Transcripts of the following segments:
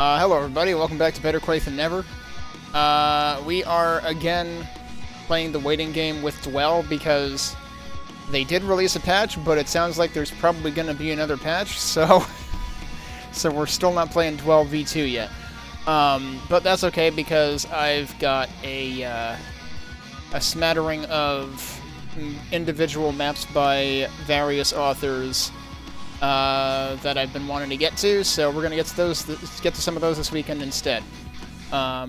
Hello everybody, welcome back to Better Quake Than Never. We are again playing the waiting game with Dwell because they did release a patch, but it sounds like there's probably going to be another patch, so we're still not playing Dwell v2 yet. But that's okay because I've got a smattering of individual maps by various authors that I've been wanting to get to, so we're gonna get to some of those this weekend instead.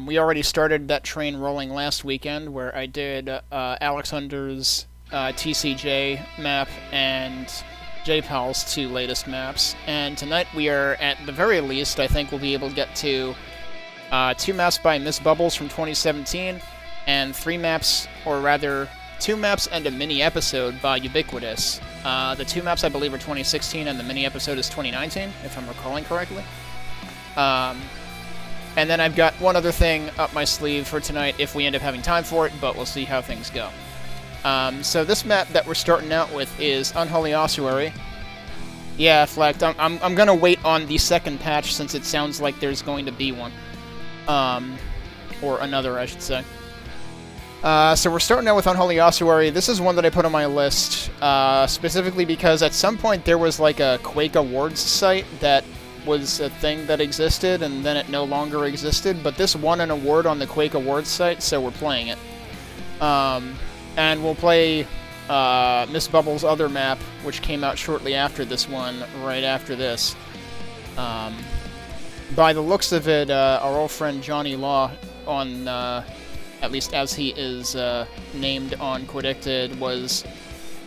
We already started that train rolling last weekend, where I did Alex Hunter's TCJ map and JPal's two latest maps, and tonight we are, at the very least, I think we'll be able to get to two maps by Miss Bubbles from 2017, and three maps, or rather, two maps and a mini-episode by Ubiquitous. The two maps, I believe, are 2016, and the mini-episode is 2019, if I'm recalling correctly. And then I've got one other thing up my sleeve for tonight, if we end up having time for it, but we'll see how things go. So this map that we're starting out with is Unholy Ossuary. Yeah, Flecked, I'm gonna wait on the second patch, since it sounds like there's going to be one. Or another, I should say. So we're starting out with Unholy Ossuary. This is one that I put on my list, specifically because at some point there was like a Quake Awards site that was a thing that existed, and then it no longer existed, but this won an award on the Quake Awards site, so we're playing it. And we'll play Miss Bubbles' other map, which came out shortly after this one, right after this. By the looks of it, our old friend Johnny Law on... at least as he is named on Quadicted, was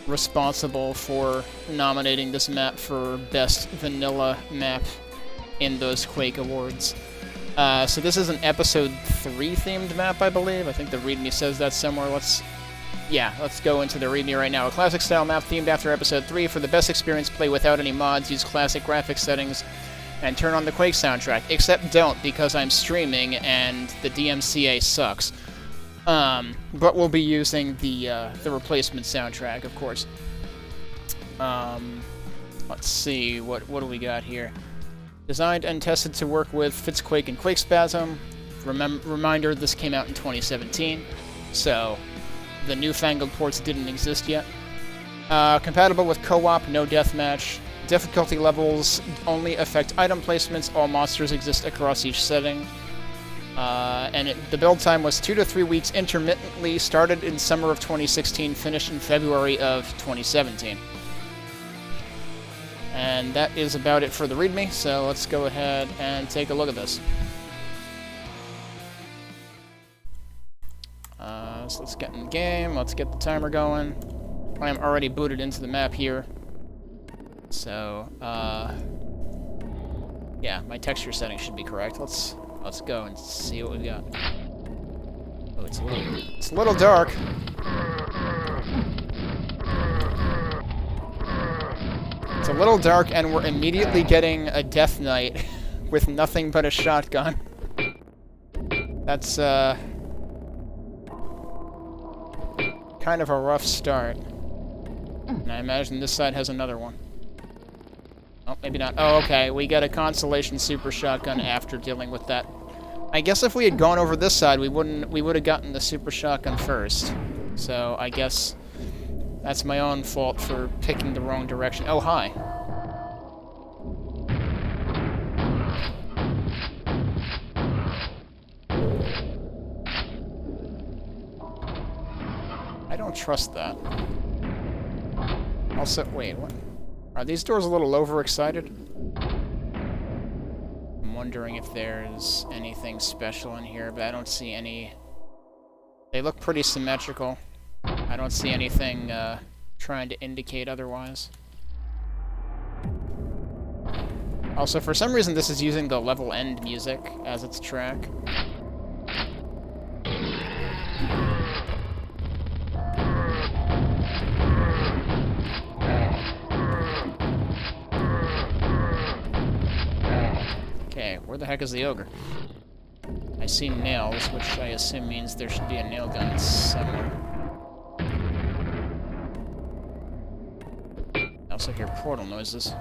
responsible for nominating this map for Best Vanilla Map in those Quake Awards. So this is an Episode 3 themed map, I believe. I think the README says that somewhere. Let's go into the README right now. A classic style map themed after Episode 3. For the best experience, play without any mods, use classic graphics settings, and turn on the Quake soundtrack. Except don't, because I'm streaming and the DMCA sucks. But we'll be using the replacement soundtrack, of course. Let's see, what do we got here? Designed and tested to work with Quake and Quakespasm. Reminder, this came out in 2017, so the newfangled ports didn't exist yet. Compatible with co-op, no deathmatch. Difficulty levels only affect item placements. All monsters exist across each setting. The build time was 2 to 3 weeks intermittently, started in summer of 2016, finished in February of 2017. And that is about it for the README, so let's go ahead and take a look at this. So let's get in the game, let's get the timer going. I am already booted into the map here. So, yeah, my texture settings should be correct. Let's go and see what we've got. Oh, it's a little dark. It's a little dark, and we're immediately getting a Death Knight with nothing but a shotgun. That's, kind of a rough start. And I imagine this side has another one. Oh, maybe not. Oh, okay. We got a Constellation Super Shotgun after dealing with that. I guess if we had gone over this side, we would have gotten the Super Shotgun first. So I guess that's my own fault for picking the wrong direction. Oh, hi. I don't trust that. Also, wait, what? Are these doors a little overexcited? I'm wondering if there's anything special in here, but I don't see any... They look pretty symmetrical. I don't see anything trying to indicate otherwise. Also, for some reason, this is using the level end music as its track. Where the heck is the ogre? I see nails, which I assume means there should be a nail gun somewhere. I also hear portal noises.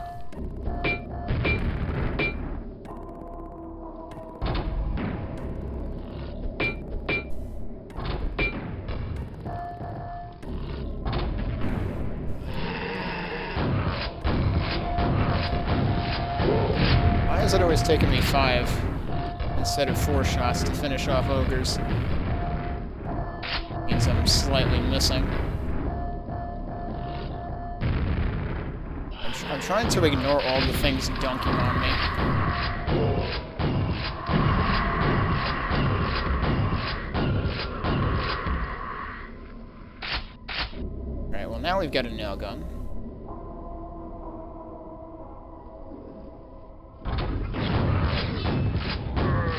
Why is it always taking me 5 instead of 4 shots to finish off ogres? Means I'm slightly missing. I'm trying to ignore all the things dunking on me. Alright, well now we've got a nail gun.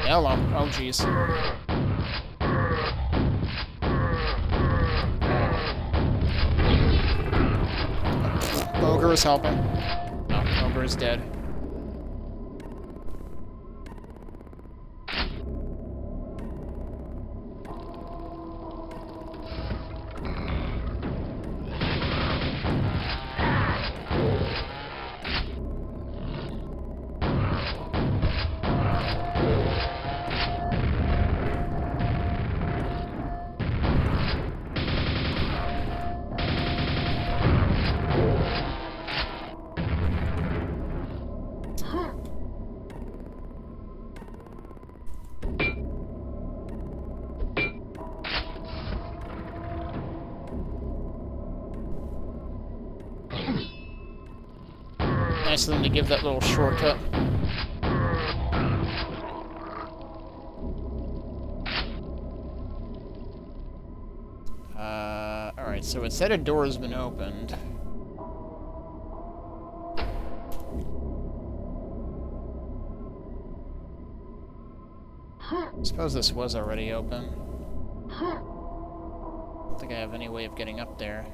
Hello. Oh, jeez. Ogre is helping. No, Ogre is dead. Nice of them to give that little shortcut. Alright, so it said a door has been opened. I suppose this was already open. I don't think I have any way of getting up there.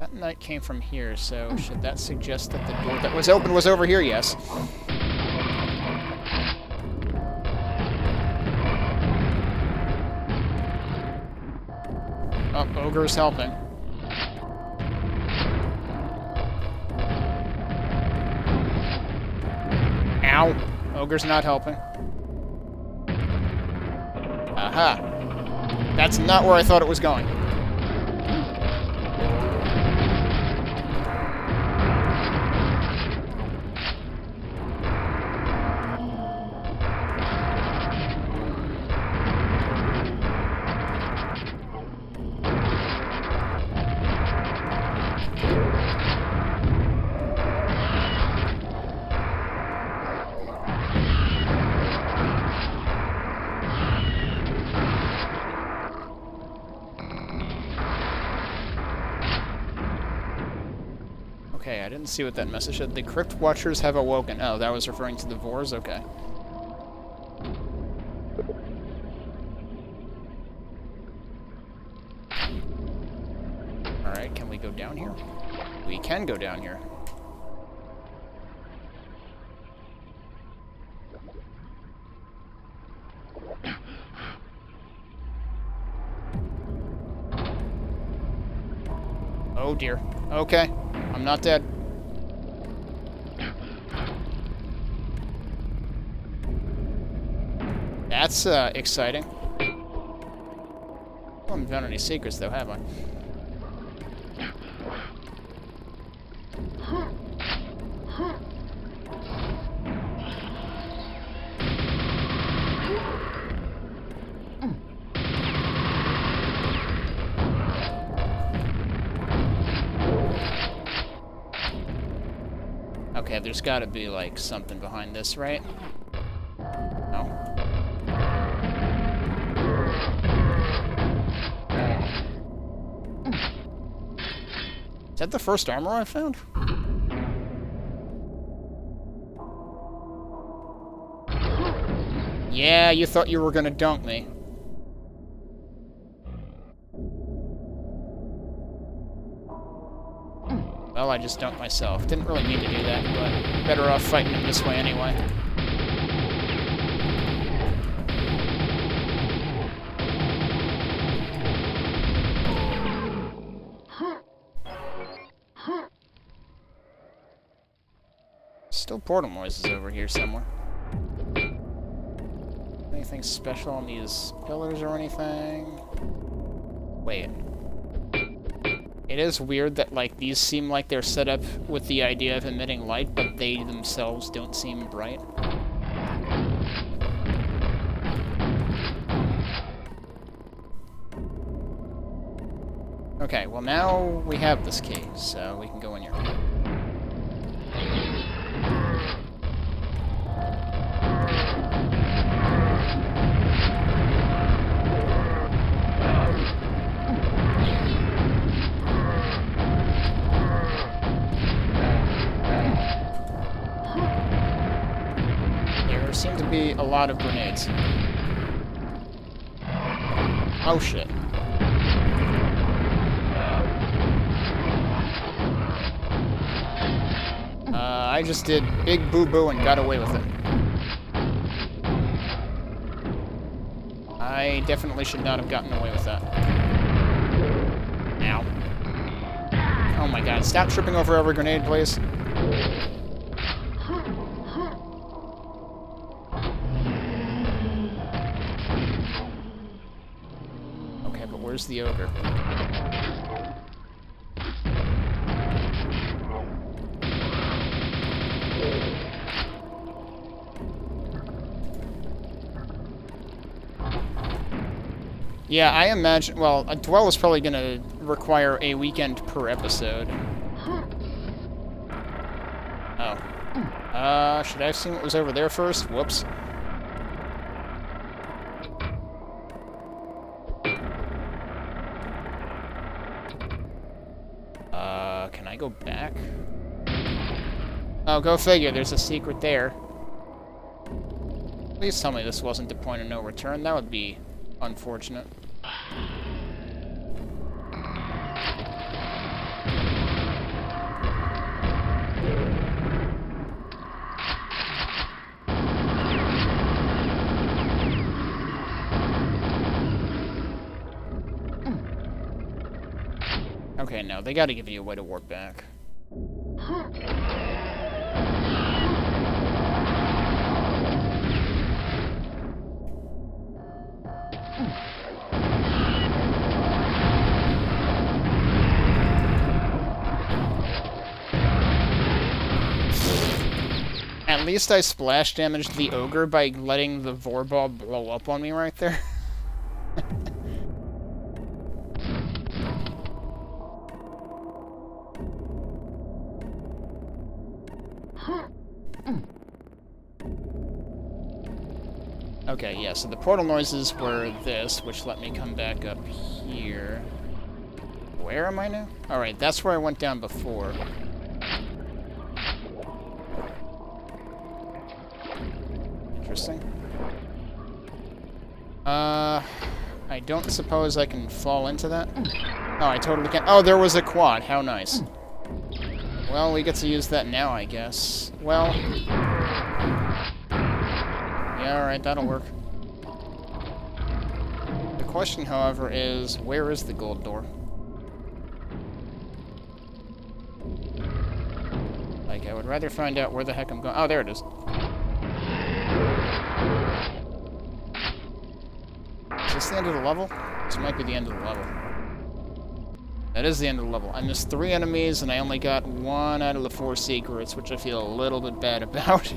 That knight came from here, so should that suggest that the door that was open was over here? Yes. Oh, Ogre's helping. Ow! Ogre's not helping. Aha! That's not where I thought it was going. Okay, I didn't see what that message said. The Crypt Watchers have awoken. Oh, that was referring to the Vors? Okay. Alright, can we go down here? We can go down here. Oh dear. Okay. I'm not dead. That's, exciting. I haven't found any secrets, though, have I? Okay, there's gotta be, like, something behind this, right? No? Is that the first armor I found? Yeah, you thought you were gonna dunk me. Well, I just dunked myself. Didn't really mean to do that, but better off fighting him this way anyway. Still portal noises over here somewhere. Anything special on these pillars or anything? Wait. It is weird that, like, these seem like they're set up with the idea of emitting light, but they themselves don't seem bright. Okay, well now we have this key, so we can go in here. There seem to be a lot of grenades. Oh shit. I just did big boo-boo and got away with it. I definitely should not have gotten away with that. Ow. Oh my god, stop tripping over every grenade, please. Okay, but where's the ogre? Yeah, I imagine... Well, a Dwell is probably going to require a weekend per episode. Oh. Should I have seen what was over there first? Whoops. Can I go back? Oh, go figure. There's a secret there. Please tell me this wasn't the point of no return. That would be unfortunate. Okay, no, they gotta give you a way to warp back. At least I splash damaged the ogre by letting the Vorball blow up on me right there. Okay, yeah, so the portal noises were this, which let me come back up here. Where am I now? Alright, that's where I went down before. Interesting. I don't suppose I can fall into that? Oh, I totally can. Oh, there was a quad. How nice. Well, we get to use that now, I guess. Well... Yeah, alright, that'll work. The question, however, is, where is the gold door? Like, I would rather find out where the heck I'm going. Oh, there it is. Is this the end of the level? This might be the end of the level. That is the end of the level. I missed 3 enemies, and I only got 1 out of the 4 secrets, which I feel a little bit bad about.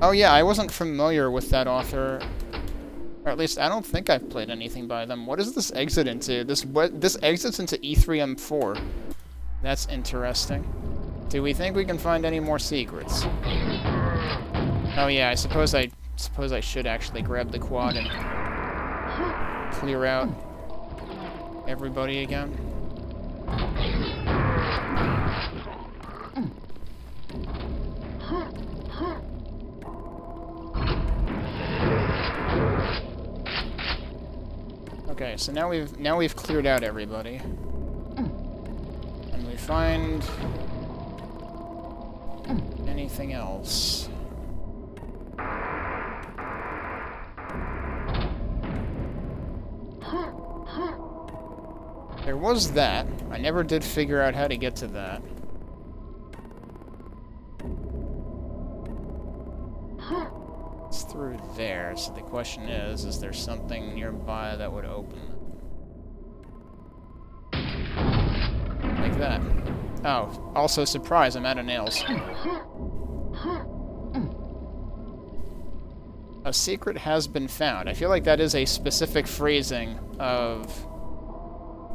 Oh yeah, I wasn't familiar with that author. Or at least, I don't think I've played anything by them. What does this exit into? This exits into E3M4. That's interesting. Do we think we can find any more secrets? Oh yeah, I suppose I should actually grab the quad and clear out everybody again. Okay, so now we've cleared out everybody. And we find anything else. There was that. I never did figure out how to get to that. It's 3 through there, so the question is there something nearby that would open them? Like that. Oh, also surprise, I'm out of nails. A secret has been found. I feel like that is a specific phrasing of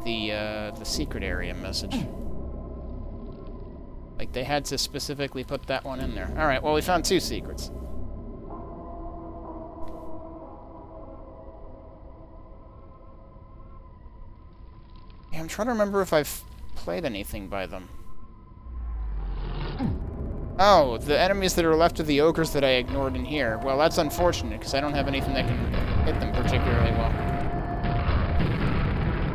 the secret area message. Like, they had to specifically put that one in there. Alright, well, we found 2 secrets. Yeah, I'm trying to remember if I've played anything by them. Oh, the enemies that are left are the ogres that I ignored in here. Well, that's unfortunate, because I don't have anything that can hit them particularly well.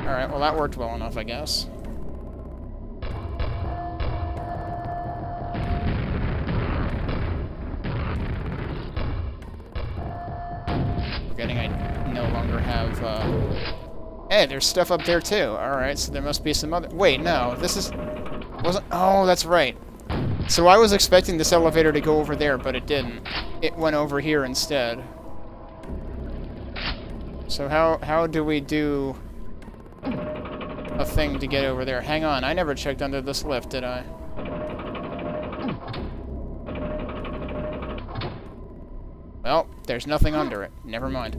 Alright, well, that worked well enough, I guess. Forgetting I no longer have, Hey, there's stuff up there, too. Alright, so there must be some other... Wait, no, this is... Wasn't... Oh, that's right. So I was expecting this elevator to go over there, but it didn't. It went over here instead. So how do we do a thing to get over there? Hang on, I never checked under this lift, did I? Well, there's nothing under it. Never mind.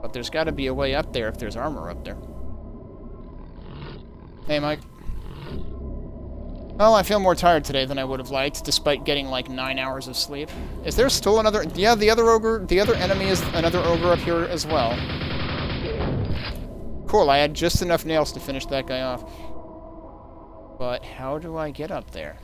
But there's got to be a way up there if there's armor up there. Hey, Mike. Well, I feel more tired today than I would have liked, despite getting like 9 hours of sleep. Is there still another... Yeah, the other ogre... The other enemy is another ogre up here as well. Cool, I had just enough nails to finish that guy off. But how do I get up there?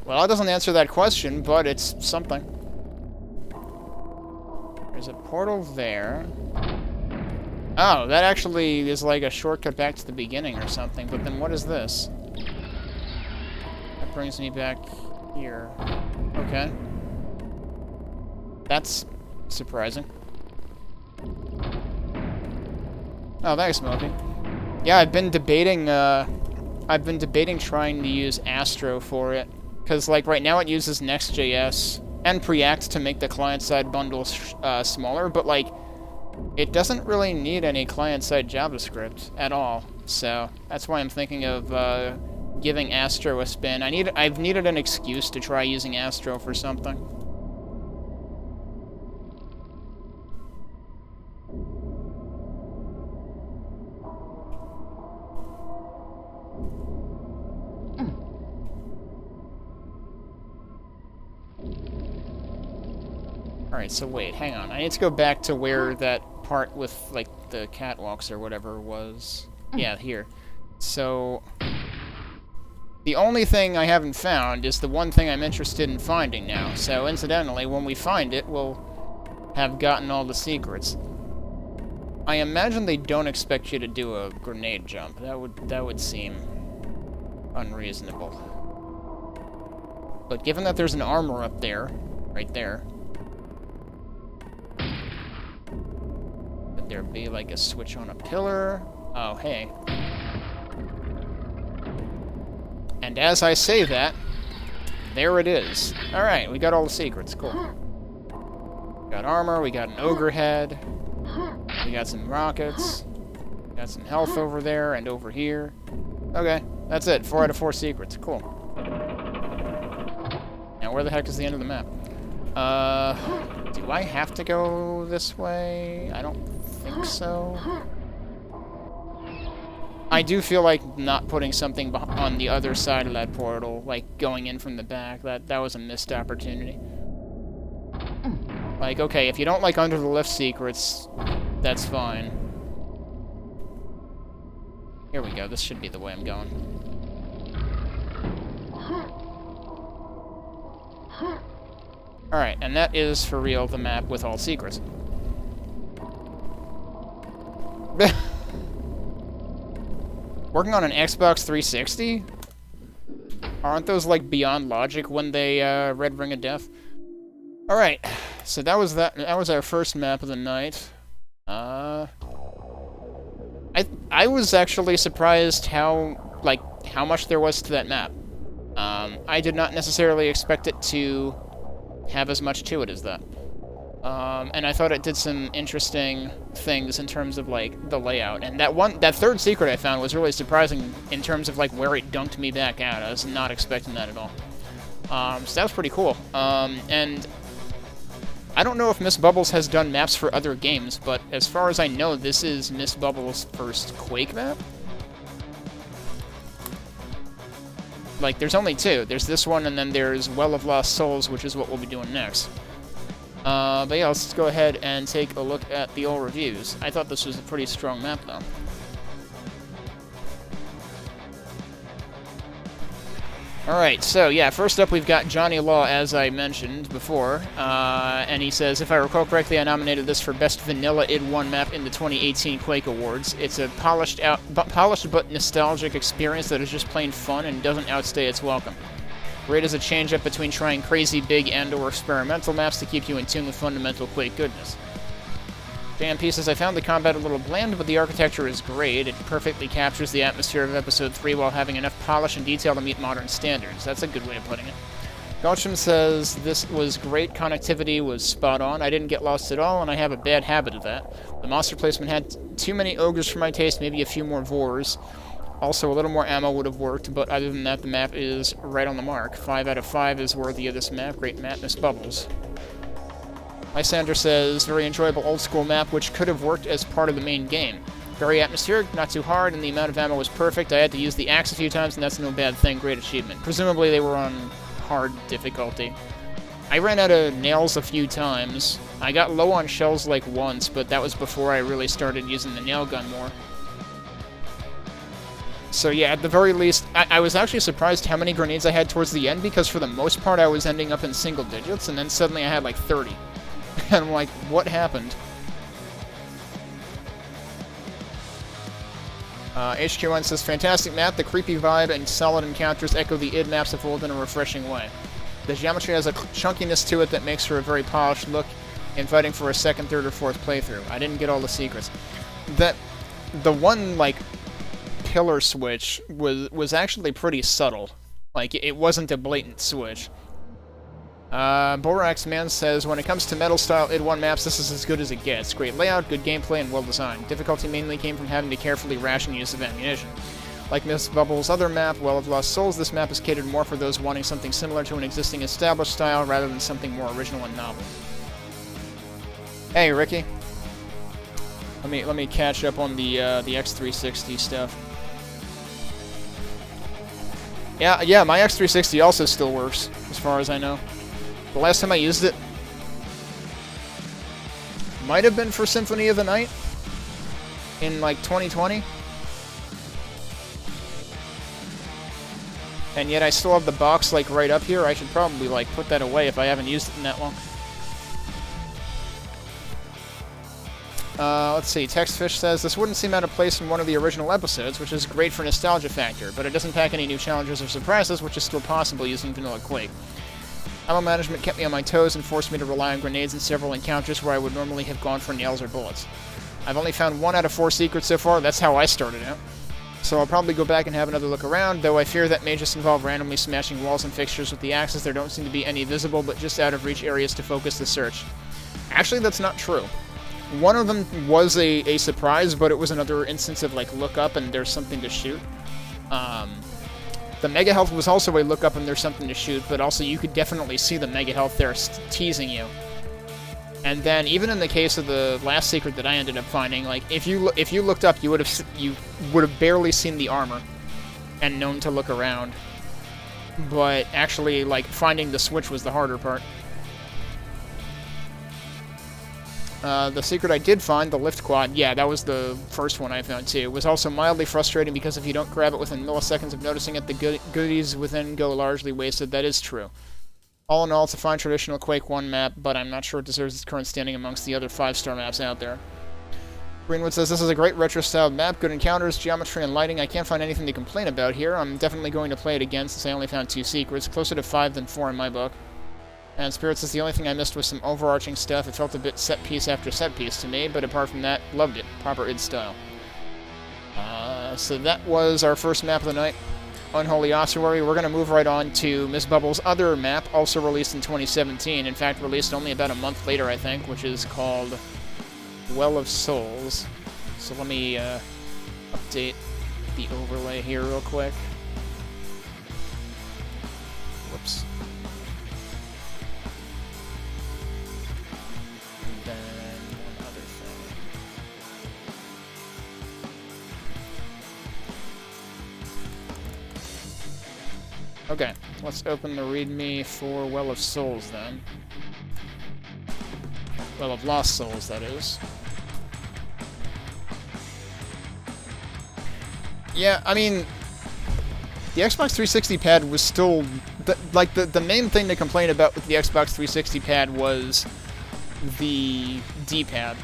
Well, that doesn't answer that question, but it's something. There's a portal there. Oh, that actually is like a shortcut back to the beginning or something, but then what is this? That brings me back here. Okay. That's surprising. Oh, thanks, Smokey. Yeah, I've been debating trying to use Astro for it. Because, like, right now it uses Next.js and Preact to make the client-side bundle smaller, but, like, it doesn't really need any client-side JavaScript at all. So, that's why I'm thinking of giving Astro a spin. I've needed an excuse to try using Astro for something. Alright, so wait, hang on. I need to go back to where that part with, like, the catwalks or whatever was. Yeah, here. So, the only thing I haven't found is the one thing I'm interested in finding now. So, incidentally, when we find it, we'll have gotten all the secrets. I imagine they don't expect you to do a grenade jump. That would seem unreasonable. But given that there's an armor up there, right there, would there be like a switch on a pillar? Oh, hey. And as I say that, there it is. Alright, we got all the secrets. Cool. We got armor, we got an ogre head, we got some rockets, we got some health over there and over here. Okay, that's it. 4 out of 4 secrets. Cool. Now, where the heck is the end of the map? Do I have to go this way? I don't think so. I do feel like not putting something on the other side of that portal, like going in from the back, that was a missed opportunity. Like, okay, if you don't like under the lift secrets, that's fine. Here we go, this should be the way I'm going. Alright, and that is, for real, the map with all secrets. Working on an Xbox 360? Aren't those, like, beyond logic when they, Red Ring of Death? Alright, so that was our first map of the night. I was actually surprised how much there was to that map. I did not necessarily expect it to have as much to it as that. And I thought it did some interesting things in terms of, like, the layout. And that third secret I found was really surprising in terms of, like, where it dunked me back out. I was not expecting that at all. So that was pretty cool. And I don't know if Miss Bubbles has done maps for other games, but as far as I know, this is Miss Bubbles' first Quake map. Like, there's only two. There's this one, and then there's Well of Lost Souls, which is what we'll be doing next. But yeah, let's go ahead and take a look at the old reviews. I thought this was a pretty strong map, though. Alright, so yeah, first up we've got Johnny Law, as I mentioned before, and he says, if I recall correctly, I nominated this for Best Vanilla id1 Map in the 2018 Quake Awards. It's a polished but nostalgic experience that is just plain fun and doesn't outstay its welcome. Great as a change-up between trying crazy, big, and/or experimental maps to keep you in tune with fundamental Quake goodness. JMP says, I found the combat a little bland, but the architecture is great. It perfectly captures the atmosphere of Episode 3 while having enough polish and detail to meet modern standards. That's a good way of putting it. Gaucham says, this was great. Connectivity was spot on. I didn't get lost at all, and I have a bad habit of that. The monster placement had too many ogres for my taste, maybe a few more Vors. Also, a little more ammo would have worked, but other than that, the map is right on the mark. 5 out of 5 is worthy of this map. Great map, Miss Bubbles. Lysander says, very enjoyable old-school map, which could have worked as part of the main game. Very atmospheric, not too hard, and the amount of ammo was perfect. I had to use the axe a few times, and that's no bad thing. Great achievement. Presumably they were on hard difficulty. I ran out of nails a few times. I got low on shells like once, but that was before I really started using the nail gun more. So yeah, at the very least, I was actually surprised how many grenades I had towards the end, because for the most part I was ending up in single digits, and then suddenly I had like 30. And I'm like, what happened? HQ1 says, fantastic map, the creepy vibe and solid encounters echo the id maps of old in a refreshing way. The geometry has a chunkiness to it that makes for a very polished look, inviting for a second, third, or fourth playthrough. I didn't get all the secrets. The one, like, pillar switch was actually pretty subtle. Like, it wasn't a blatant switch. Borax Man says, when it comes to metal-style id1 maps, this is as good as it gets. Great layout, good gameplay, and well-designed. Difficulty mainly came from having to carefully ration use of ammunition. Like Miss Bubbles' other map, Well of Lost Souls, this map is catered more for those wanting something similar to an existing established style rather than something more original and novel. Hey, Ricky. Let me catch up on the X360 stuff. Yeah, my X360 also still works, as far as I know. The last time I used it might have been for Symphony of the Night in, like, 2020. And yet I still have the box, like, right up here. I should probably, like, put that away if I haven't used it in that long. Let's see. Textfish says, this wouldn't seem out of place in one of the original episodes, which is great for nostalgia factor, but it doesn't pack any new challenges or surprises, which is still possible using vanilla Quake. Ammo management kept me on my toes and forced me to rely on grenades in several encounters where I would normally have gone for nails or bullets. I've only found 1 out of 4 secrets so far. That's how I started out. So I'll probably go back and have another look around, though I fear that may just involve randomly smashing walls and fixtures with the axes. There don't seem to be any visible but just out of reach areas to focus the search. Actually, that's not true. One of them was a surprise, but it was another instance of, like, look up and there's something to shoot. The Mega Health was also a look up and there's something to shoot, but also you could definitely see the Mega Health there teasing you. And then, even in the case of the last secret that I ended up finding, like, if you looked up, you would have barely seen the armor and known to look around. But actually, like, finding the switch was the harder part. The secret I did find, the lift quad, yeah, that was the first one I found too. It was also mildly frustrating because if you don't grab it within milliseconds of noticing it, the goodies within go largely wasted. That is true. All in all, it's a fine traditional Quake 1 map, but I'm not sure it deserves its current standing amongst the other 5-star maps out there. Greenwood says, this is a great retro-styled map, good encounters, geometry, and lighting. I can't find anything to complain about here. I'm definitely going to play it again since I only found 2 secrets, closer to 5 than 4 in my book. And Spirit says, the only thing I missed was some overarching stuff. It felt a bit set-piece after set-piece to me, but apart from that, loved it. Proper id style. So that was our first map of the night, Unholy Ossuary. We're going to move right on to Miss Bubble's other map, also released in 2017. In fact, released only about a month later, I think, which is called Well of Souls. So let me update the overlay here real quick. Whoops. And then one other thing. Okay, let's open the README for Well of Souls then. Well of Lost Souls, that is. Yeah, I mean, the Xbox 360 pad was still... the main thing to complain about with the Xbox 360 pad was the D-pad.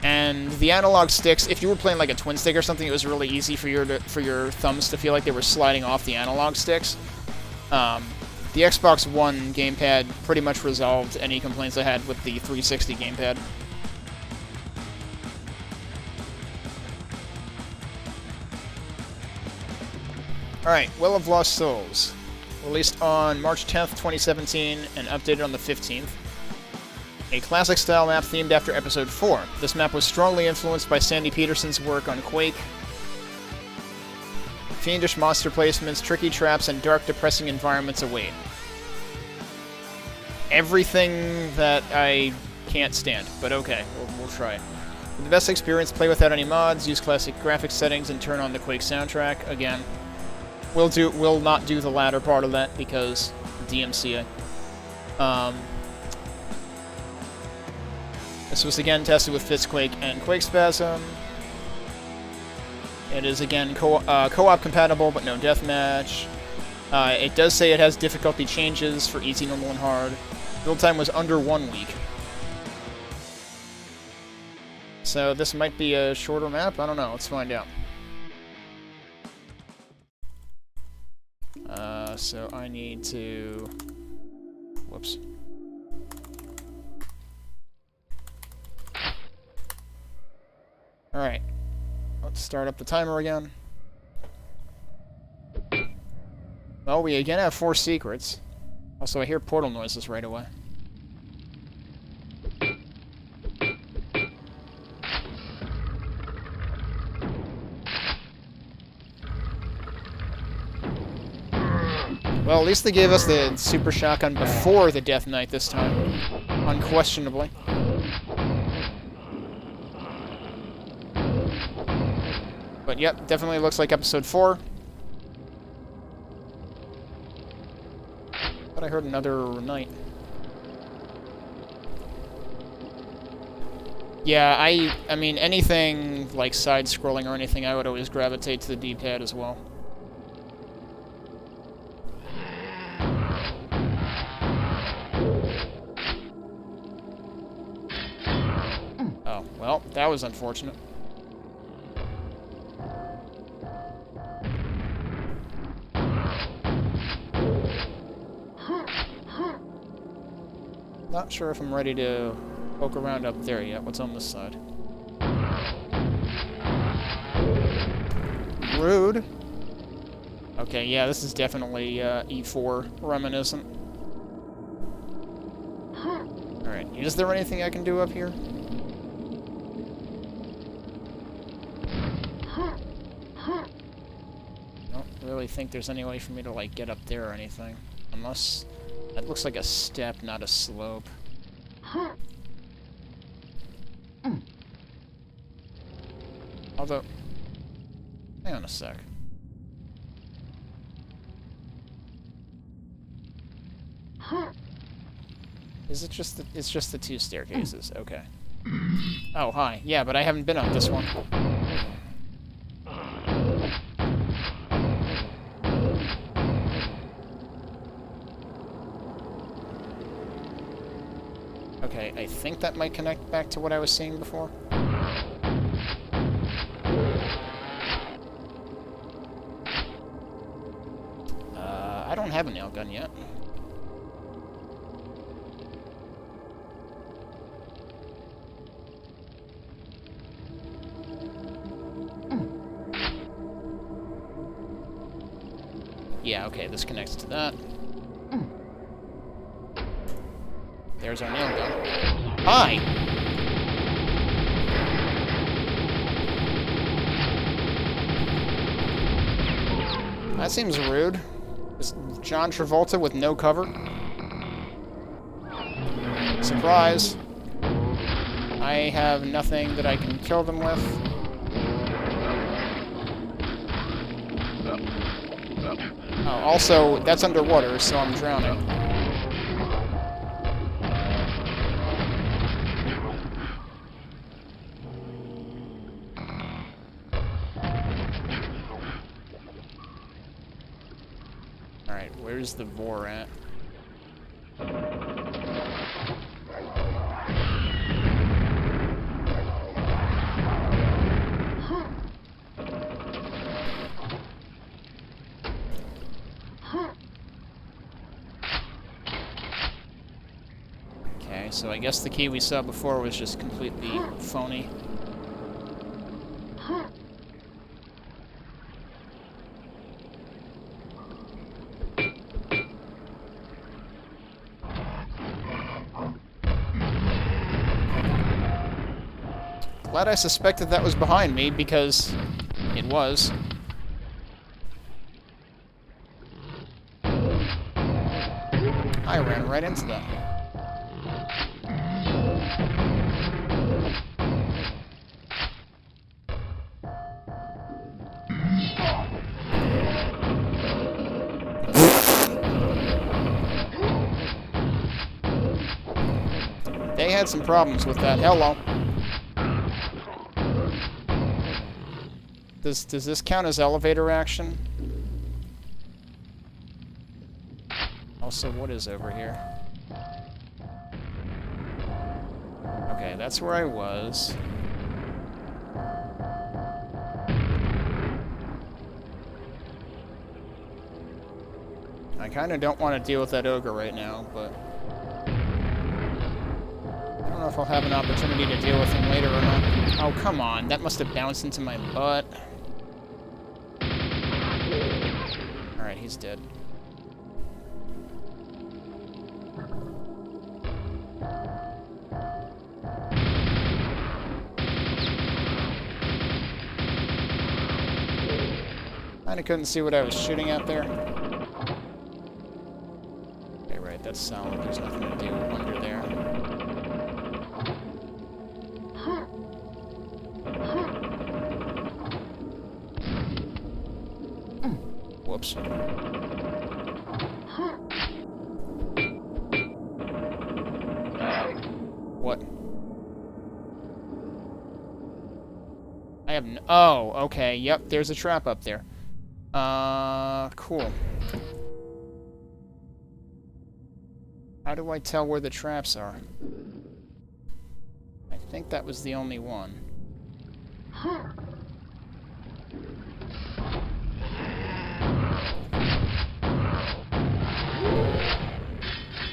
And the analog sticks, if you were playing like a twin stick or something, it was really easy for your thumbs to feel like they were sliding off the analog sticks. The Xbox One gamepad pretty much resolved any complaints I had with the 360 gamepad. Alright, Well of Lost Souls. Released on March 10th, 2017, and updated on the 15th. A classic-style map themed after Episode 4. This map was strongly influenced by Sandy Peterson's work on Quake. Fiendish monster placements, tricky traps, and dark, depressing environments await. Everything that I can't stand, but okay, we'll try. For the best experience, play without any mods, use classic graphics settings, and turn on the Quake soundtrack. Again, we'll not do the latter part of that because DMCA. This was again tested with Quake and Quakespasm. It is again co-op compatible, but no deathmatch. It does say it has difficulty changes for easy, normal, and hard. Build time was under 1 week. So this might be a shorter map? I don't know. Let's find out. So I need to... Whoops. Alright. Let's start up the timer again. Well, we again have 4 secrets. Also, I hear portal noises right away. Well, at least they gave us the super shotgun before the Death Knight this time. Unquestionably. But yep, definitely looks like episode 4. But I heard another knight. Yeah, I mean, anything like side-scrolling or anything, I would always gravitate to the D-pad as well. Oh, well, that was unfortunate. Not sure if I'm ready to poke around up there yet. What's on this side? Rude. Okay, yeah, this is definitely E4 reminiscent. Alright, is there anything I can do up here? I don't really think there's any way for me to, like, get up there or anything. Unless... that looks like a step, not a slope. Although... hang on a sec. Is it just the... it's just the 2 staircases, okay. Oh, hi. Yeah, but I haven't been up this one. Okay, I think that might connect back to what I was seeing before. don't have a nail gun yet. Yeah, okay, this connects to that. There's our nail gun. Hi! That seems rude. Just John Travolta with no cover. Surprise. I have nothing that I can kill them with. Oh, also, that's underwater, so I'm drowning. Alright, where's the Vor at? So I guess the key we saw before was just completely phony. Glad I suspected that was behind me, because it was. I ran right into that. They had some problems with that. Hello. Does this count as elevator action? Also, what is over here? Okay, that's where I was. I kind of don't want to deal with that ogre right now, but I don't know if I'll have an opportunity to deal with him later or not. Oh, come on. That must have bounced into my butt. Alright, he's dead. Kinda couldn't see what I was shooting at there. Okay, right, that's solid. There's nothing to do under there. Whoops. What? I have oh, okay, yep, there's a trap up there. Cool. How do I tell where the traps are? I think that was the only one.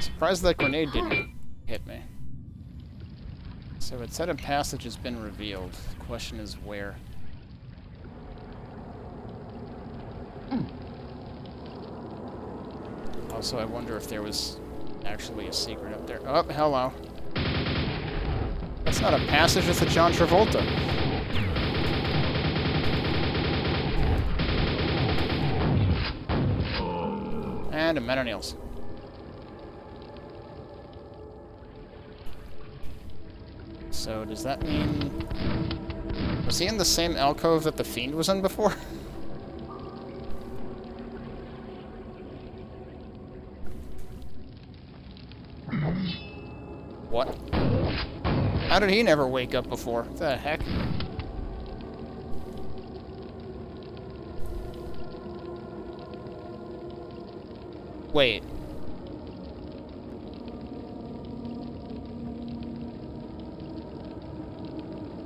Surprised that grenade didn't hit me. So it said a passage has been revealed. The question is where. Also, I wonder if there was actually a secret up there. Oh, hello. That's not a passage, it's a John Travolta. And a Men on Nails. So, does that mean... Was he in the same alcove that the Fiend was in before? What? How did he never wake up before? What the heck? Wait.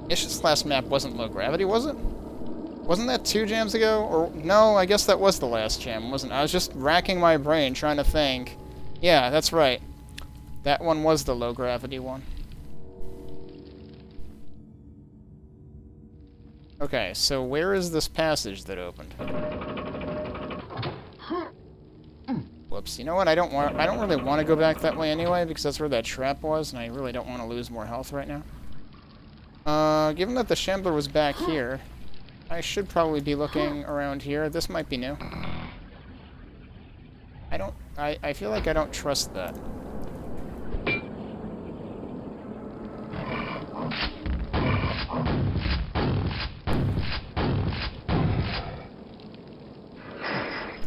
Ish's last map wasn't low gravity, was it? Wasn't that 2 jams ago? Or no, I guess that was the last jam, wasn't it? I was just racking my brain trying to think. Yeah, that's right. That one was the low gravity one. Okay, so where is this passage that opened? Whoops. You know what? I don't really want to go back that way anyway, because that's where that trap was, and I really don't want to lose more health right now. Given that the Shambler was back here, I should probably be looking around here. This might be new. I feel like I don't trust that.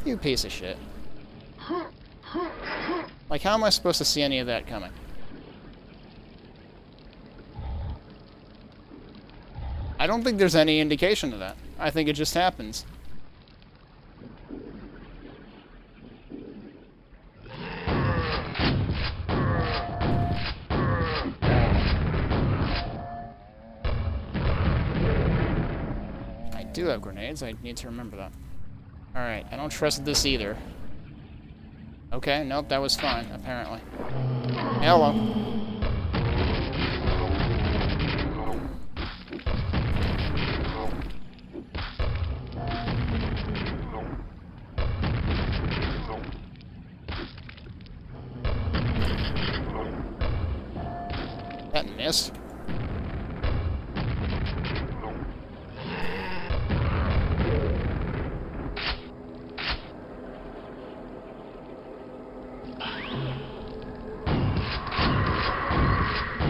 You piece of shit. Like, how am I supposed to see any of that coming? I don't think there's any indication of that. I think it just happens. I do have grenades. I need to remember that. Alright, I don't trust this either. Okay, nope, that was fine, apparently. Hello. That missed.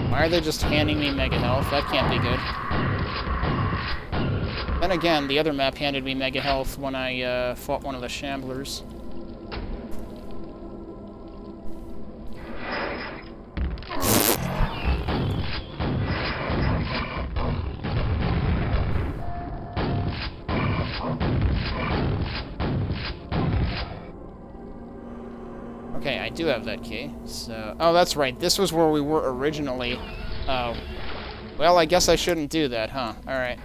Why are they just handing me mega health? That can't be good. Then again, the other map handed me mega health when I fought one of the Shamblers. Okay, I do have that key, so... Oh, that's right, this was where we were originally. Oh. Well, I guess I shouldn't do that, huh? Alright.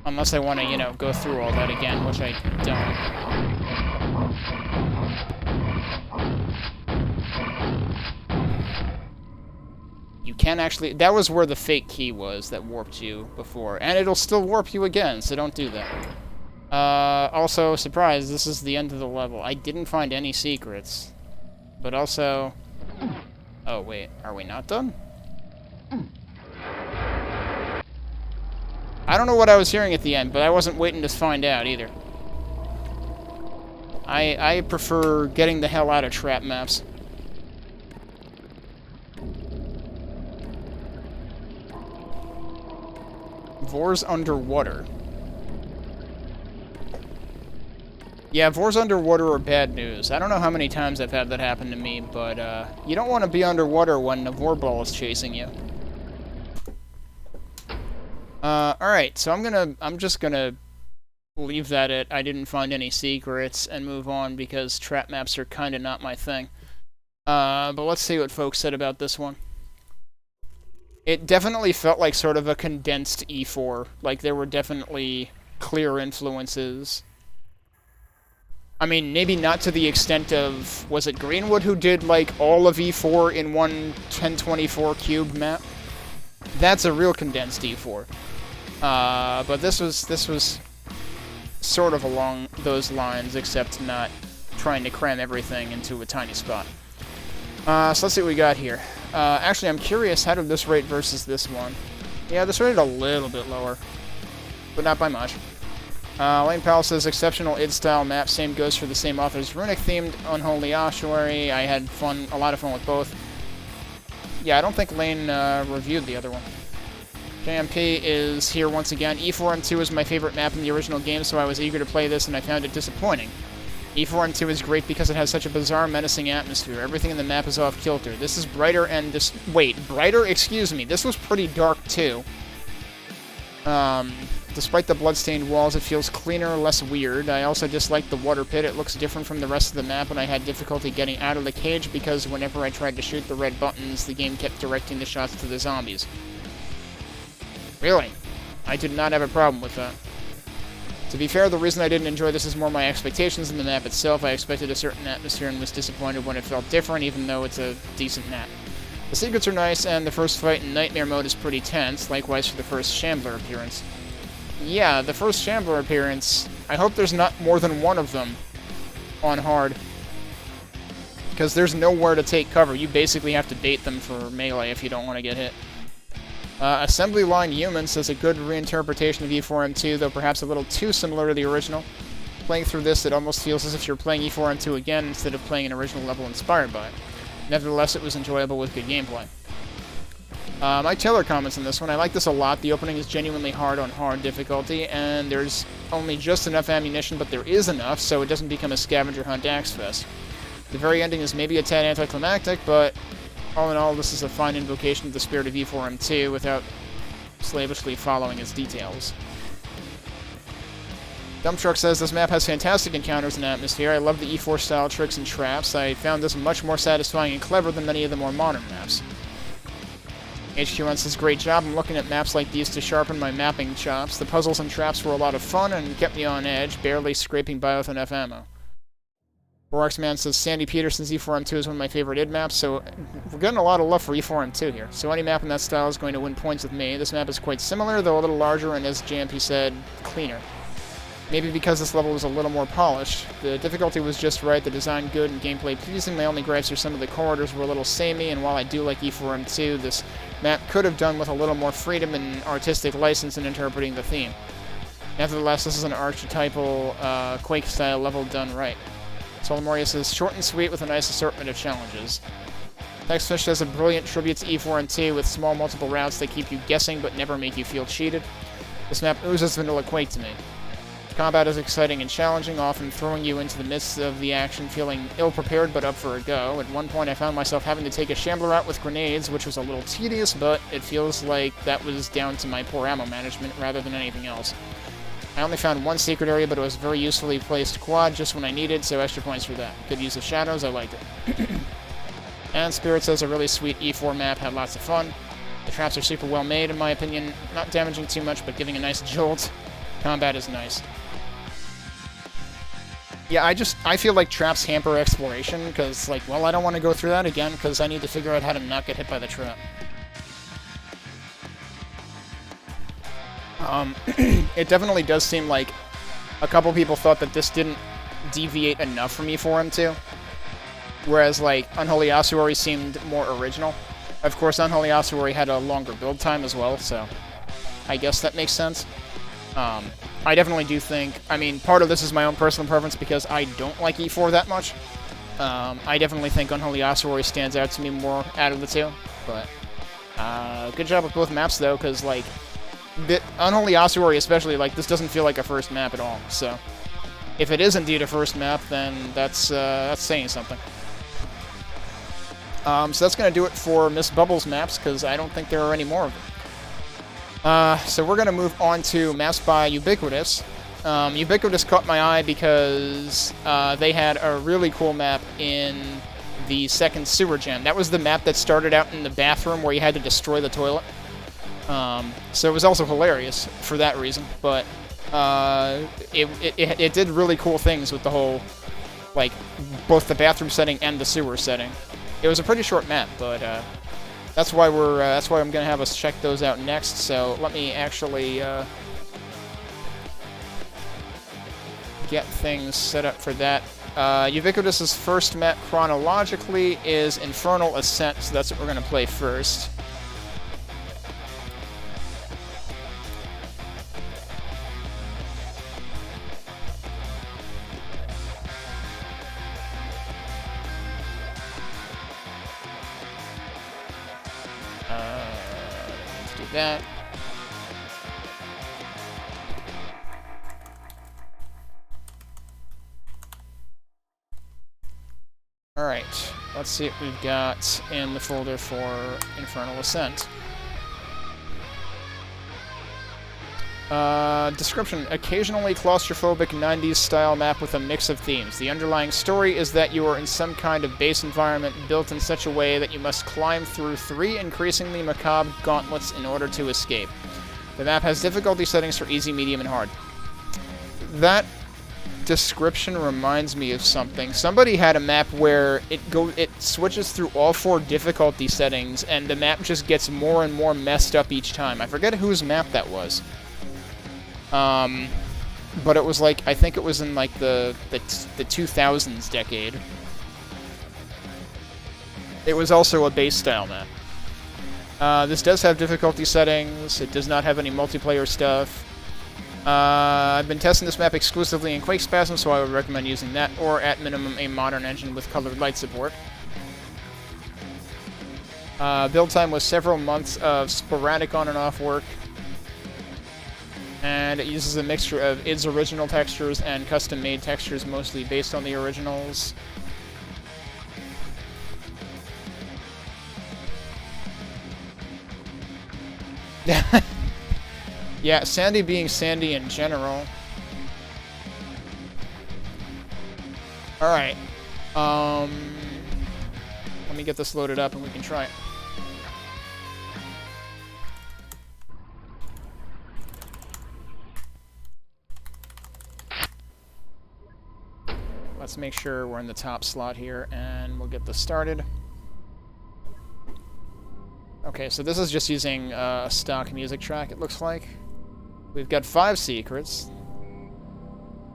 Unless I want to, you know, go through all that again, which I don't. You can actually... That was where the fake key was that warped you before. And it'll still warp you again, so don't do that. Also, surprise, this is the end of the level. I didn't find any secrets. But also... Oh, wait. Are we not done? I don't know what I was hearing at the end, but I wasn't waiting to find out, either. I prefer getting the hell out of trap maps. Vor's underwater. Yeah, Vor's underwater are bad news. I don't know how many times I've had that happen to me, but you don't want to be underwater when a Vor ball is chasing you. Alright, so I'm just gonna leave that at I didn't find any secrets and move on because trap maps are kinda not my thing. But let's see what folks said about this one. It definitely felt like sort of a condensed E4. Like there were definitely clear influences. I mean, maybe not to the extent of, was it Greenwood who did, like, all of E4 in one 1024 cube map? That's a real condensed E4. But this was sort of along those lines, except not trying to cram everything into a tiny spot. So let's see what we got here. Actually, I'm curious, how did this rate versus this one? Yeah, this rated a little bit lower, but not by much. Lane Powell says, exceptional id-style map, same goes for the same authors. Runic-themed Unholy Ossuary, I had fun, a lot of fun with both. Yeah, I don't think Lane reviewed the other one. JMP is here once again. E4M2 is my favorite map in the original game, so I was eager to play this, and I found it disappointing. E4M2 is great because it has such a bizarre, menacing atmosphere. Everything in the map is off-kilter. This is brighter and this... Wait, brighter? Excuse me. This was pretty dark, too. Despite the bloodstained walls, it feels cleaner, less weird. I also dislike the water pit. It looks different from the rest of the map, and I had difficulty getting out of the cage because whenever I tried to shoot the red buttons, the game kept directing the shots to the zombies. Really? I did not have a problem with that. To be fair, the reason I didn't enjoy this is more my expectations than the map itself. I expected a certain atmosphere and was disappointed when it felt different, even though it's a decent map. The secrets are nice, and the first fight in Nightmare mode is pretty tense, likewise for the first Shambler appearance. Yeah, the first Shambler appearance, I hope there's not more than one of them on hard. Because there's nowhere to take cover. You basically have to bait them for melee if you don't want to get hit. Assembly Line Humans is a good reinterpretation of E4M2, though perhaps a little too similar to the original. Playing through this, it almost feels as if you're playing E4M2 again instead of playing an original level inspired by it. Nevertheless, it was enjoyable with good gameplay. My Taylor comments on this one. I like this a lot. The opening is genuinely hard on hard difficulty, and there's only just enough ammunition, but there is enough, so it doesn't become a scavenger hunt axe fest. The very ending is maybe a tad anticlimactic, but all in all, this is a fine invocation of the spirit of E4M2 without slavishly following its details. Dump Truck says, this map has fantastic encounters and atmosphere. I love the E4 style tricks and traps. I found this much more satisfying and clever than many of the more modern maps. HQ1 says, great job. I'm looking at maps like these to sharpen my mapping chops. The puzzles and traps were a lot of fun and kept me on edge, barely scraping by with enough ammo. Boraxman says, Sandy Peterson's E4M2 is one of my favorite id maps, so we're getting a lot of love for E4M2 here. So any map in that style is going to win points with me. This map is quite similar, though a little larger and, as JMP said, cleaner. Maybe because this level was a little more polished. The difficulty was just right, the design good, and gameplay pleasing. My only gripes are some of the corridors were a little samey, and while I do like E4M2, this map could have done with a little more freedom and artistic license in interpreting the theme. Nevertheless, this is an archetypal Quake-style level done right. Solomoria says, short and sweet with a nice assortment of challenges. Textfish does a brilliant tribute to E4M2 with small multiple routes that keep you guessing but never make you feel cheated. This map oozes vanilla Quake to me. Combat is exciting and challenging, often throwing you into the midst of the action feeling ill-prepared but up for a go. At one point I found myself having to take a Shambler out with grenades, which was a little tedious, but it feels like that was down to my poor ammo management rather than anything else. I only found one secret area, but it was a very usefully placed quad just when I needed, so extra points for that. Good use of shadows, I liked it. And Spirit says a really sweet E4 map, had lots of fun. The traps are super well made, in my opinion. Not damaging too much, but giving a nice jolt. Combat is nice. Yeah, I feel like traps hamper exploration, because, like, well, I don't want to go through that again, because I need to figure out how to not get hit by the trap. It definitely does seem like a couple people thought that this didn't deviate enough from E4M2, whereas, like, Unholy Ossuary seemed more original. Of course, Unholy Ossuary had a longer build time as well, so I guess that makes sense. I definitely do think, I mean, part of this is my own personal preference because I don't like E4 that much. I definitely think Unholy Ossuary stands out to me more out of the two, but good job with both maps, though, because, like, Unholy Ossuary especially, like, this doesn't feel like a first map at all, so if it is indeed a first map, then that's saying something. So that's going to do it for Miss Bubbles maps, because I don't think there are any more of them. So we're going to move on to maps by Ubiquitous. Ubiquitous caught my eye because they had a really cool map in the second sewer gen. That was the map that started out in the bathroom where you had to destroy the toilet. So it was also hilarious for that reason, but it did really cool things with the whole, like, both the bathroom setting and the sewer setting. It was a pretty short map, but that's why I'm gonna have us check those out next. So let me actually get things set up for that. Ubiquitous's first map chronologically is Infernal Ascent, so that's what we're gonna play first. That. Alright, let's see what we've got in the folder for Infernal Ascent. Description: occasionally claustrophobic 90s style map with a mix of themes. The underlying story is that you are in some kind of base environment built in such a way that you must climb through 3 increasingly macabre gauntlets in order to escape. The map has difficulty settings for easy, medium, and hard. That description reminds me of something. Somebody had a map where it switches through all 4 difficulty settings, and the map just gets more and more messed up each time. I forget whose map that was. But it was like, I think it was in like the 2000s decade. It was also a base style map. This does have difficulty settings. It does not have any multiplayer stuff. I've been testing this map exclusively in Quakespasm, so I would recommend using that, or at minimum a modern engine with colored light support. Build time was several months of sporadic on and off work, and it uses a mixture of its original textures and custom-made textures, mostly based on the originals. Yeah, Sandy being Sandy in general. Alright. Let me get this loaded up and we can try it. Let's make sure we're in the top slot here, and we'll get this started. Okay, so this is just using a stock music track, it looks like. We've got 5 secrets.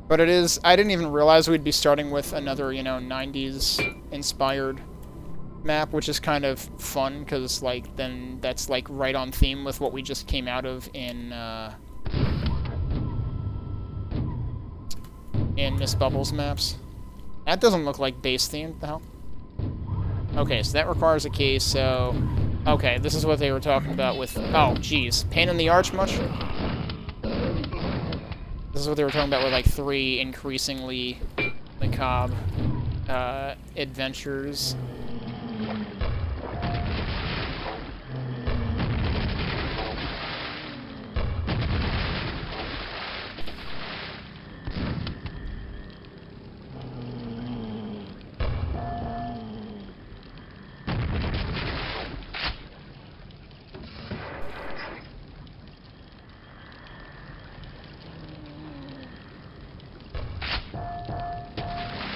But it is... I didn't even realize we'd be starting with another, you know, 90s-inspired map, which is kind of fun, because, like, then that's, like, right on theme with what we just came out of in Miss Bubbles maps. That doesn't look like base theme, the hell? Okay, so that requires a key, so... Okay, this is what they were talking about with... Oh, jeez. Pain in the arch much? This is what they were talking about with, like, 3 increasingly macabre adventures.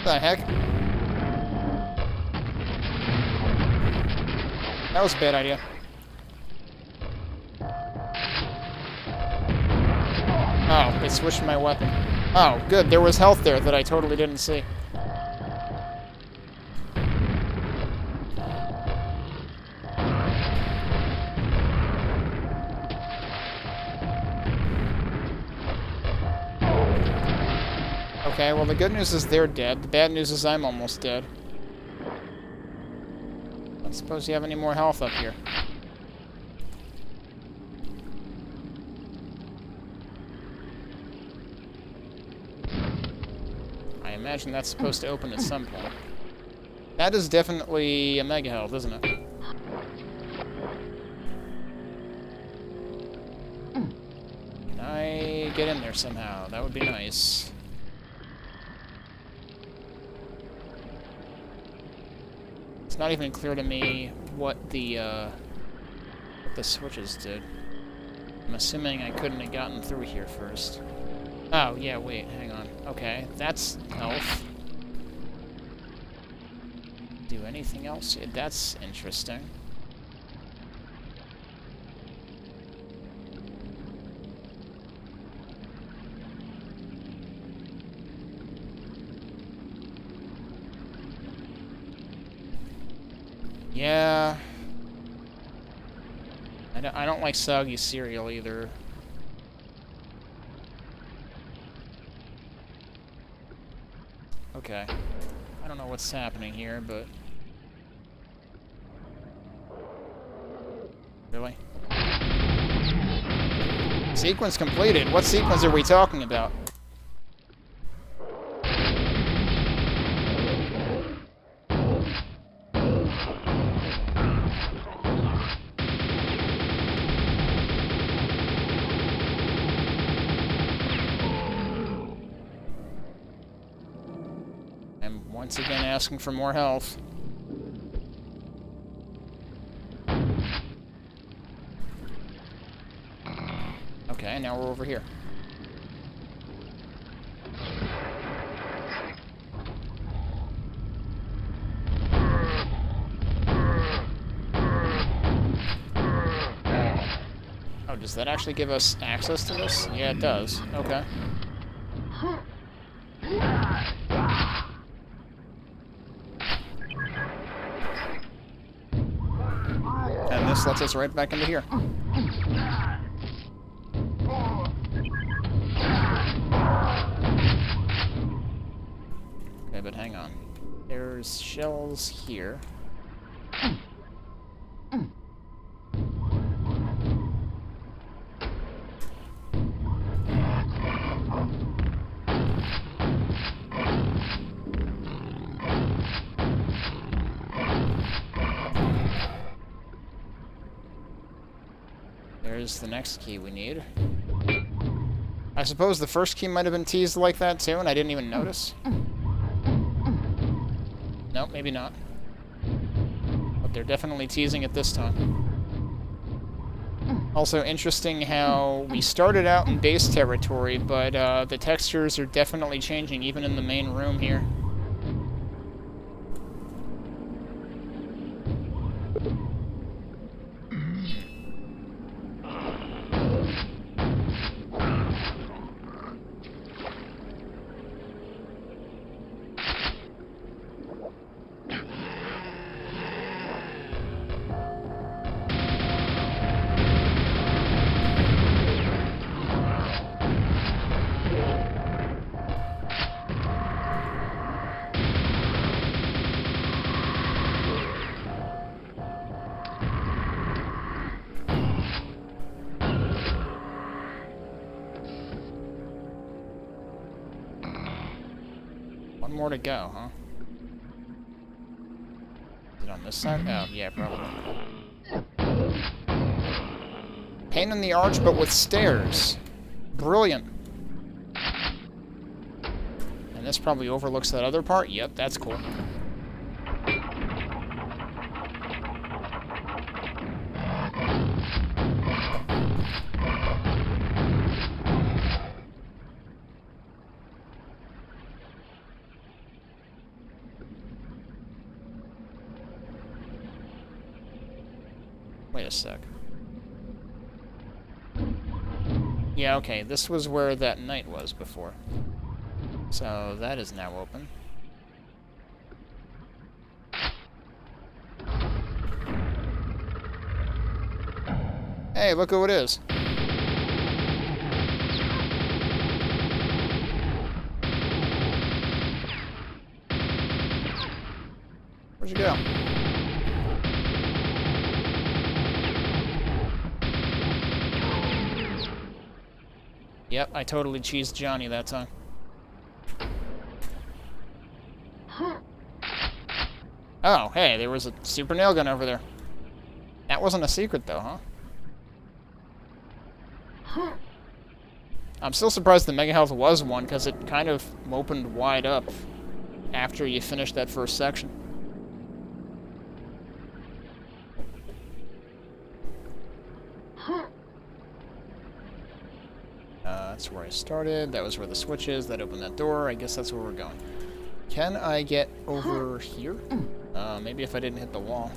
What the heck? That was a bad idea. Oh, it switched my weapon. Oh, good. There was health there that I totally didn't see. Okay, well the good news is they're dead. The bad news is I'm almost dead. I don't suppose you have any more health up here. I imagine that's supposed to open at some point. That is definitely a mega health, isn't it? Can I get in there somehow? That would be nice. It's not even clear to me what the switches did. I'm assuming I couldn't have gotten through here first. Oh, yeah, wait, hang on. Okay, that's health. Do anything else? Yeah, that's interesting. Yeah. I don't like soggy cereal either. Okay. I don't know what's happening here, but... Really? Sequence completed. What sequence are we talking about? Once again, asking for more health. Okay, now we're over here. Does that actually give us access to this? Yeah, it does. Okay. And this lets us right back into here. Okay, but hang on. There's shells here. There's the next key we need. I suppose the first key might have been teased like that too, and I didn't even notice. Nope, maybe not. But they're definitely teasing it this time. Also interesting how we started out in base territory, but the textures are definitely changing even in the main room here. One more to go, huh? Is it on this side? Oh, yeah, probably. Pain in the arch, but with stairs. Brilliant. And this probably overlooks that other part? Yep, that's cool. Wait a sec. Yeah, okay, this was where that knight was before. So that is now open. Hey, look who it is. Where'd you go? Yep, I totally cheesed Johnny that time. Oh, hey, there was a super nail gun over there. That wasn't a secret, though, huh? I'm still surprised the Mega Health was one, because it kind of opened wide up after you finished that first section. That's where I started. That was where the switch is. That opened that door. I guess that's where we're going. Can I get over here? Maybe if I didn't hit the wall.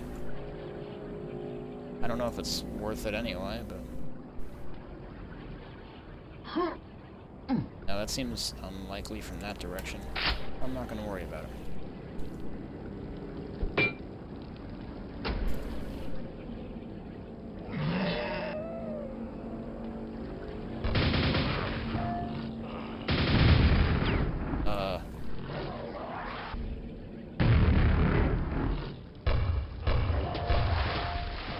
I don't know if it's worth it anyway, but... No, that seems unlikely from that direction. I'm not going to worry about it.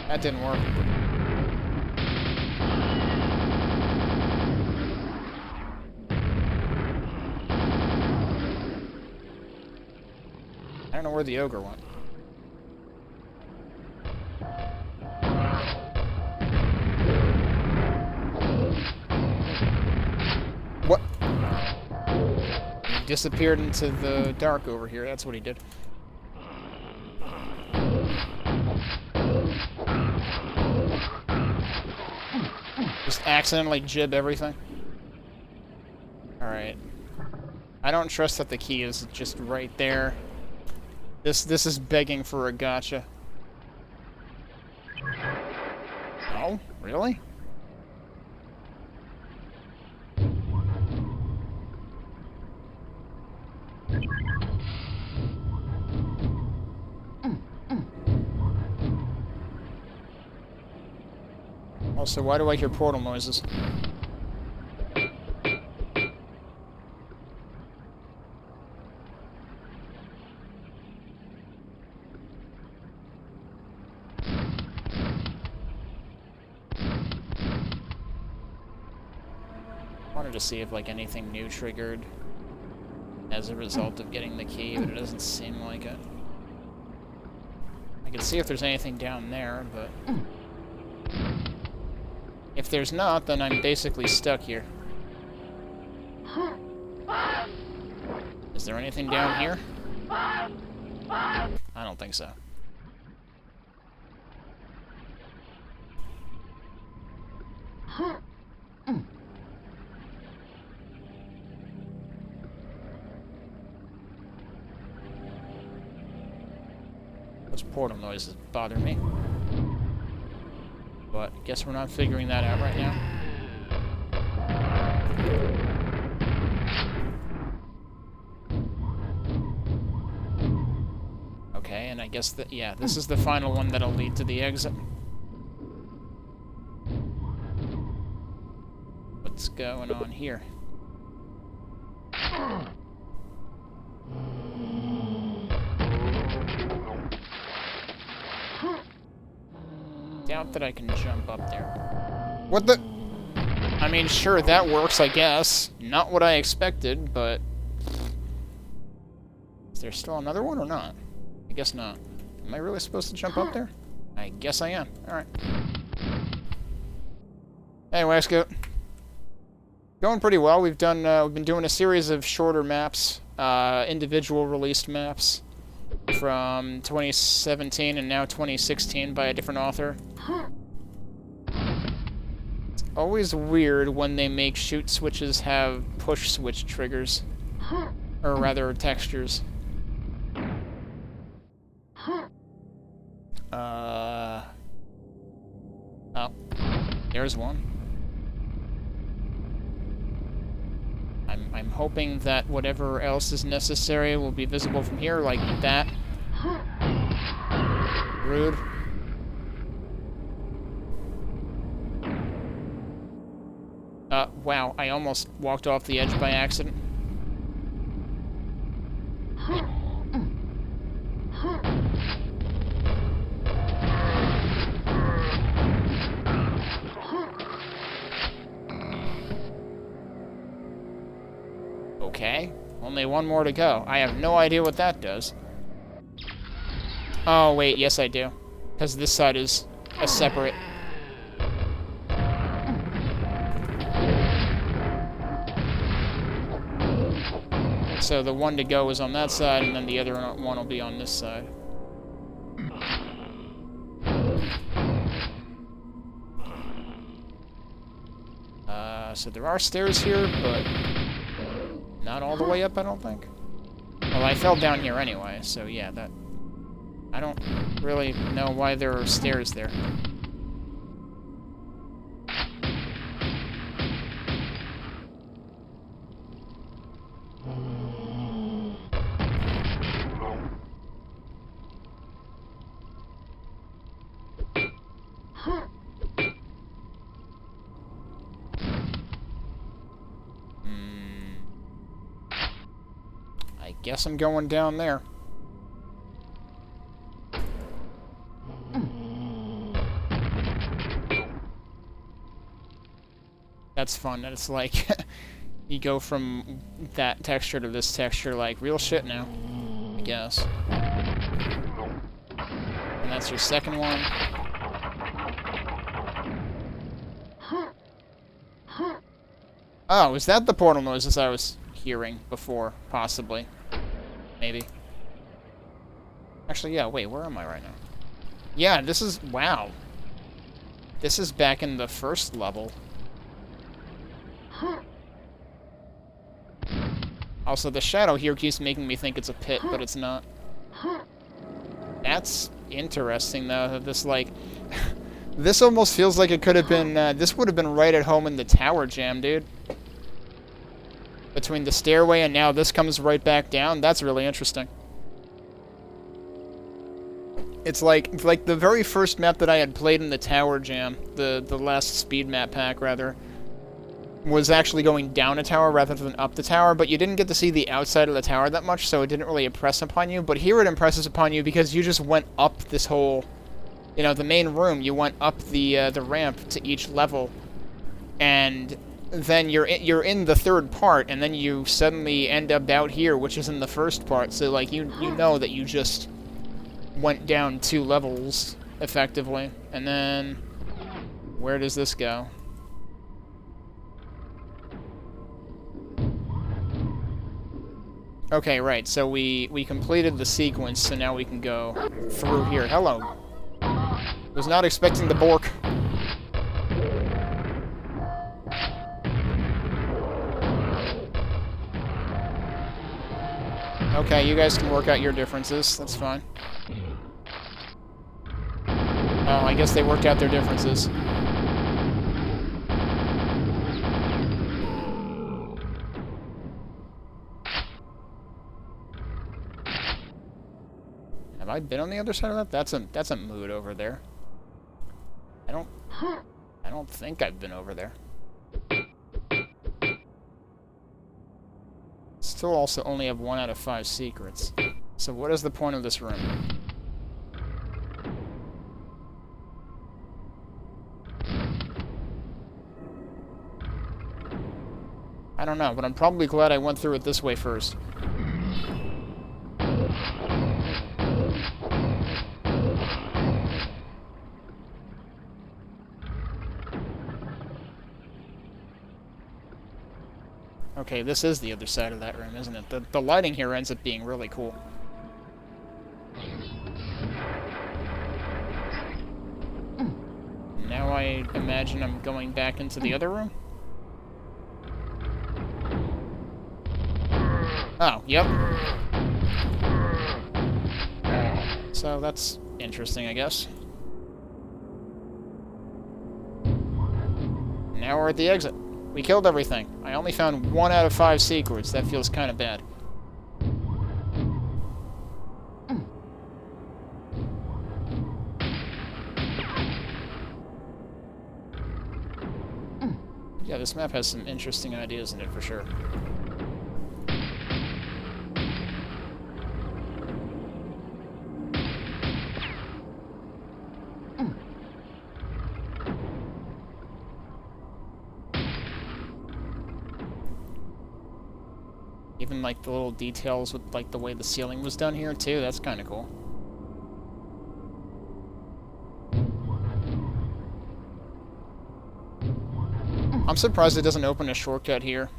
That didn't work. I don't know where the ogre went. What? He disappeared into the dark over here. That's what he did. Just accidentally jib everything. Alright. I don't trust that the key is just right there. This is begging for a gotcha. Oh, really? Also, why do I hear portal noises? Wanted to see if, like, anything new triggered as a result of getting the key, but it doesn't seem like it. I can see if there's anything down there, but if there's not, then I'm basically stuck here. Is there anything down here? I don't think so. Those portal noises bother me. But I guess we're not figuring that out right now. Okay, and I guess that, yeah, this is the final one that'll lead to the exit. What's going on here? Doubt that I can jump up there. What the? I mean, sure, that works, I guess. Not what I expected, but... Is there still another one or not? I guess not. Am I really supposed to jump up there? I guess I am. Alright. Hey, Waxcoat. Going pretty well. We've been doing a series of shorter maps, individual released maps from 2017 and now 2016 by a different author. It's always weird when they make shoot switches have push switch triggers. Or rather, textures. Oh. There's one. I'm hoping that whatever else is necessary will be visible from here, like that. Rude. Wow, I almost walked off the edge by accident. Okay, only one more to go. I have no idea what that does. Oh, wait, yes I do. Because this side is a separate... So the one to go is on that side, and then the other one will be on this side. So there are stairs here, but not all the way up, I don't think. Well, I fell down here anyway, so yeah, that... I don't really know why there are stairs there. I guess I'm going down there. That's fun, that it's like, you go from that texture to this texture, like, real shit now, I guess. And that's your second one. Oh, is that the portal noises I was hearing before, possibly? Maybe. Actually, yeah, wait, where am I right now? Yeah, this is, wow. This is back in the first level. Also, the shadow here keeps making me think it's a pit, but it's not. That's interesting, though, that this, like... this almost feels like it could have been, this would have been right at home in the tower jam, dude. Between the stairway and now this comes right back down, that's really interesting. It's like the very first map that I had played in the Tower Jam, the last speed map pack, rather, was actually going down a tower rather than up the tower, but you didn't get to see the outside of the tower that much, so it didn't really impress upon you. But here it impresses upon you because you just went up this whole, you know, the main room. You went up the ramp to each level, and then you're in the third part, and then you suddenly end up out here, which is in the first part. So like you know that you just went down 2 levels effectively. And then where does this go? Okay, right, so we completed the sequence, so now we can go through here. Hello. Was not expecting the Bork. Okay, you guys can work out your differences, that's fine. Oh, I guess they worked out their differences. Have I been on the other side of that? That's a mood over there. I don't think I've been over there. Still also only have 1 out of 5 secrets. So what is the point of this room? I don't know, but I'm probably glad I went through it this way first. Okay, this is the other side of that room, isn't it? The lighting here ends up being really cool. Now I imagine I'm going back into the other room? Oh, yep. So that's interesting, I guess. Now we're at the exit. We killed everything. I only found 1 out of 5 secrets. That feels kind of bad. Yeah, this map has some interesting ideas in it for sure. Even like the little details with like the way the ceiling was done here too, that's kind of cool. I'm surprised it doesn't open a shortcut here.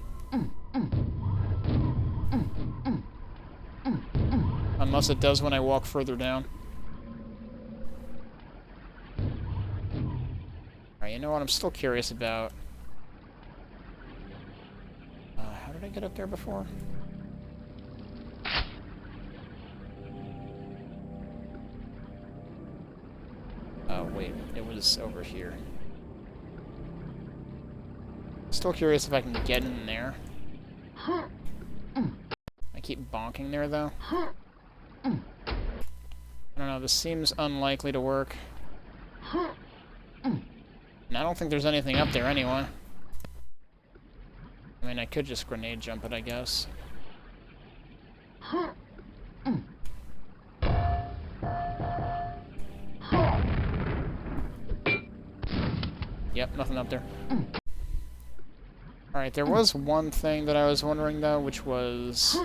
Unless it does when I walk further down. Alright, you know what I'm still curious about? How did I get up there before? Oh, wait, it was over here. Still curious if I can get in there. I keep bonking there, though. I don't know, this seems unlikely to work. And I don't think there's anything up there anyway. I mean, I could just grenade jump it, I guess. Yep, nothing up there. Alright, there was one thing that I was wondering, though, which was...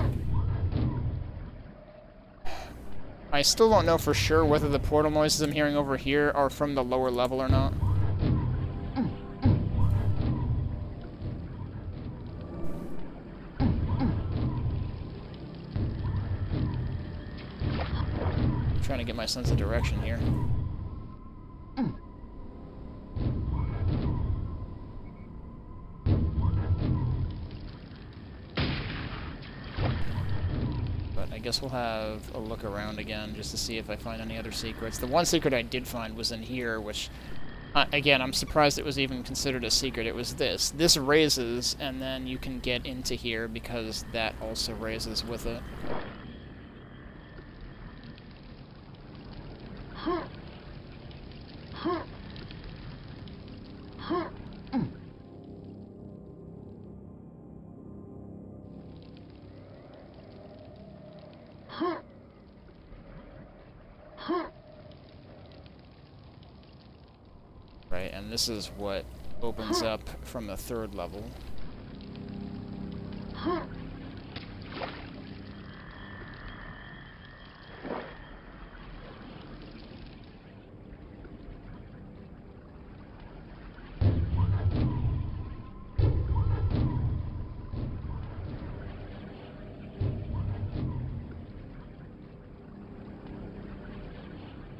I still don't know for sure whether the portal noises I'm hearing over here are from the lower level or not. I'm trying to get my sense of direction here. I guess we'll have a look around again just to see if I find any other secrets. The one secret I did find was in here, which, again, I'm surprised it was even considered a secret. It was this. This raises, and then you can get into here because that also raises with it. Right, and this is what opens up from the third level. I'm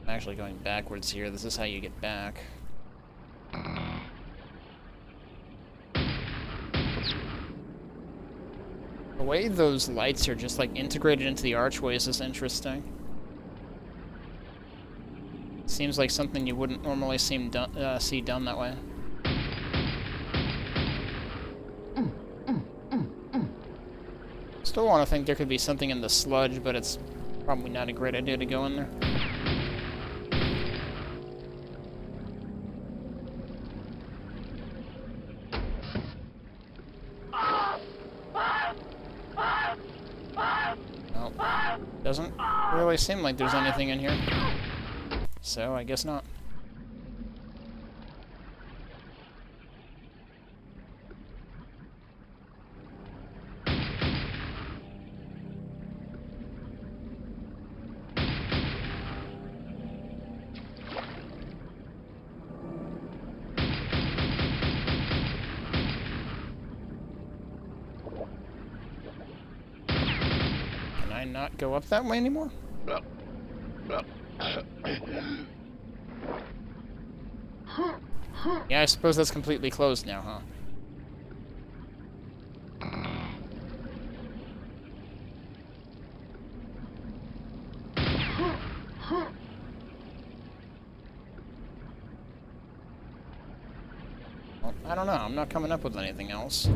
actually going backwards here. This is how you get back. The way those lights are just like integrated into the archways is interesting. Seems like something you wouldn't normally see done that way. Still want to think there could be something in the sludge, but it's probably not a great idea to go in there. Doesn't really seem like there's anything in here. So, I guess not. Not go up that way anymore? Yeah, I suppose that's completely closed now, huh? Well, I don't know. I'm not coming up with anything else.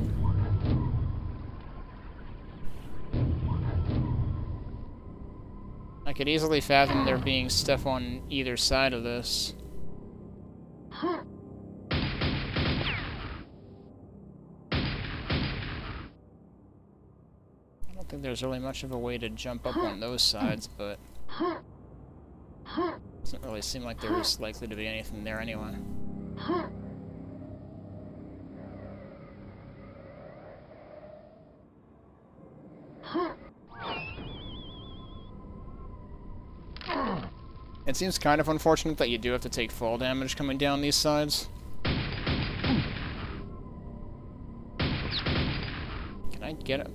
I could easily fathom there being stuff on either side of this. I don't think there's really much of a way to jump up on those sides, but doesn't really seem like there's likely to be anything there anyway. It seems kind of unfortunate that you do have to take fall damage coming down these sides. Can I get it?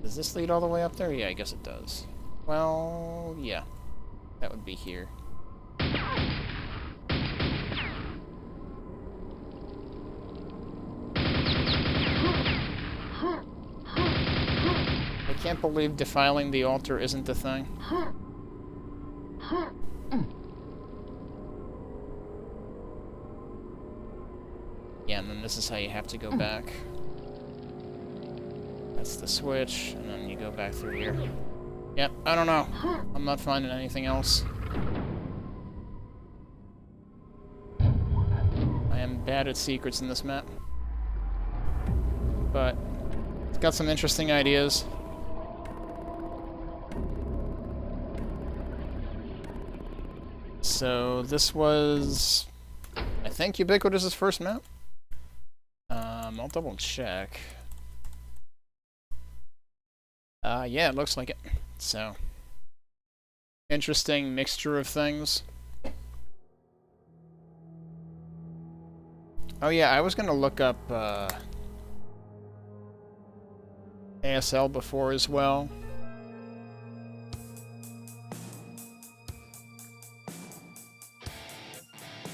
Does this lead all the way up there? Yeah, I guess it does. Well, yeah. That would be here. I can't believe defiling the altar isn't the thing. Yeah, and then this is how you have to go back. That's the switch, and then you go back through here. Yep, I don't know. I'm not finding anything else. I am bad at secrets in this map. But it's got some interesting ideas. So this was, I think, Ubiquitous' first map. I'll double check. Yeah, it looks like it. So, interesting mixture of things. Oh yeah, I was gonna look up ASL before as well.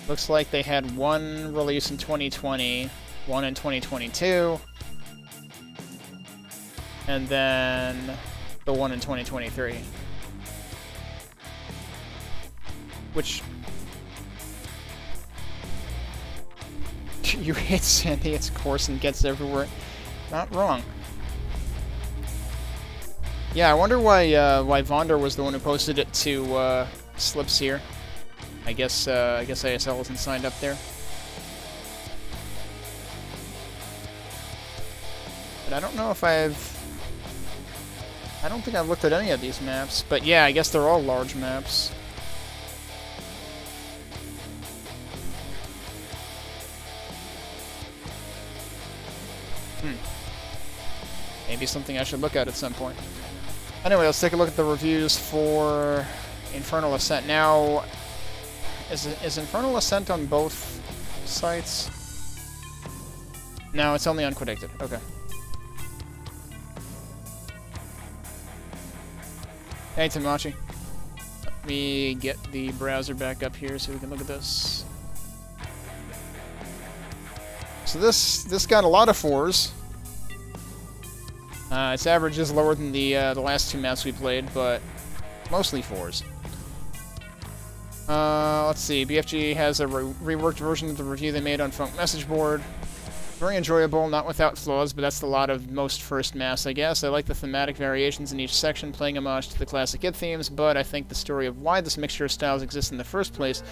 Looks like they had one release in 2020, one in 2022, and then the one in 2023. Which... you hit Sandy, it's coarse and gets everywhere. Not wrong. Yeah, I wonder why Vonder was the one who posted it to Slips here. I guess ASL isn't signed up there. But I don't know if I don't think I've looked at any of these maps. But yeah, I guess they're all large maps. Maybe something I should look at some point. Anyway, let's take a look at the reviews for Infernal Ascent. Now, is Infernal Ascent on both sites? No, it's only on Quake. Okay. Hey, Tamachi. Let me get the browser back up here so we can look at this. So this got a lot of 4s. Its average is lower than the last 2 maps we played, but mostly 4s. Let's see. BFG has a reworked version of the review they made on Funk Message Board. Very enjoyable, not without flaws, but that's the lot of most first maps, I guess. I like the thematic variations in each section, playing homage to the classic It themes, but I think the story of why this mixture of styles exists in the first place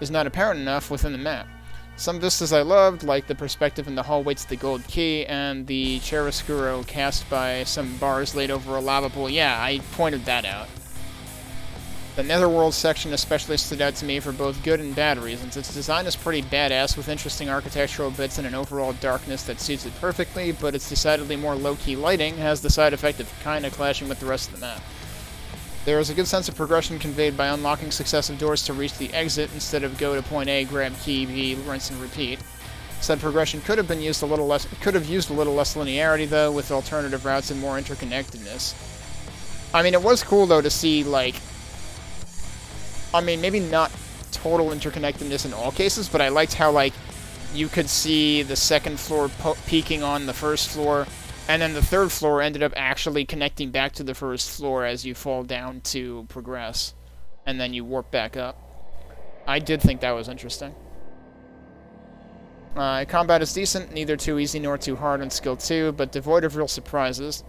is not apparent enough within the map. Some vistas I loved, like the perspective in the hallway to the Gold Key, and the chiaroscuro cast by some bars laid over a lava pool. Yeah, I pointed that out. The Netherworld section especially stood out to me for both good and bad reasons. Its design is pretty badass, with interesting architectural bits and an overall darkness that suits it perfectly, but its decidedly more low-key lighting has the side effect of kinda clashing with the rest of the map. There is a good sense of progression conveyed by unlocking successive doors to reach the exit instead of go to point A, grab key B, rinse and repeat. Said progression could have used a little less linearity though, with alternative routes and more interconnectedness. I mean, it was cool though to see, like, I mean, maybe not total interconnectedness in all cases, but I liked how, like, you could see the second floor peeking on the first floor, and then the third floor ended up actually connecting back to the first floor as you fall down to progress, and then you warp back up. I did think that was interesting. Combat is decent, neither too easy nor too hard on skill 2, but devoid of real surprises.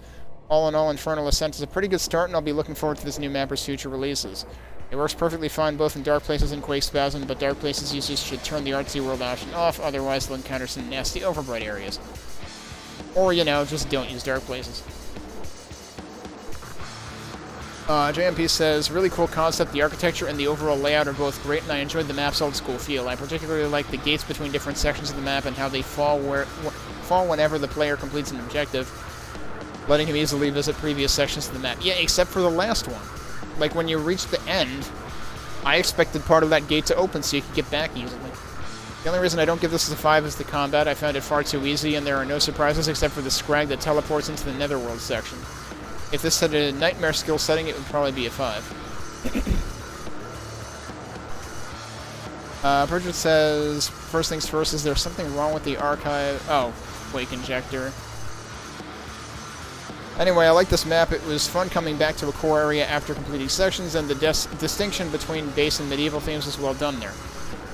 All in all, Infernal Ascent is a pretty good start, and I'll be looking forward to this new mapper's future releases. It works perfectly fine both in Dark Places and Quakespasm, but Dark Places users should turn the artsy world option off, otherwise they'll encounter some nasty overbright areas. Or, you know, just don't use Dark Places. JMP says, really cool concept, the architecture and the overall layout are both great, and I enjoyed the map's old school feel. I particularly like the gates between different sections of the map and how they fall whenever the player completes an objective, letting him easily visit previous sections of the map. Yeah, except for the last one. Like, when you reach the end, I expected part of that gate to open so you could get back easily. The only reason I don't give this a 5 is the combat. I found it far too easy, and there are no surprises except for the scrag that teleports into the Netherworld section. If this had a nightmare skill setting, it would probably be a 5. Bridget says, first things first, is there something wrong with the archive? Oh, Quake Injector. Anyway, I like this map. It was fun coming back to a core area after completing sections, and the distinction between base and medieval themes was well done there.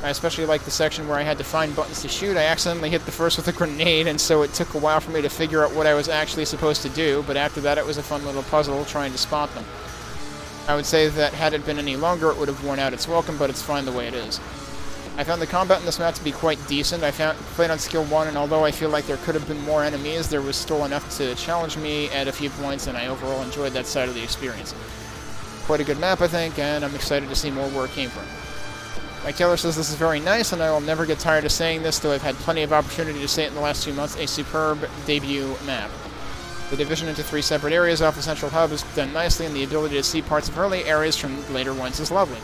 I especially like the section where I had to find buttons to shoot. I accidentally hit the first with a grenade, and so it took a while for me to figure out what I was actually supposed to do, but after that it was a fun little puzzle trying to spot them. I would say that had it been any longer it would have worn out its welcome, but it's fine the way it is. I found the combat in this map to be quite decent. I played on skill 1, and although I feel like there could have been more enemies, there was still enough to challenge me at a few points, and I overall enjoyed that side of the experience. Quite a good map, I think, and I'm excited to see more where it came from. Mike Taylor says this is very nice, and I will never get tired of saying this, though I've had plenty of opportunity to say it in the last 2 months. A superb debut map. The division into 3 separate areas off the central hub is done nicely, and the ability to see parts of early areas from later ones is lovely.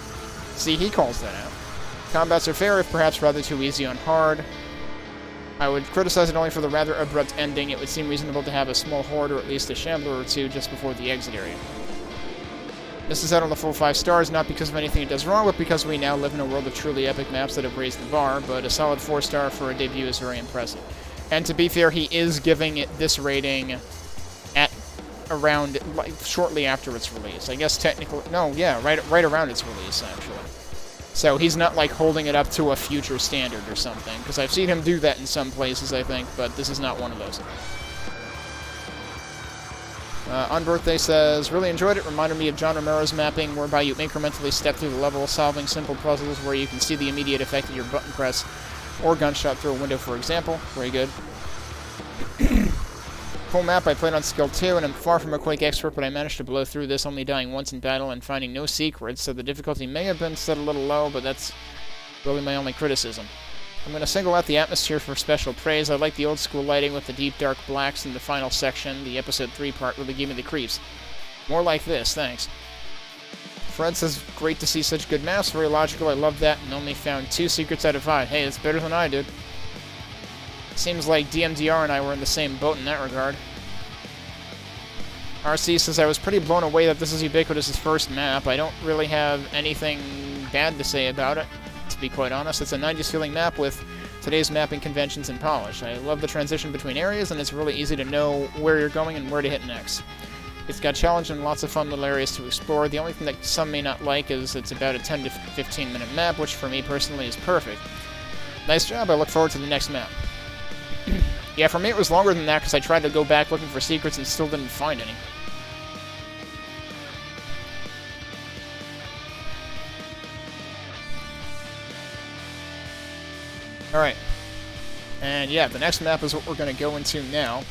See, he calls that out. Combats are fair, if perhaps rather too easy on hard. I would criticize it only for the rather abrupt ending. It would seem reasonable to have a small horde or at least a shambler or 2 just before the exit area. This is out on the full 5 stars, not because of anything it does wrong, but because we now live in a world of truly epic maps that have raised the bar, but a solid 4-star for a debut is very impressive. And to be fair, he is giving it this rating at around, like, shortly after its release. I guess technically, no, yeah, right around its release, actually. So he's not, like, holding it up to a future standard or something, because I've seen him do that in some places, I think, but this is not one of those. On Birthday says, really enjoyed it, reminded me of John Romero's mapping, whereby you incrementally step through the level, solving simple puzzles where you can see the immediate effect of your button press or gunshot through a window, for example. Very good. Full map, I played on skill 2, and I'm far from a Quake expert, but I managed to blow through this, only dying once in battle and finding no secrets, so the difficulty may have been set a little low, but that's really my only criticism. I'm going to single out the atmosphere for special praise. I like the old school lighting with the deep dark blacks in the final section. The episode 3 part really gave me the creeps. More like this, thanks. Fred says, great to see such good maps, very logical, I love that, and only found 2 secrets out of 5. Hey, that's better than I did. Seems like DMDR and I were in the same boat in that regard. RC says, I was pretty blown away that this is Ubiquitous' first map. I don't really have anything bad to say about it, to be quite honest. It's a 90s feeling map with today's mapping conventions and polish. I love the transition between areas, and it's really easy to know where you're going and where to hit next. It's got challenge and lots of fun little areas to explore. The only thing that some may not like is it's about a 10 to 15 minute map, which for me personally is perfect. Nice job, I look forward to the next map. Yeah, for me it was longer than that because I tried to go back looking for secrets and still didn't find any. Alright. And yeah, the next map is what we're going to go into now.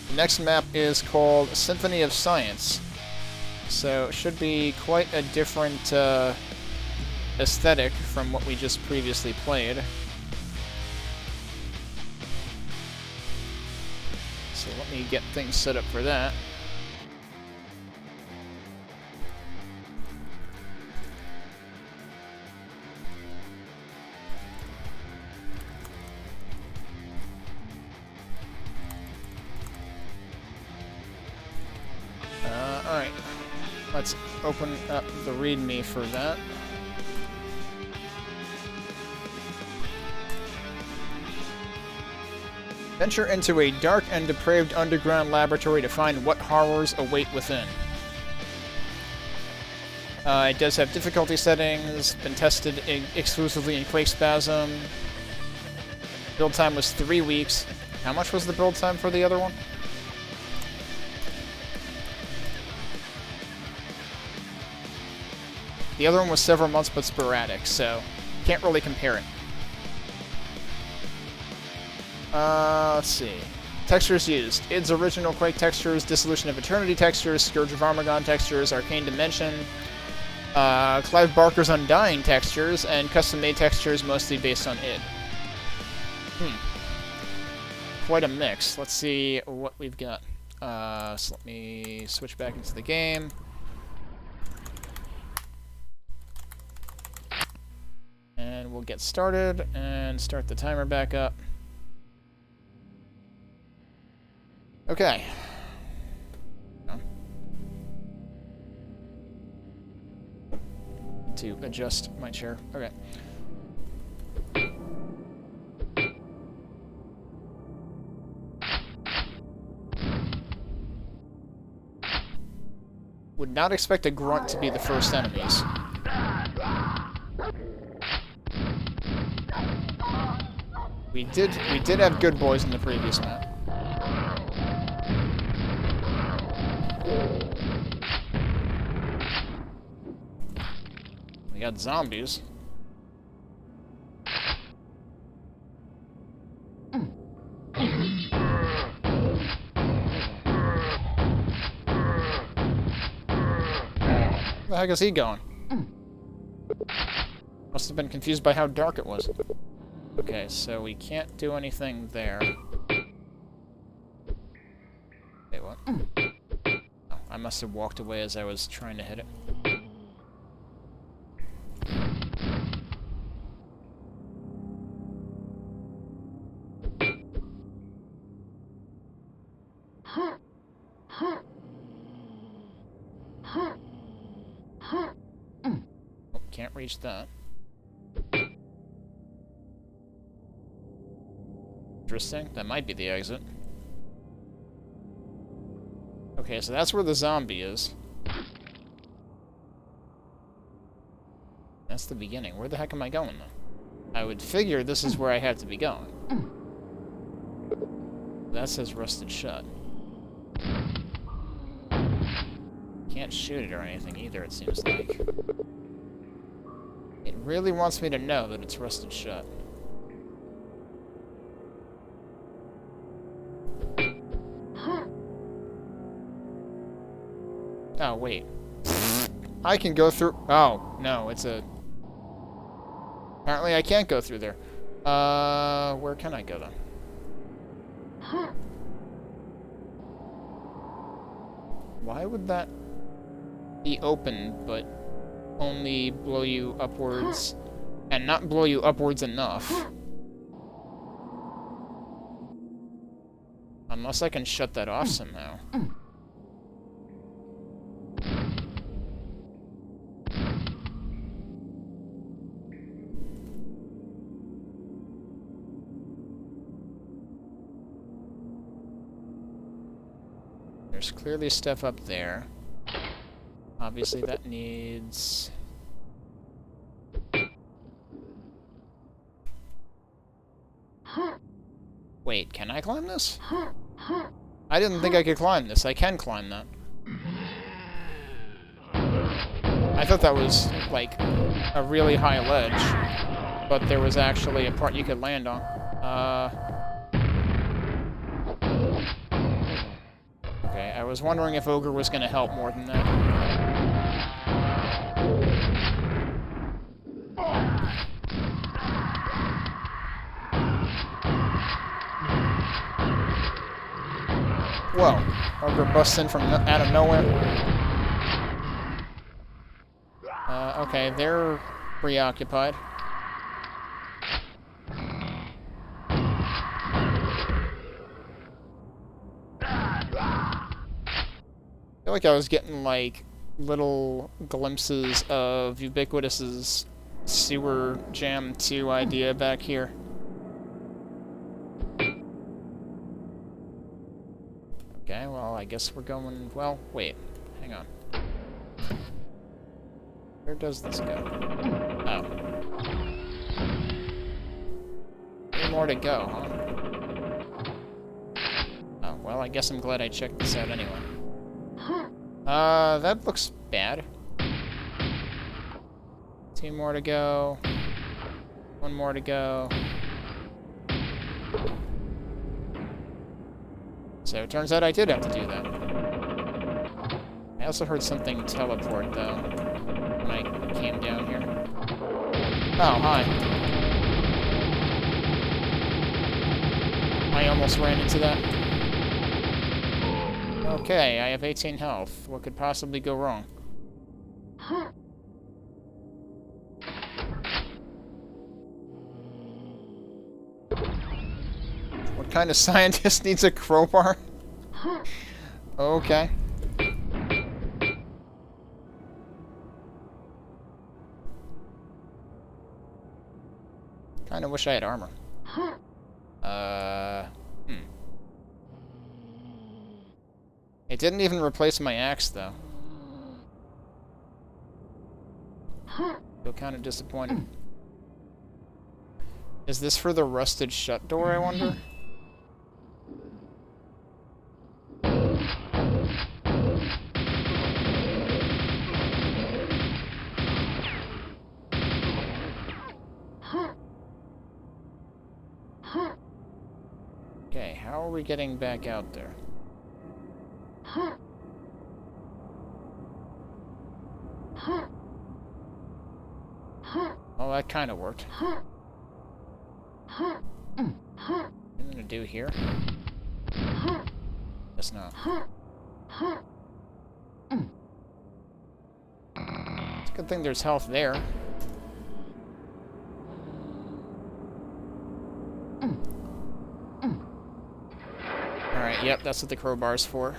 The next map is called Symphony of Science. So it should be quite a different aesthetic from what we just previously played. So let me get things set up for that. Alright, let's open up the README for that. Venture into a dark and depraved underground laboratory to find what horrors await within. It does have difficulty settings, been tested exclusively in Quakespasm. Build time was 3 weeks. How much was the build time for the other one? The other one was several months but sporadic, so can't really compare it. Let's see. Textures used. ID's original Quake textures, Dissolution of Eternity textures, Scourge of Armagon textures, Arcane Dimension, Clive Barker's Undying textures, and custom-made textures mostly based on id. Quite a mix. Let's see what we've got. So let me switch back into the game. And we'll get started and start the timer back up. Okay. To adjust my chair. Okay. Would not expect a grunt to be the first enemies. We did have good boys in the previous map. We got zombies. Where the heck is he going? Must have been confused by how dark it was. Okay, so we can't do anything there. Wait, what? Oh, I must have walked away as I was trying to hit it. Oh, can't reach that. Interesting. That might be the exit. Okay, so that's where the zombie is. That's the beginning. Where the heck am I going, though? I would figure this is where I have to be going. That says rusted shut. Can't shoot it or anything either, it seems like. It really wants me to know that it's rusted shut. Oh, wait. I can go through... Oh, no, it's a... Apparently I can't go through there. Where can I go then? Why would that be open, but only blow you upwards, and not blow you upwards enough? Unless I can shut that off somehow. There's clearly stuff up there. Obviously that needs... Wait, can I climb this? I didn't think I could climb this. I can climb that. I thought that was, like, a really high ledge, but there was actually a part you could land on. Okay, I was wondering if Ogre was gonna help more than that. Whoa, Ogre busts in from out of nowhere. Okay, they're preoccupied. I feel like I was getting, like, little glimpses of Ubiquitous's Sewer Jam 2 idea back here. Okay, well, I guess we're going... Well, wait. Hang on. Where does this go? Oh. Any more to go, huh? Oh, well, I guess I'm glad I checked this out anyway. That looks bad. 2 more to go. 1 more to go. So it turns out I did have to do that. I also heard something teleport, though, when I came down here. Oh, hi. I almost ran into that. Okay, I have 18 health. What could possibly go wrong? What kind of scientist needs a crowbar? Okay. Kinda wish I had armor. It didn't even replace my axe, though. Feel kind of disappointed. Is this for the rusted shut door, I wonder? Okay, how are we getting back out there? Oh, that kind of worked. What am I gonna do here? Guess not. It's a good thing there's health there. Alright, yep, that's what the crowbar's for.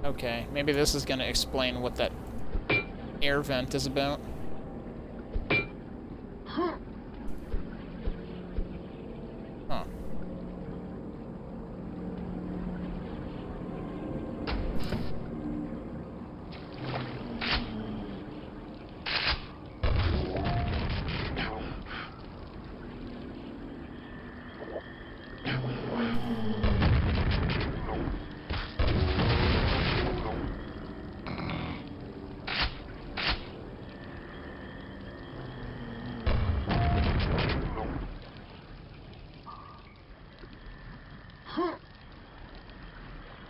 Okay, maybe this is gonna explain what that air vent is about. Huh.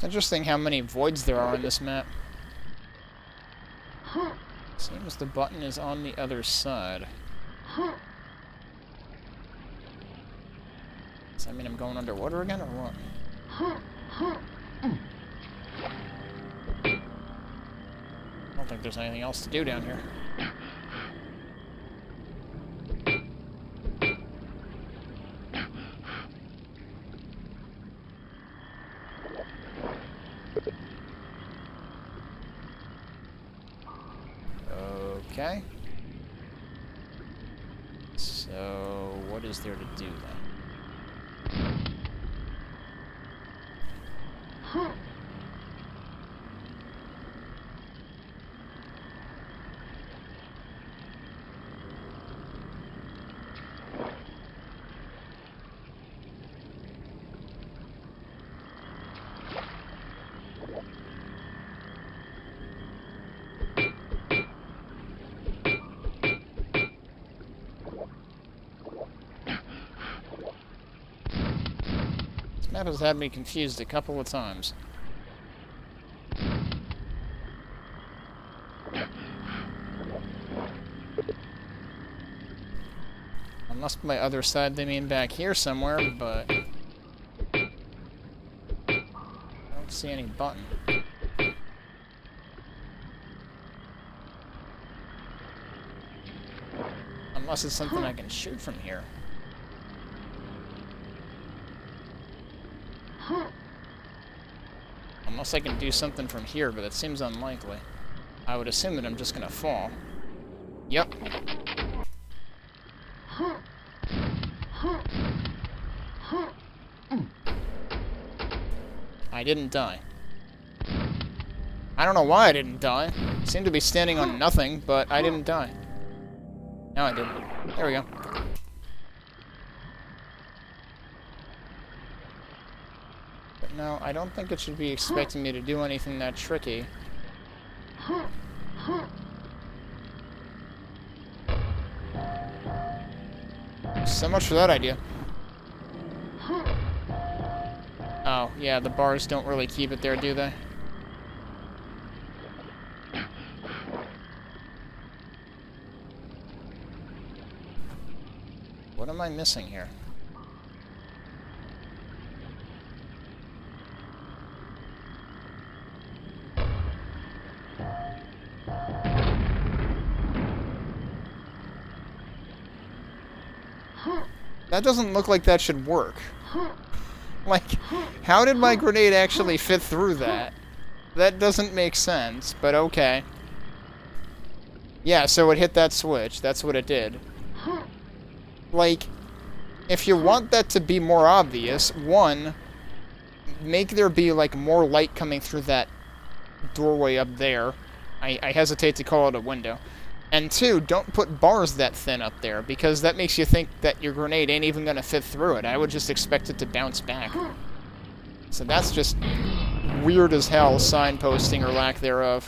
Interesting how many voids there are on this map. Seems the button is on the other side. Does that mean I'm going underwater again, or what? I don't think there's anything else to do down here. Okay. So, what is there to do then? This map has had me confused a couple of times. Unless by other side they mean back here somewhere, but I don't see any button. Unless it's something I can shoot from here. Unless I can do something from here, but that seems unlikely. I would assume that I'm just gonna fall. Yep. I didn't die. I don't know why I didn't die. I seemed to be standing on nothing, but I didn't die. No, I didn't. There we go. But no, I don't think it should be expecting me to do anything that tricky. So much for that idea. Oh, yeah, the bars don't really keep it there, do they? What am I missing here? That doesn't look like that should work. Like, how did my grenade actually fit through that? That doesn't make sense, but okay. Yeah, so it hit that switch. That's what it did. Like, if you want that to be more obvious, one, make there be, like, more light coming through that doorway up there. I hesitate to call it a window. And two, don't put bars that thin up there, because that makes you think that your grenade ain't even gonna fit through it. I would just expect it to bounce back. So that's just weird as hell, signposting or lack thereof.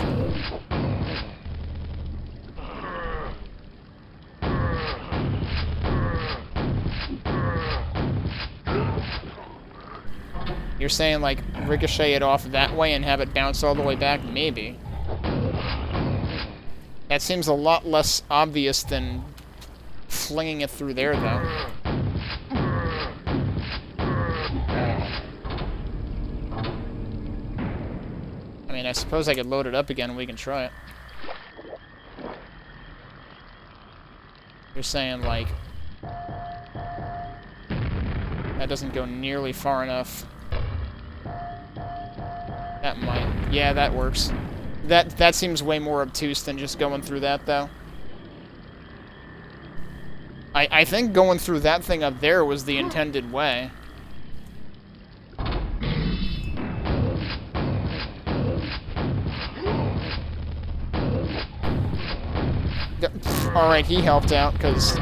You're saying, like, ricochet it off that way and have it bounce all the way back? Maybe. That seems a lot less obvious than flinging it through there, though. I mean, I suppose I could load it up again and we can try it. You're saying, like, that doesn't go nearly far enough. That might. Yeah, that works. That seems way more obtuse than just going through that, though. I think going through that thing up there was the intended way. Alright, he helped out, because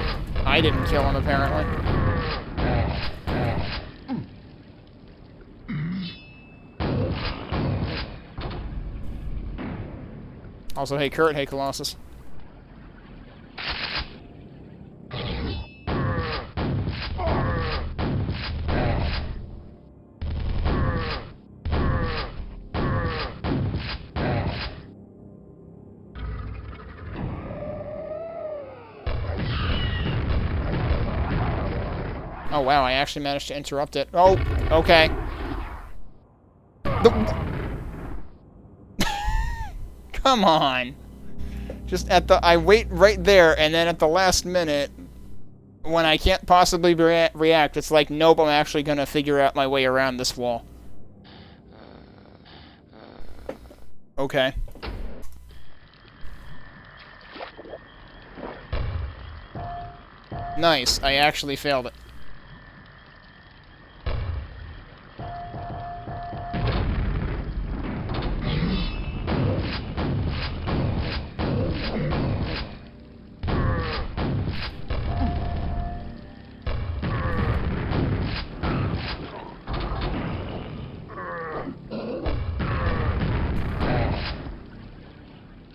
I didn't kill him, apparently. Also, hey Kurt, hey Colossus. Oh, wow, I actually managed to interrupt it. Oh, okay. Come on. Just at the... I wait right there, and then at the last minute, when I can't possibly react, it's like, nope, I'm actually gonna figure out my way around this wall. Okay. Nice, I actually failed it.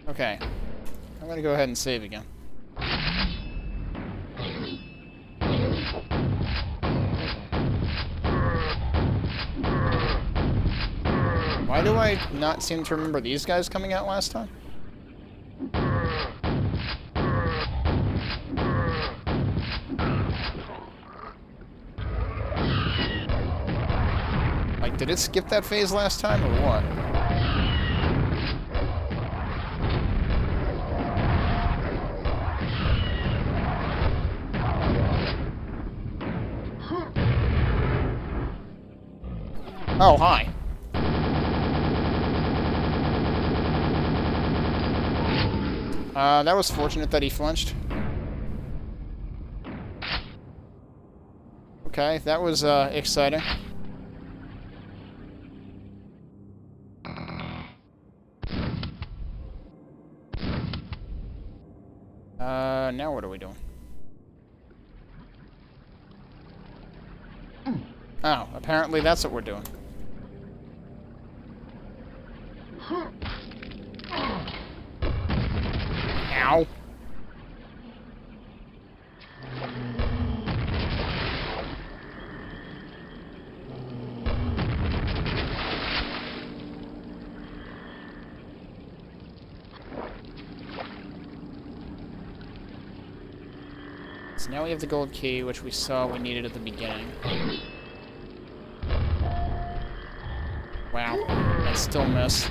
Okay. I'm gonna go ahead and save again. Why do I not seem to remember these guys coming out last time? Like, did it skip that phase last time, or what? Oh, hi. That was fortunate that he flinched. Okay, that was, exciting. Now what are we doing? Oh, apparently that's what we're doing. Ow. So now we have the gold key, which we saw we needed at the beginning. Wow, I still miss.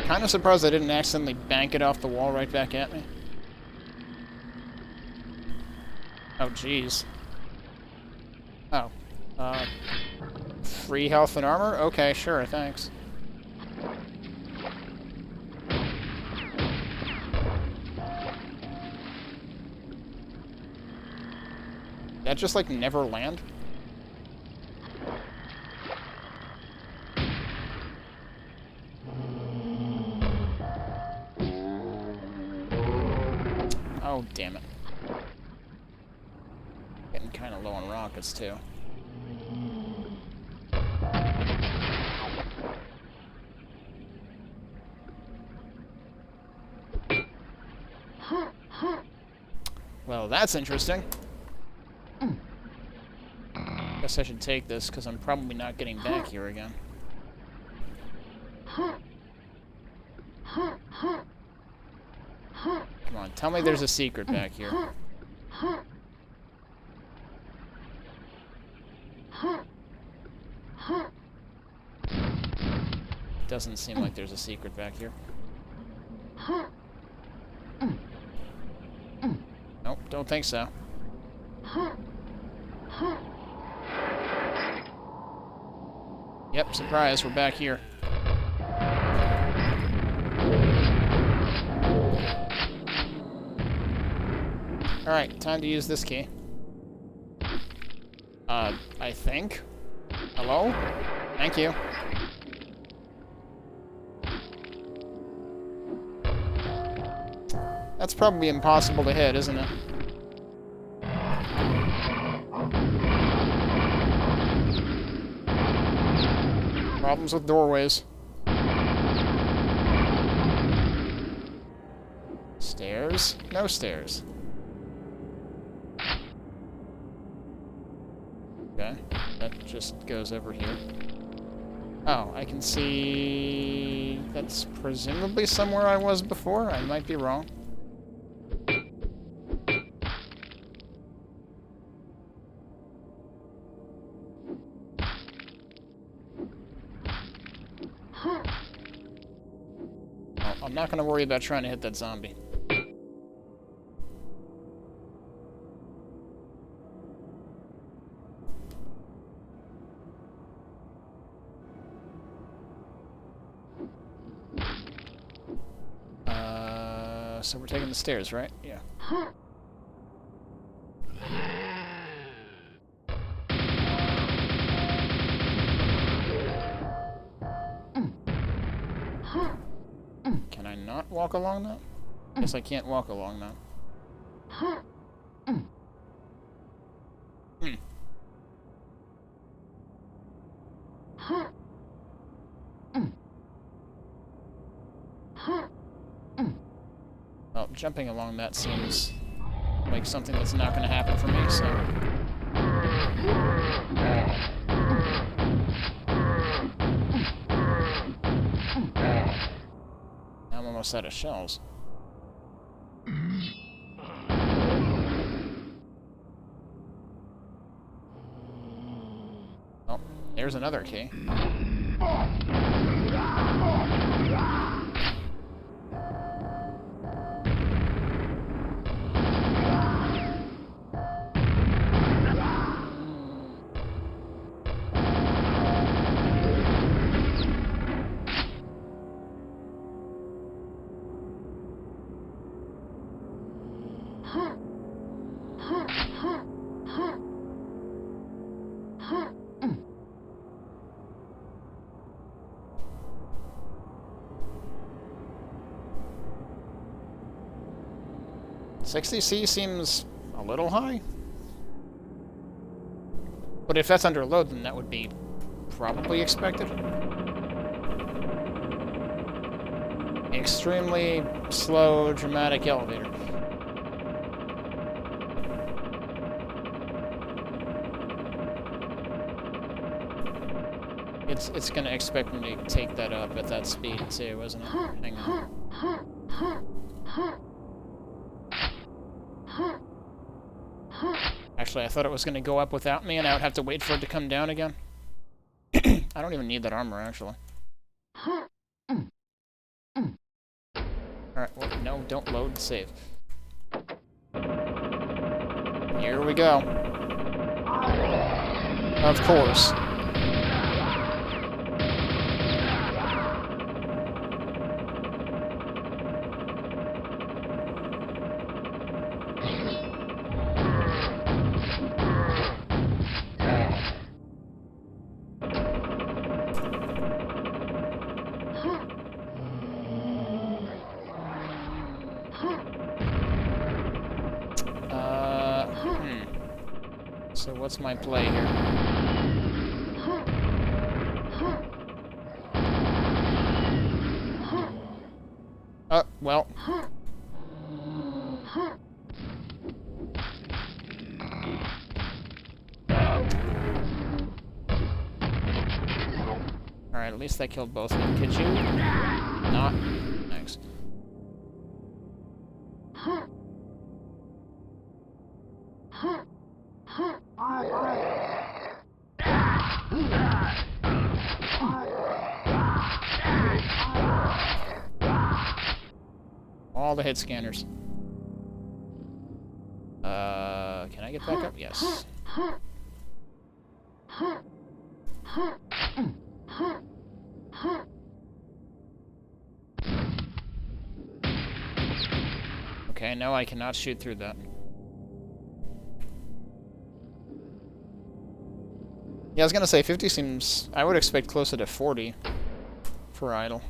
Kind of surprised I didn't accidentally bank it off the wall right back at me. Oh, jeez. Oh. Free health and armor? Okay, sure, thanks. That just, like, never land? Oh, damn it. Getting kind of low on rockets, too. Well, that's interesting. Guess I should take this, because I'm probably not getting back here again. Come on, tell me there's a secret back here. Doesn't seem like there's a secret back here. Nope, don't think so. Yep, surprise, we're back here. Alright, time to use this key. I think. Hello? Thank you. That's probably impossible to hit, isn't it? Problems with doorways. Stairs? No stairs. Okay, that just goes over here. Oh, I can see... That's presumably somewhere I was before. I might be wrong. Well, I'm not going to worry about trying to hit that zombie. So we're taking the stairs, right? Yeah. Can I not walk along that? Guess I can't walk along that. Well, jumping along that seems like something that's not going to happen for me, so... I'm almost out of shells. Oh, there's another key. $60C seems a little high. But if that's under load, then that would be probably expected. Extremely slow, dramatic elevator. It's gonna expect me to take that up at that speed too, isn't it? Hang on. Actually, I thought it was gonna go up without me and I would have to wait for it to come down again. I don't even need that armor, actually. Alright, well, no, don't load, save. Here we go. Of course. So what's my play here? Well. Alright, at least that killed both of them. Could you not? Thanks. All the hit scanners. Can I get back up? Yes. Okay, no, I cannot shoot through that. Yeah, I was gonna say 50 seems... I would expect closer to 40 for idle.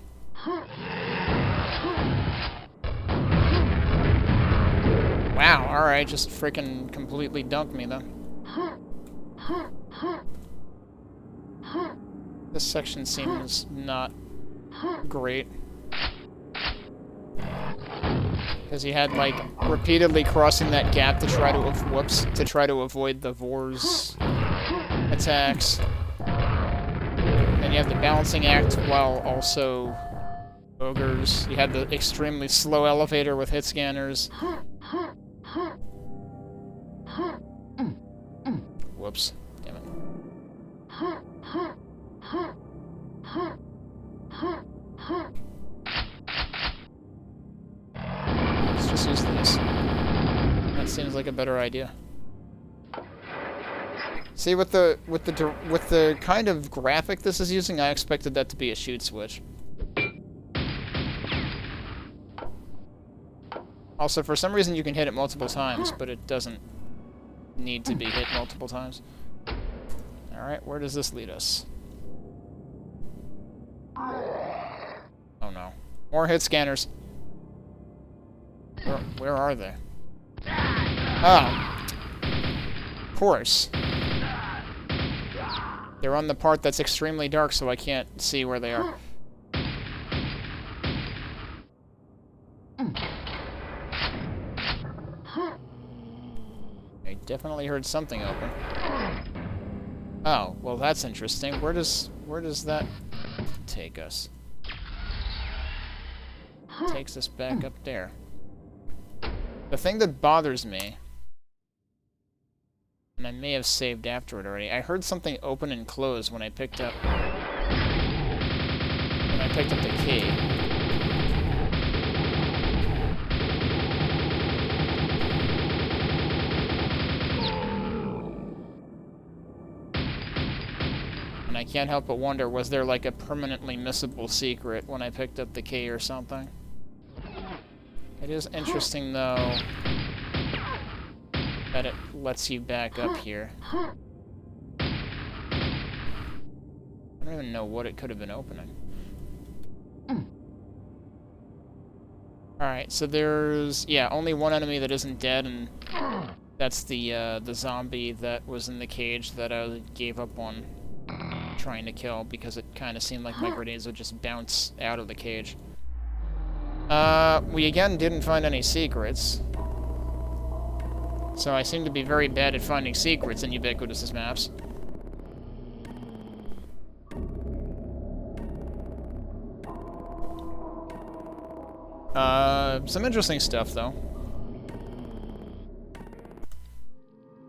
Wow, alright, just freaking completely dunked me then. This section seems not great. Because he had, like, repeatedly crossing that gap to try to, to try to avoid the Vor's attacks. And you have the balancing act while also ogres. You had the extremely slow elevator with hit scanners. Whoops. Damn it. Let's just use this. That seems like a better idea. See, with the kind of graphic this is using, I expected that to be a shoot switch. Also, for some reason, you can hit it multiple times, but it doesn't need to be hit multiple times. Alright, where does this lead us? Oh no. More hit scanners. Where are they? Oh. Of course. They're on the part that's extremely dark, so I can't see where they are. I definitely heard something open. Oh, well that's interesting. Where does that take us? Takes us back up there. The thing that bothers me, and I may have saved after it already, I heard something open and close when I picked up the key. And I can't help but wonder, was there like a permanently missable secret when I picked up the key or something? It is interesting, though, that it lets you back up here. I don't even know what it could have been opening. Alright, so there's, yeah, only one enemy that isn't dead, and that's the zombie that was in the cage that I gave up on trying to kill because it kind of seemed like my grenades would just bounce out of the cage. We again didn't find any secrets. So I seem to be very bad at finding secrets in Ubiquitous' maps. Some interesting stuff, though.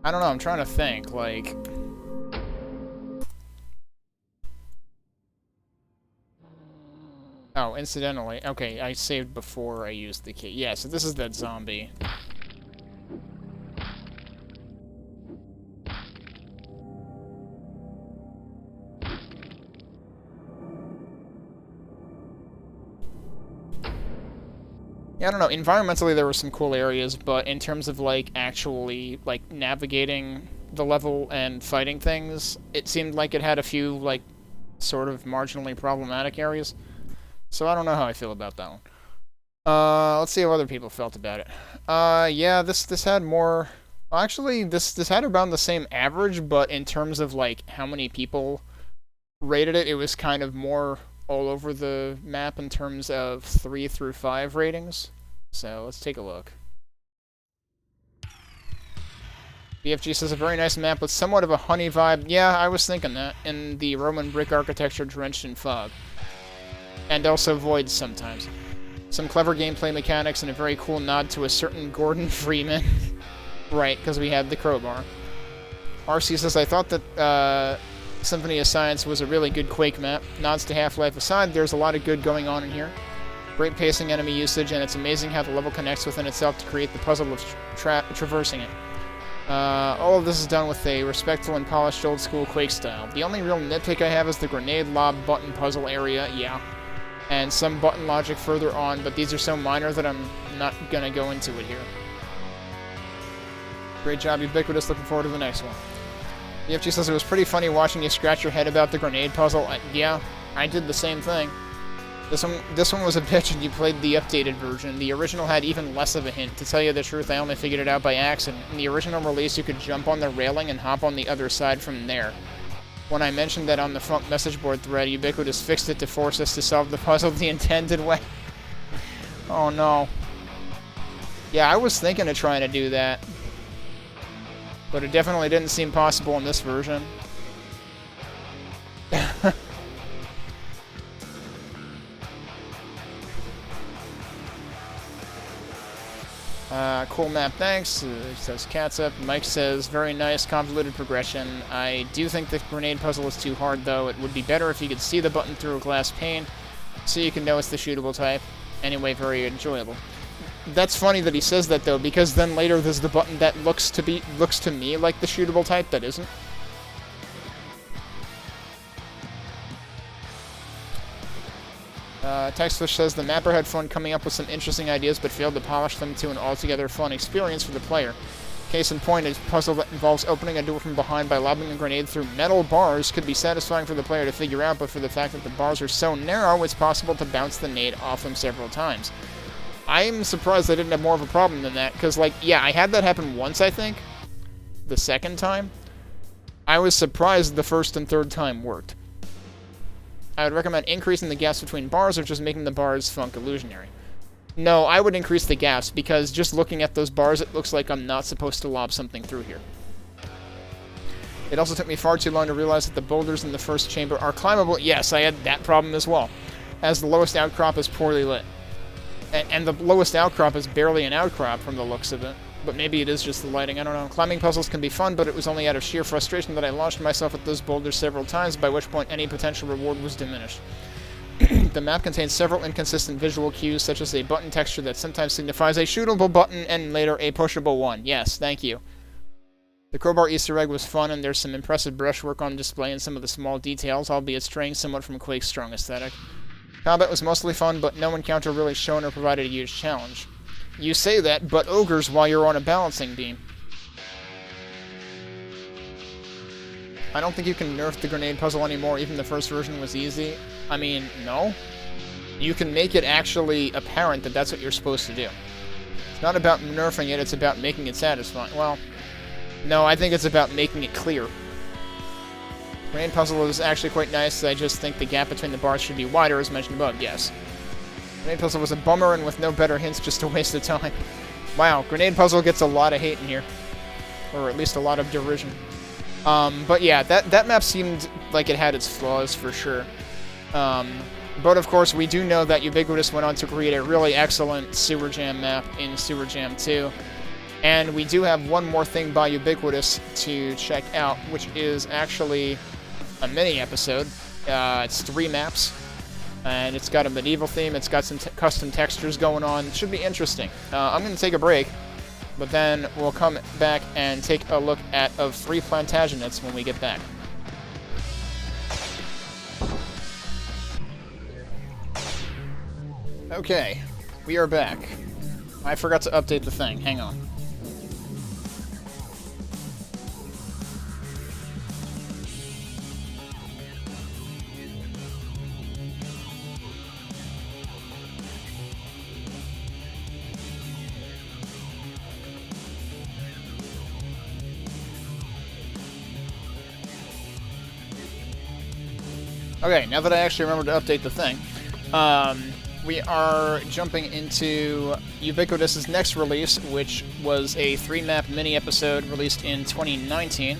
I don't know, I'm trying to think, like... Oh, incidentally, okay, I saved before I used the key. Yeah, so this is that zombie. Yeah, I don't know, environmentally there were some cool areas, but in terms of, like, actually, like, navigating the level and fighting things, it seemed like it had a few, like, sort of marginally problematic areas. So I don't know how I feel about that one. Let's see how other people felt about it. Yeah, this had more... Well, actually, this had around the same average, but in terms of, like, how many people rated it, it was kind of more all over the map in terms of 3 through 5 ratings. So, let's take a look. BFG says, a very nice map with somewhat of a honey vibe. Yeah, I was thinking that, in the Roman brick architecture drenched in fog. And also voids sometimes. Some clever gameplay mechanics and a very cool nod to a certain Gordon Freeman. Right, because we had the crowbar. RC says, I thought that Symphony of Science was a really good Quake map. Nods to Half-Life aside, there's a lot of good going on in here. Great pacing, enemy usage, and it's amazing how the level connects within itself to create the puzzle of traversing it. All of this is done with a respectful and polished old-school Quake style. The only real nitpick I have is the grenade lob button puzzle area, yeah. And some button logic further on, but these are so minor that I'm not gonna go into it here. Great job, Ubiquitous. Looking forward to the next one. EFG says it was pretty funny watching you scratch your head about the grenade puzzle. Yeah, I did the same thing. This one was a bitch and you played the updated version. The original had even less of a hint. To tell you the truth, I only figured it out by accident. In the original release, you could jump on the railing and hop on the other side from there. When I mentioned that on the Funk message board thread, Ubiquitous fixed it to force us to solve the puzzle the intended way. Oh no. Yeah, I was thinking of trying to do that. But it definitely didn't seem possible in this version. Cool map, thanks. Says Cats Up. Mike says, very nice, convoluted progression. I do think the grenade puzzle is too hard, though. It would be better if you could see the button through a glass pane, so you can know it's the shootable type. Anyway, very enjoyable. That's funny that he says that, though, because then later there's the button that looks to me like the shootable type that isn't. Textfish says the mapper had fun coming up with some interesting ideas, but failed to polish them to an altogether fun experience for the player. Case in point, a puzzle that involves opening a door from behind by lobbing a grenade through metal bars could be satisfying for the player to figure out, but for the fact that the bars are so narrow, it's possible to bounce the nade off them several times. I'm surprised I didn't have more of a problem than that, because, like, yeah, I had that happen once, I think. The second time. I was surprised the first and third time worked. I would recommend increasing the gaps between bars or just making the bars funk illusionary. No, I would increase the gaps, because just looking at those bars, it looks like I'm not supposed to lob something through here. It also took me far too long to realize that the boulders in the first chamber are climbable. Yes, I had that problem as well, as the lowest outcrop is poorly lit. And the lowest outcrop is barely an outcrop from the looks of it. But maybe it is just the lighting, I don't know. Climbing puzzles can be fun, but it was only out of sheer frustration that I launched myself at those boulders several times, by which point any potential reward was diminished. The map contains several inconsistent visual cues, such as a button texture that sometimes signifies a shootable button and later a pushable one. Yes, thank you. The crowbar Easter egg was fun, and there's some impressive brushwork on display in some of the small details, albeit straying somewhat from Quake's strong aesthetic. Combat was mostly fun, but no encounter really shown or provided a huge challenge. You say that, but ogres while you're on a balancing beam. I don't think you can nerf the grenade puzzle anymore, even the first version was easy. I mean, no. You can make it actually apparent that that's what you're supposed to do. It's not about nerfing it, it's about making it satisfying. Well, no, I think it's about making it clear. Grenade puzzle is actually quite nice, I just think the gap between the bars should be wider, as mentioned above, yes. Grenade puzzle was a bummer, and with no better hints, just a waste of time. Wow, grenade puzzle gets a lot of hate in here. Or at least a lot of derision. But yeah, that map seemed like it had its flaws, for sure. But of course, we do know that Ubiquitous went on to create a really excellent Sewer Jam map in Sewer Jam 2. And we do have one more thing by Ubiquitous to check out, which is actually a mini-episode. It's 3 maps. And it's got a medieval theme, it's got some custom textures going on. It should be interesting. I'm going to take a break, but then we'll come back and take a look at Three Plantagenets when we get back. Okay, we are back. I forgot to update the thing, hang on. Okay, now that I actually remembered to update the thing, we are jumping into Ubiquitous's next release, which was a 3-map mini-episode released in 2019.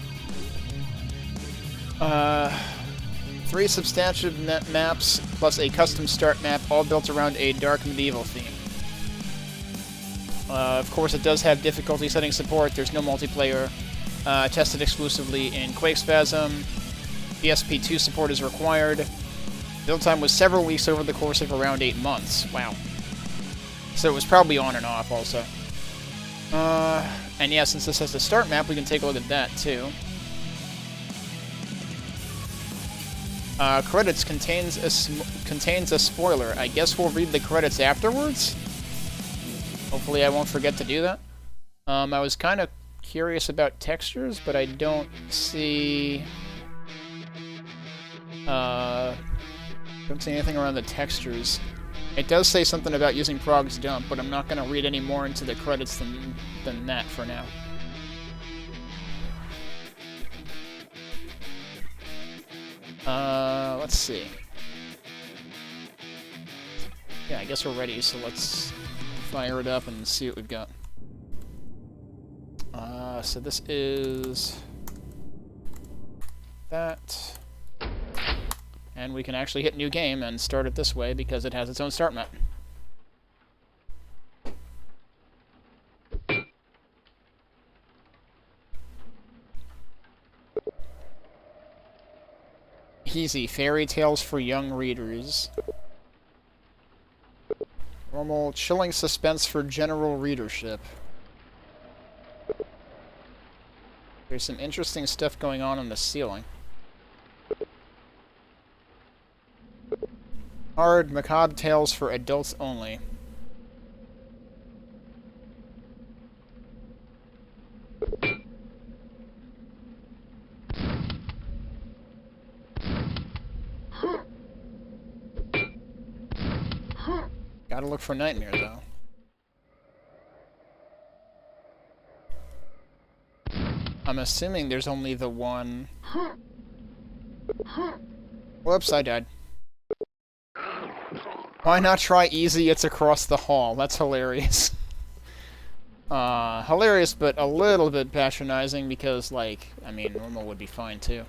3 substantive maps, plus a custom start map, all built around a dark medieval theme. Of course, it does have difficulty setting support, there's no multiplayer, tested exclusively in Quakespasm. PSP2 support is required. Build time was several weeks over the course of around 8 months. Wow. So it was probably on and off also. And yeah, since this has a start map, we can take a look at that too. Credits contains a spoiler. I guess we'll read the credits afterwards? Hopefully I won't forget to do that. I was kind of curious about textures, but I don't see... don't see anything around the textures. It does say something about using Prog's Dump, but I'm not going to read any more into the credits than that for now. Let's see. Yeah, I guess we're ready, so let's fire it up and see what we've got. So this is that. And we can actually hit new game and start it this way because it has its own start map. Easy. Fairy tales for young readers. Normal. Chilling suspense for general readership. There's some interesting stuff going on the ceiling. Hard, macabre tales for adults only. Gotta look for nightmare, though. I'm assuming there's only the one... Whoops, I died. Why not try easy, it's across the hall? That's hilarious. Hilarious, but a little bit patronizing because, like, I mean, normal would be fine, too.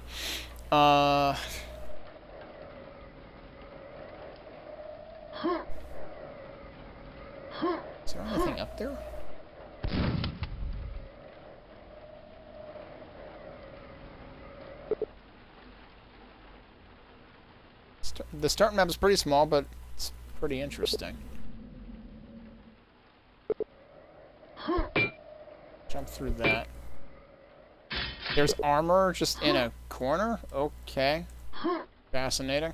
Is there anything up there? The start map is pretty small, but it's pretty interesting. Jump through that. There's armor just in a corner? Okay. Fascinating.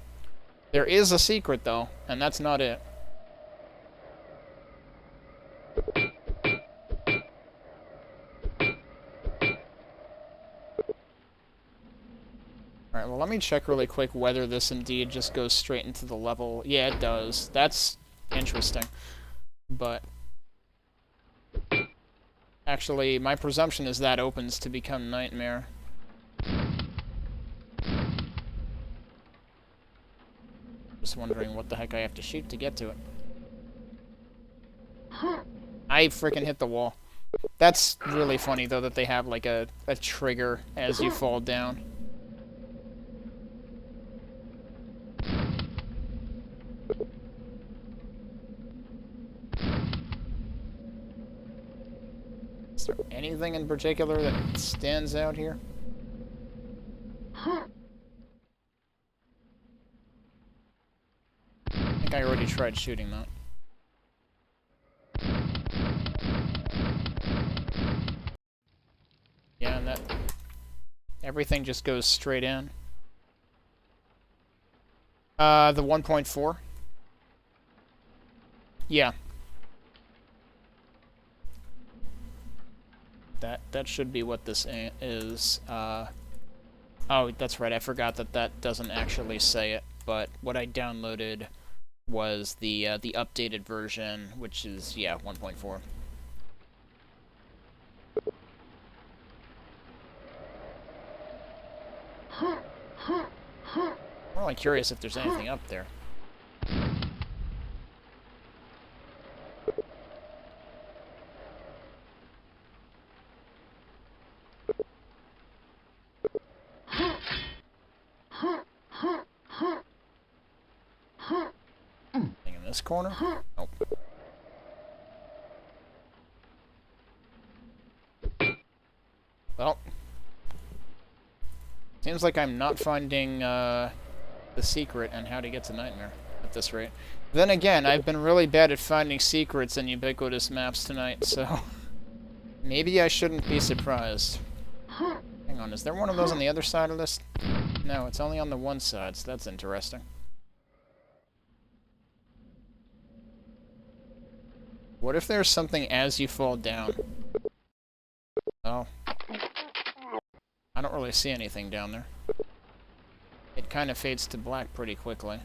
There is a secret, though, and that's not it. Alright, well, let me check really quick whether this indeed just goes straight into the level. Yeah, it does. That's interesting. But... actually, my presumption is that opens to become Nightmare. Just wondering what the heck I have to shoot to get to it. I freaking hit the wall. That's really funny, though, that they have, like, a trigger as you fall down. Is there anything in particular that stands out here? I think I already tried shooting that. Yeah, and that... everything just goes straight in. The 1.4? Yeah. That should be what this is. Oh, that's right, I forgot that that doesn't actually say it, but what I downloaded was the updated version, which is, yeah, 1.4. I'm really curious if there's anything up there. Anything in this corner? Nope. Well, seems like I'm not finding the secret and how to get to Nightmare at this rate. Then again, I've been really bad at finding secrets in Ubiquitous maps tonight, so maybe I shouldn't be surprised. Hang on, is there one of those on the other side of this? No, it's only on the one side, so that's interesting. What if there's something as you fall down? Oh. I don't really see anything down there. It kind of fades to black pretty quickly.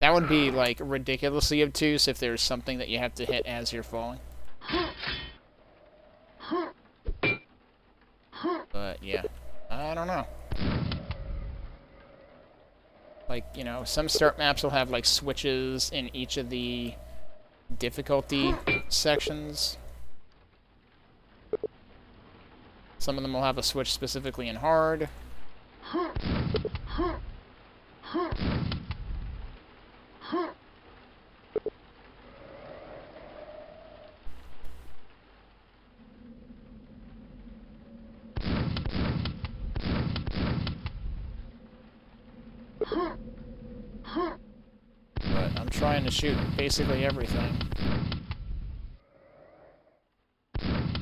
That would be, like, ridiculously obtuse if there's something that you have to hit as you're falling. But, yeah. I don't know. Like, you know, some start maps will have, like, switches in each of the difficulty sections. Some of them will have a switch specifically in hard. But I'm trying to shoot basically everything.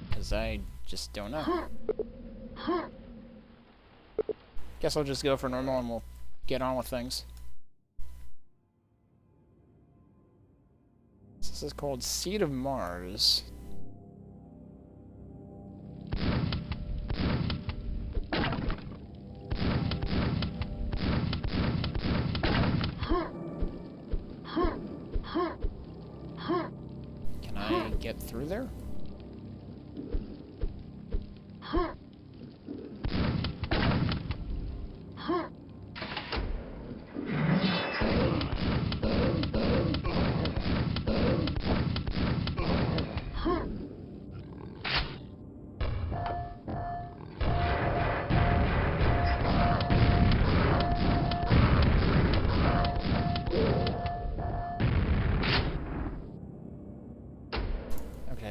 Because I just don't know. Guess I'll just go for normal and we'll get on with things. This is called Seed of Mars. Can I get through there?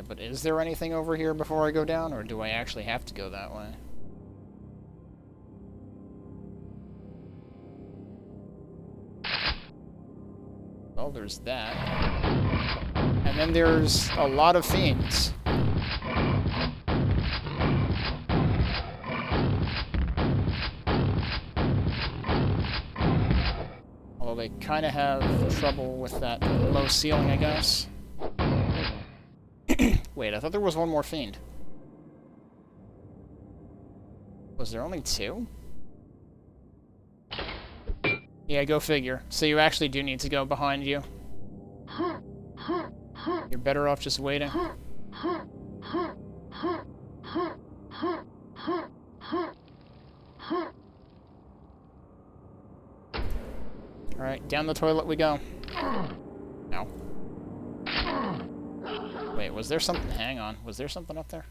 But is there anything over here before I go down, or do I actually have to go that way? Well, there's that. And then there's a lot of fiends. Although they kind of have trouble with that low ceiling, I guess. Wait, I thought there was one more fiend. Was there only two? Yeah, go figure. So you actually do need to go behind you. You're better off just waiting. Alright, down the toilet we go. No. Wait, was there something? Hang on. Was there something up there?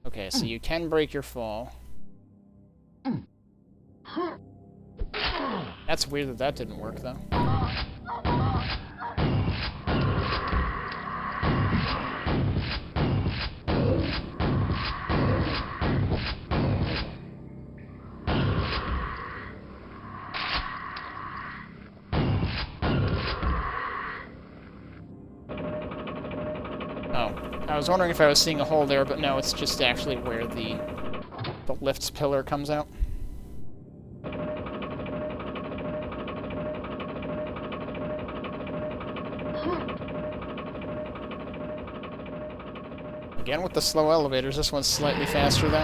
Okay, so you can break your fall. That's weird that that didn't work, though. I was wondering if I was seeing a hole there, but no, it's just actually where the lift's pillar comes out. Again with the slow elevators, this one's slightly faster though.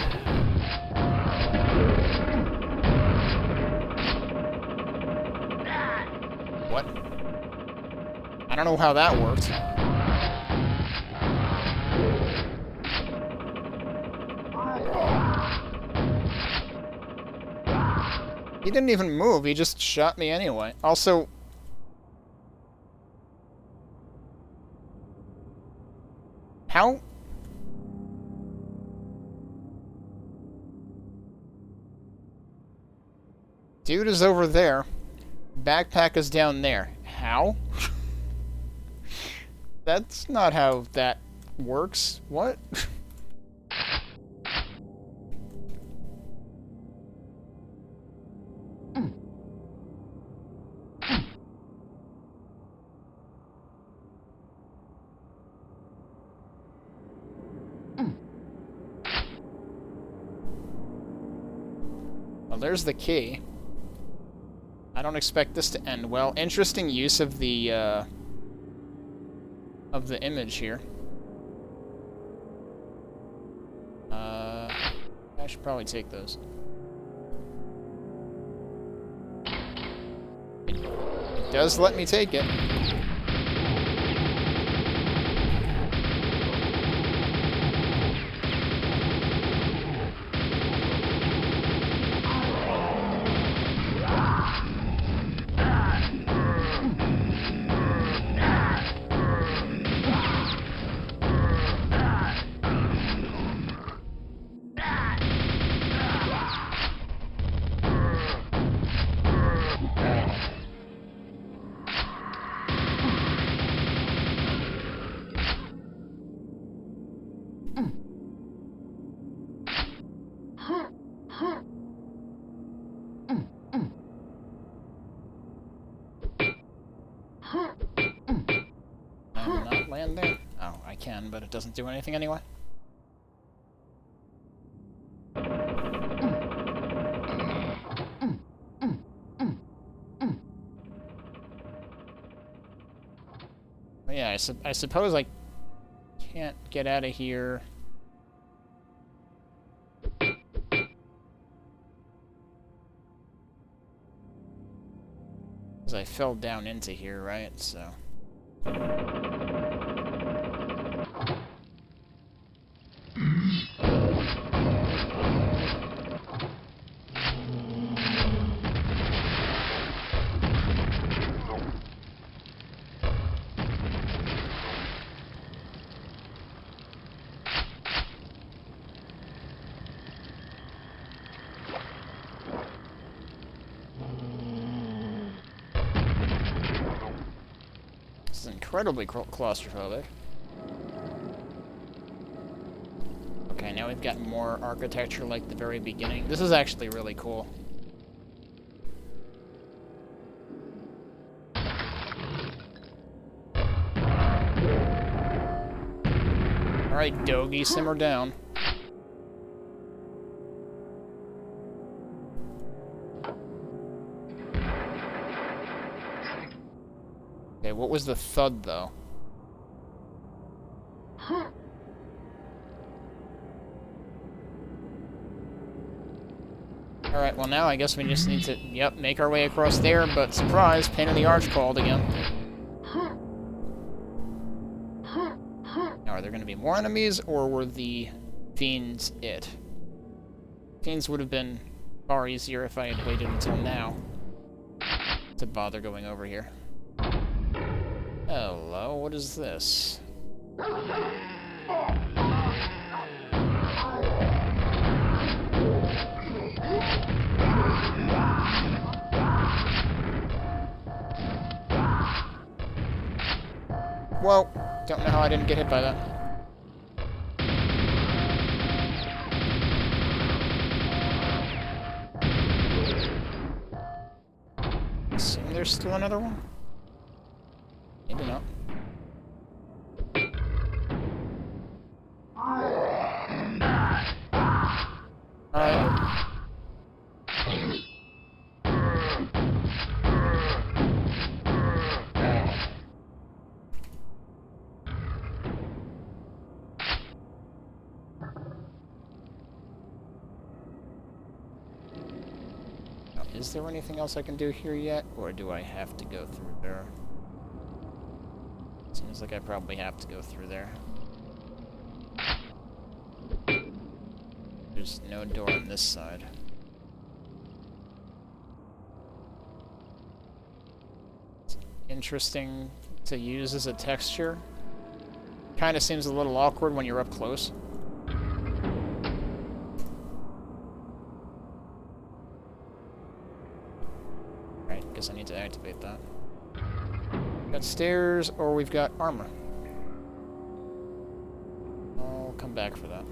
What? I don't know how that worked. He didn't even move, he just shot me anyway. Also... How? Dude is over there. Backpack is down there. How? That's not how that works. What? Well, there's the key. I don't expect this to end well. Interesting use of the image here. I should probably take those. It does let me take it. I not land there? Oh, I can, but it doesn't do anything anyway. But yeah, I suppose I can't get out of here. Because I fell down into here, right? So. Incredibly claustrophobic. Okay, now we've got more architecture like the very beginning. This is actually really cool. Alright, Dogie, simmer down. Okay, what was the thud, though? Alright, well now I guess we just need to, yep, make our way across there, but surprise, Pain in the Arch called again. Now, are there going to be more enemies, or were the fiends it? Fiends would have been far easier if I had waited until now to bother going over here. Hello, what is this? Whoa, don't know how I didn't get hit by that. Assume there's still another one? Maybe not. Alright. Is there anything else I can do here yet, or do I have to go through there? Seems like I probably have to go through there. There's no door on this side. It's interesting to use as a texture. Kinda seems a little awkward when you're up close. Right, guess I need to activate that. Got stairs, or we've got armor. I'll come back for that.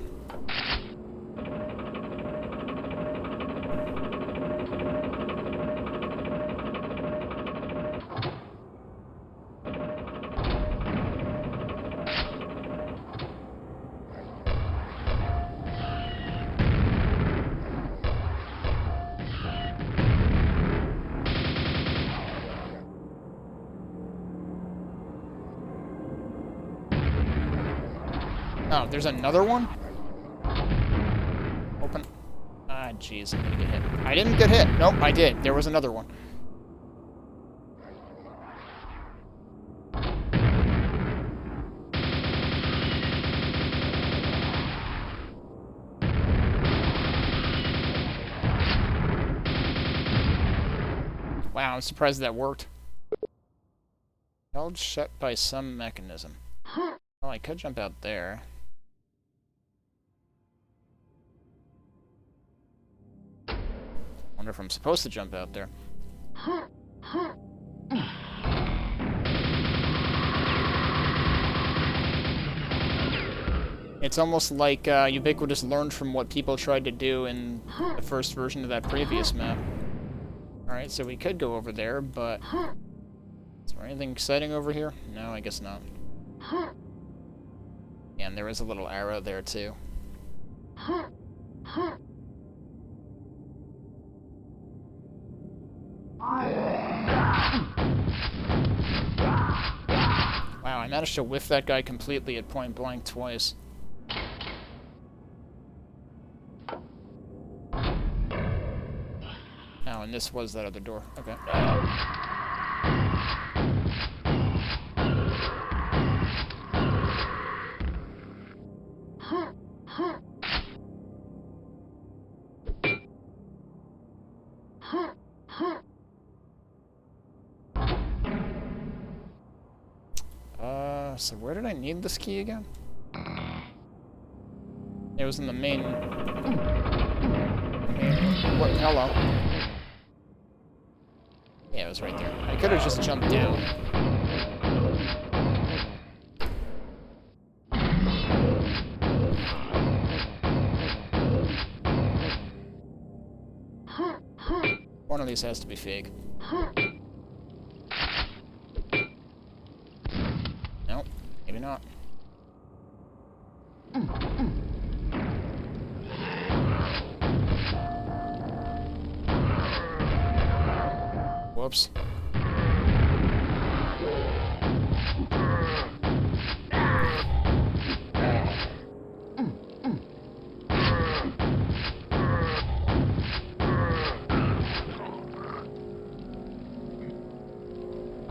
Oh, there's another one? Open. Ah, jeez, I'm gonna get hit. I didn't get hit. Nope, I did. There was another one. Wow, I'm surprised that worked. Held shut by some mechanism. Oh, I could jump out there. Wonder if I'm supposed to jump out there. It's almost like Ubiquitous learned from what people tried to do in the first version of that previous map. Alright, so we could go over there, but... Is there anything exciting over here? No, I guess not. And there is a little arrow there, too. Wow, I managed to whiff that guy completely at point blank twice. Oh, and this was that other door. Okay. So where did I need this key again? It was in the main... What? Hello. Yeah, it was right there. I could have just jumped down. One of these has to be fake. Nope, maybe not. Whoops.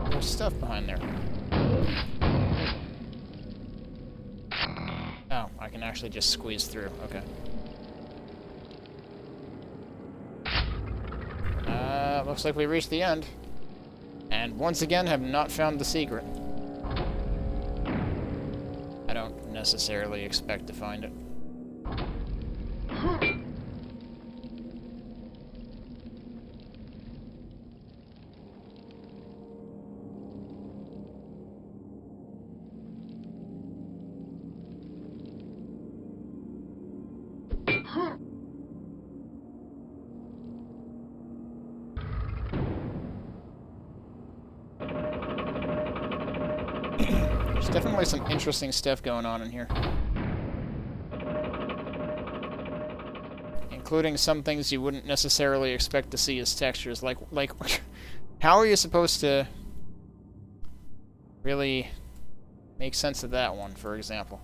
There's stuff behind there. Oh, I can actually just squeeze through. Okay. Looks like we reached the end. And once again, have not found the secret. I don't necessarily expect to find it. There's definitely some interesting stuff going on in here. Including some things you wouldn't necessarily expect to see as textures. Like, how are you supposed to really make sense of that one, for example?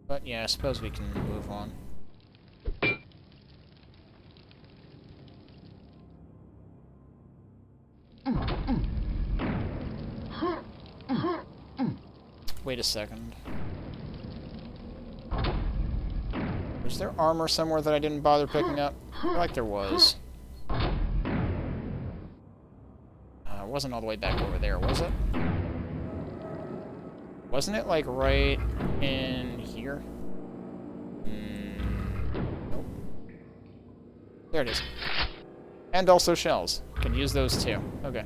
But yeah, I suppose we can move on. Wait a second. Was there armor somewhere that I didn't bother picking up? I feel like there was. It wasn't all the way back over there, was it? Wasn't it, like, right in here? Nope. There it is. And also shells. Can use those too. Okay.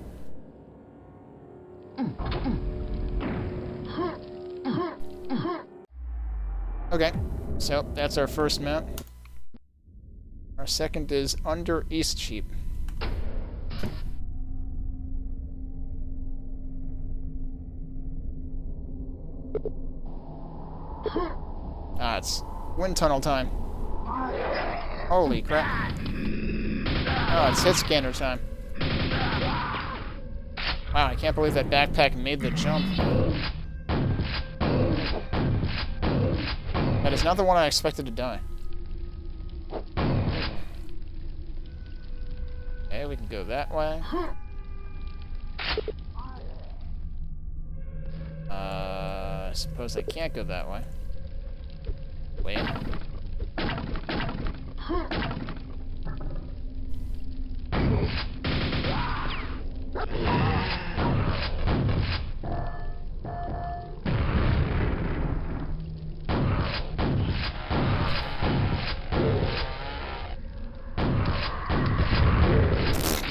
Okay, so that's our first map. Our second is Under Eastcheap. Ah, it's wind tunnel time. Holy crap. Oh, it's hit scanner time. Wow, I can't believe that backpack made the jump. That is not the one I expected to die. Okay, we can go that way. I suppose I can't go that way. Wait.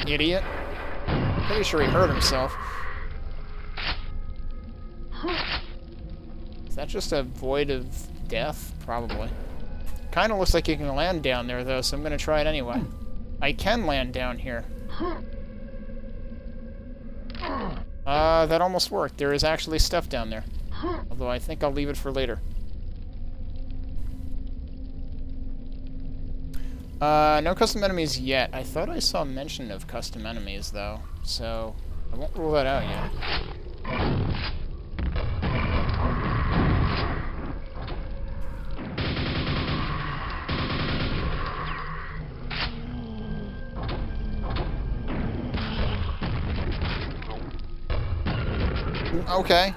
Idiot. Pretty sure he hurt himself. Is that just a void of death? Probably. Kind of looks like you can land down there, though, so I'm going to try it anyway. I can land down here. That almost worked. There is actually stuff down there. Although I think I'll leave it for later. No custom enemies yet. I thought I saw mention of custom enemies, though, so I won't rule that out yet. Okay.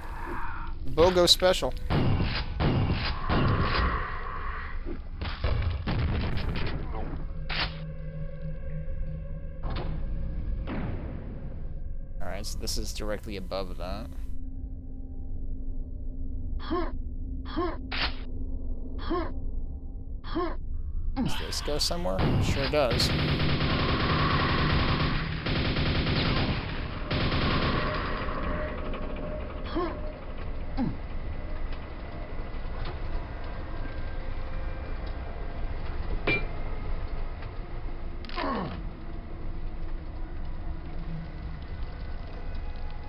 BOGO special. Alright, so this is directly above that. Does this go somewhere? It sure does.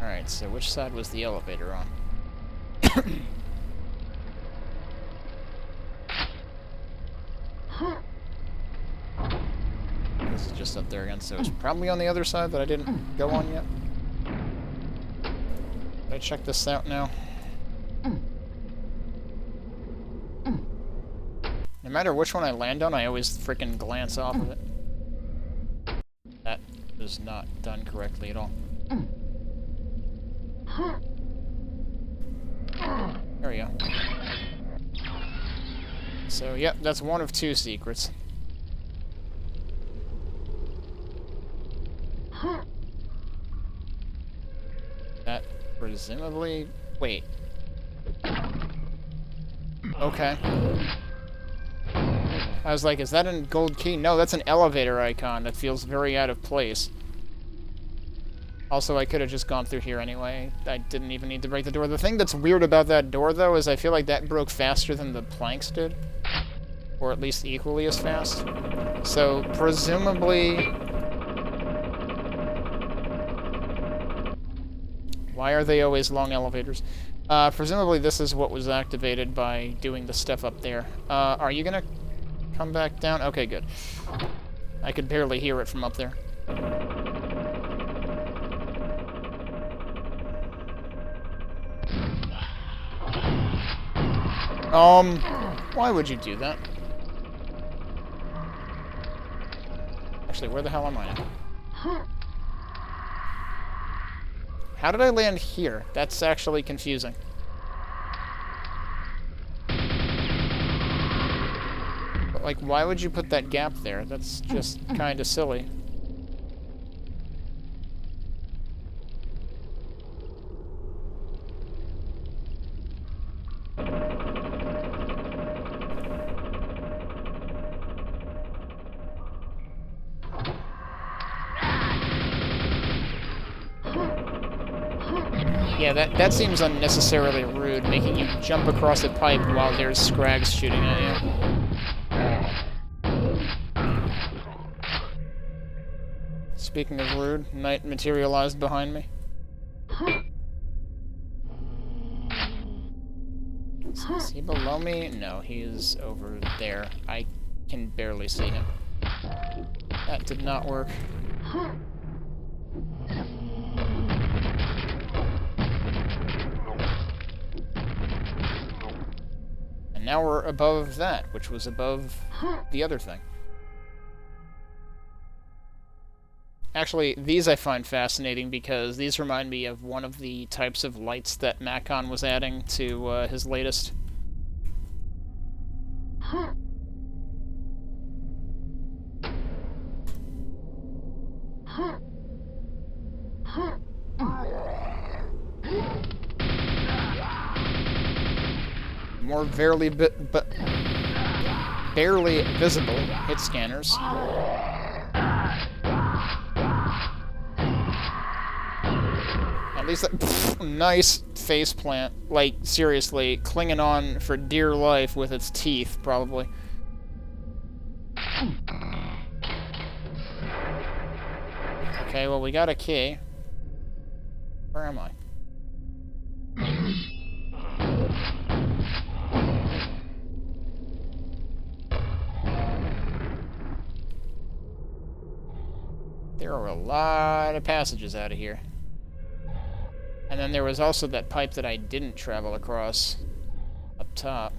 Alright, so which side was the elevator on? This is just up there again, so it's probably on the other side that I didn't go on yet. Did I check this out now? No matter which one I land on, I always frickin' glance off of it. That was not done correctly at all. There we go. So, yep, that's one of two secrets. That presumably... Wait. Okay. I was like, is that a gold key? No, that's an elevator icon. That feels very out of place. Also, I could have just gone through here anyway. I didn't even need to break the door. The thing that's weird about that door, though, is I feel like that broke faster than the planks did. Or at least equally as fast. So, presumably... Why are they always long elevators? Presumably this is what was activated by doing the stuff up there. Are you gonna come back down? Okay, good. I could barely hear it from up there. Why would you do that? Actually, where the hell am I now? How did I land here? That's actually confusing. But, like, why would you put that gap there? That's just kind of silly. Yeah, that seems unnecessarily rude, making you jump across a pipe while there's scrags shooting at you. Speaking of rude, Knight materialized behind me. Is he below me? No, he is over there. I can barely see him. That did not work. And now we're above that, which was above the other thing. Actually, these I find fascinating because these remind me of one of the types of lights that Macon was adding to his latest. More barely visible hit scanners. And least that... Pfft, nice face plant. Like, seriously, clinging on for dear life with its teeth, probably. Okay, well, we got a key. Where am I? There are a lot of passages out of here. And then there was also that pipe that I didn't travel across up top.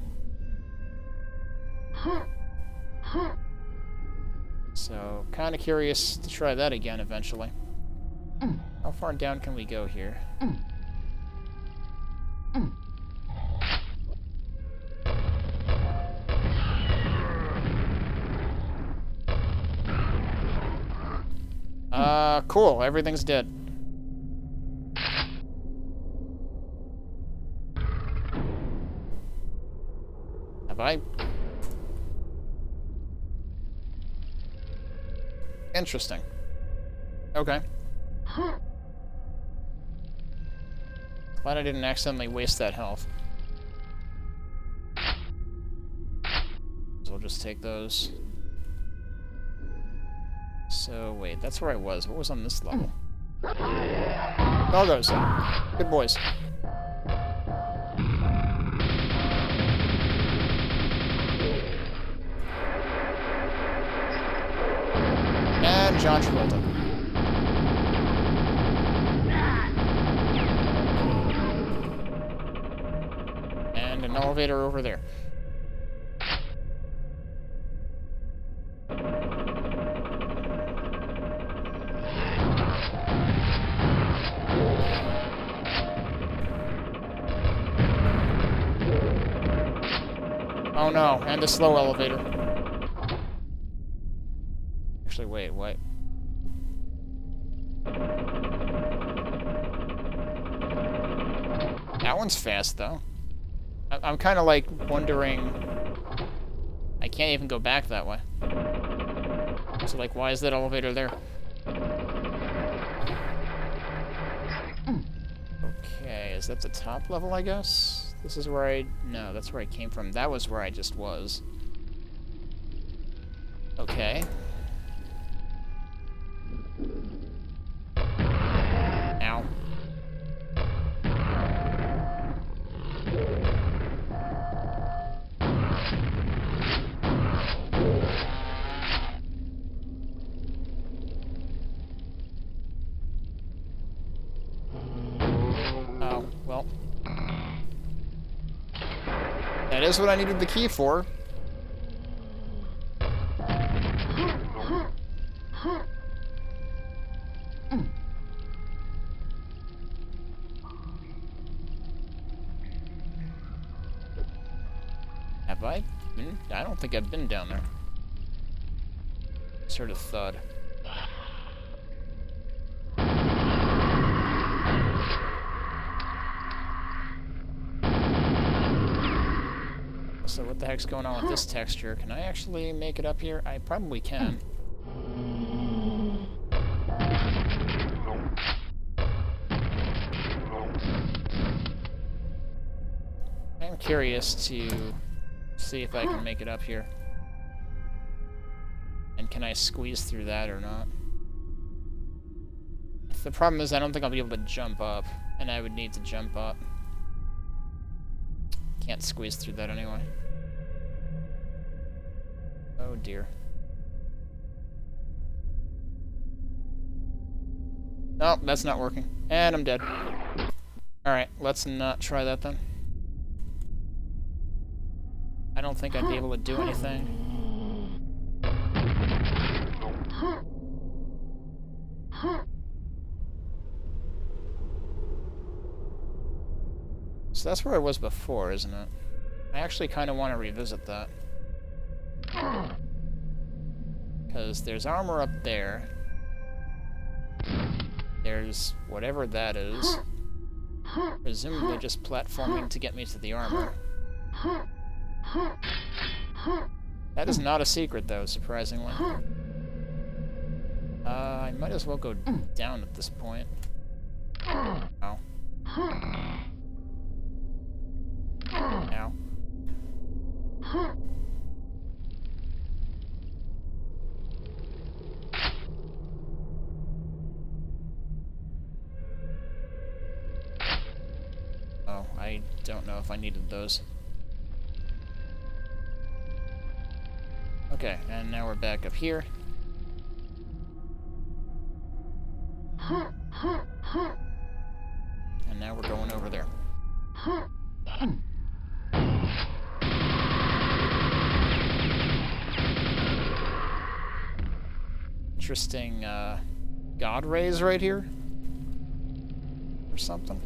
So, kind of curious to try that again eventually. How far down can we go here? Cool. Everything's dead. Have I? Interesting. Okay. Glad I didn't accidentally waste that health. So I'll just take those. So, wait, that's where I was. What was on this level? Doggos. Good boys. And John Travolta. And an elevator over there. Oh no, and a slow elevator. Actually, wait, what? That one's fast, though. I'm kind of like wondering... I can't even go back that way. So, like, why is that elevator there? Okay, is that the top level, I guess? This is where I... No, that's where I came from. That was where I just was. Okay. Ow. Oh, well. That is what I needed the key for. Have I been? I don't think I've been down there. Sort of thud. So what the heck's going on with this texture? Can I actually make it up here? I probably can. I'm curious to see if I can make it up here. And can I squeeze through that or not? The problem is I don't think I'll be able to jump up, and I would need to jump up. Can't squeeze through that anyway. Oh dear. Nope, that's not working. And I'm dead. Alright, let's not try that then. I don't think I'd be able to do anything. So that's where I was before, isn't it? I actually kind of want to revisit that. Because there's armor up there. There's whatever that is. Presumably just platforming to get me to the armor. That is not a secret, though, surprisingly. I might as well go down at this point. Oh. Oh, I don't know if I needed those. Okay, and now we're back up here. And now we're going over there. Interesting, God rays right here? Or something?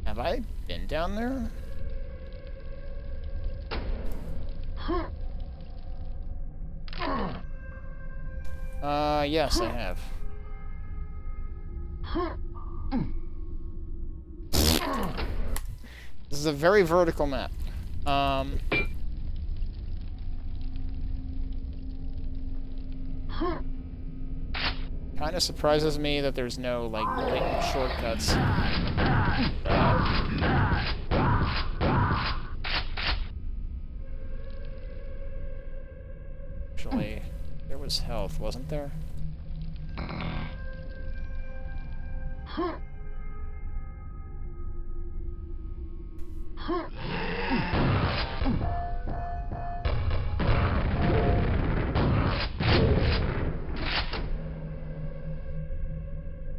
Have I been down there? Yes, I have. This is a very vertical map. Kind of surprises me that there's no, like, blatant shortcuts. Actually, there was health, wasn't there?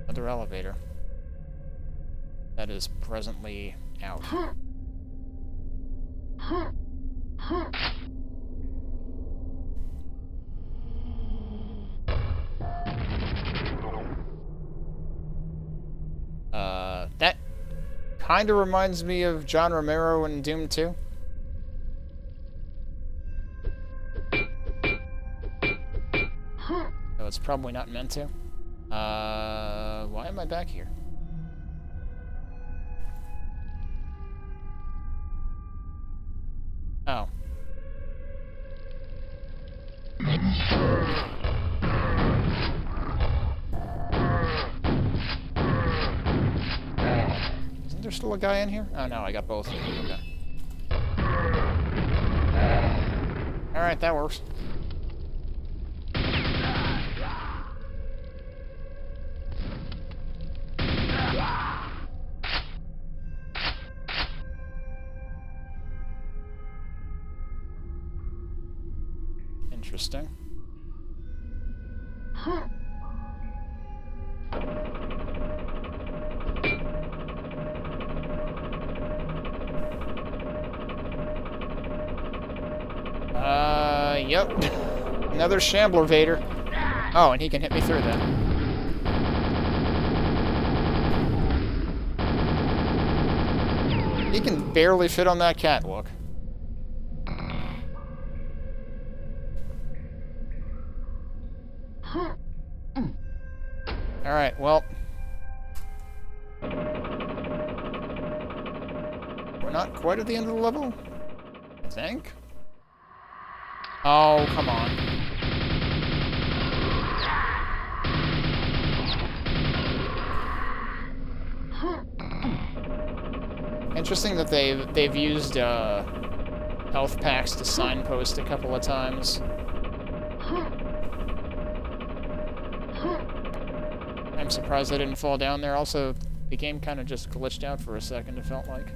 Another elevator. That is presently out. That kind of reminds me of John Romero in Doom 2. Though it's probably not meant to. Why am I back here? Oh. Isn't there still a guy in here? Oh no, I got both. Okay. Alright, that works. Interesting. Yep. Another Shambler Vader. Oh, and he can hit me through that. He can barely fit on that catwalk. Alright, well. We're not quite at the end of the level, I think. Oh, come on. Interesting that they've used health packs to signpost a couple of times. I'm surprised I didn't fall down there. Also, the game kind of just glitched out for a second, it felt like.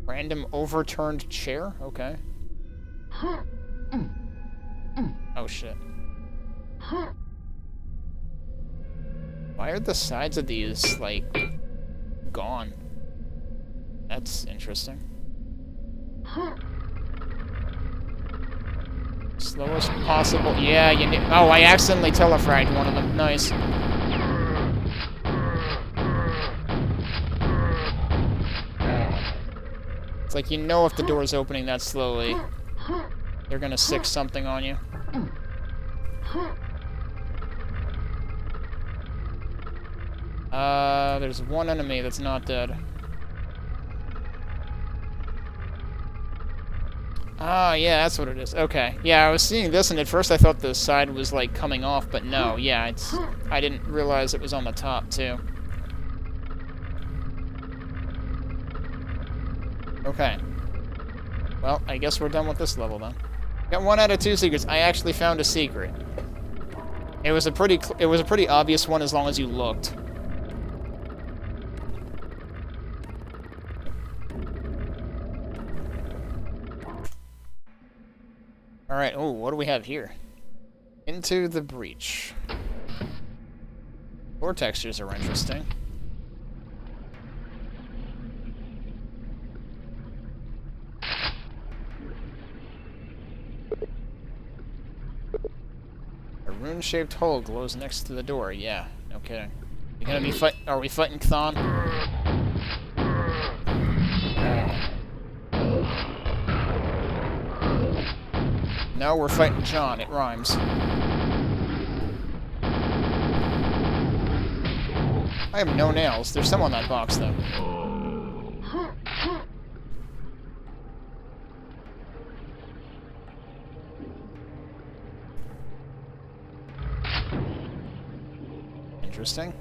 Random overturned chair? Okay. Oh shit. Why are the sides of these, like, gone? That's interesting. Slowest possible. Yeah, you knew. Oh, I accidentally telefragged one of them. Nice. It's like, you know, if the door's opening that slowly, they're gonna sick something on you. There's one enemy that's not dead. Ah, yeah, that's what it is. Okay. Yeah, I was seeing this, and at first I thought the side was, like, coming off, but no. Yeah, it's... I didn't realize it was on the top, too. Okay. Well, I guess we're done with this level, then. Got 1 out of 2 secrets. I actually found a secret. It was a pretty obvious one as long as you looked. All right. Oh, what do we have here? Into the breach. Floor textures are interesting. A rune-shaped hole glows next to the door. Yeah, no kidding. You gonna be fight? Are we fighting Cthon? No, we're fighting John. It rhymes. I have no nails. There's some on that box, though. Interesting.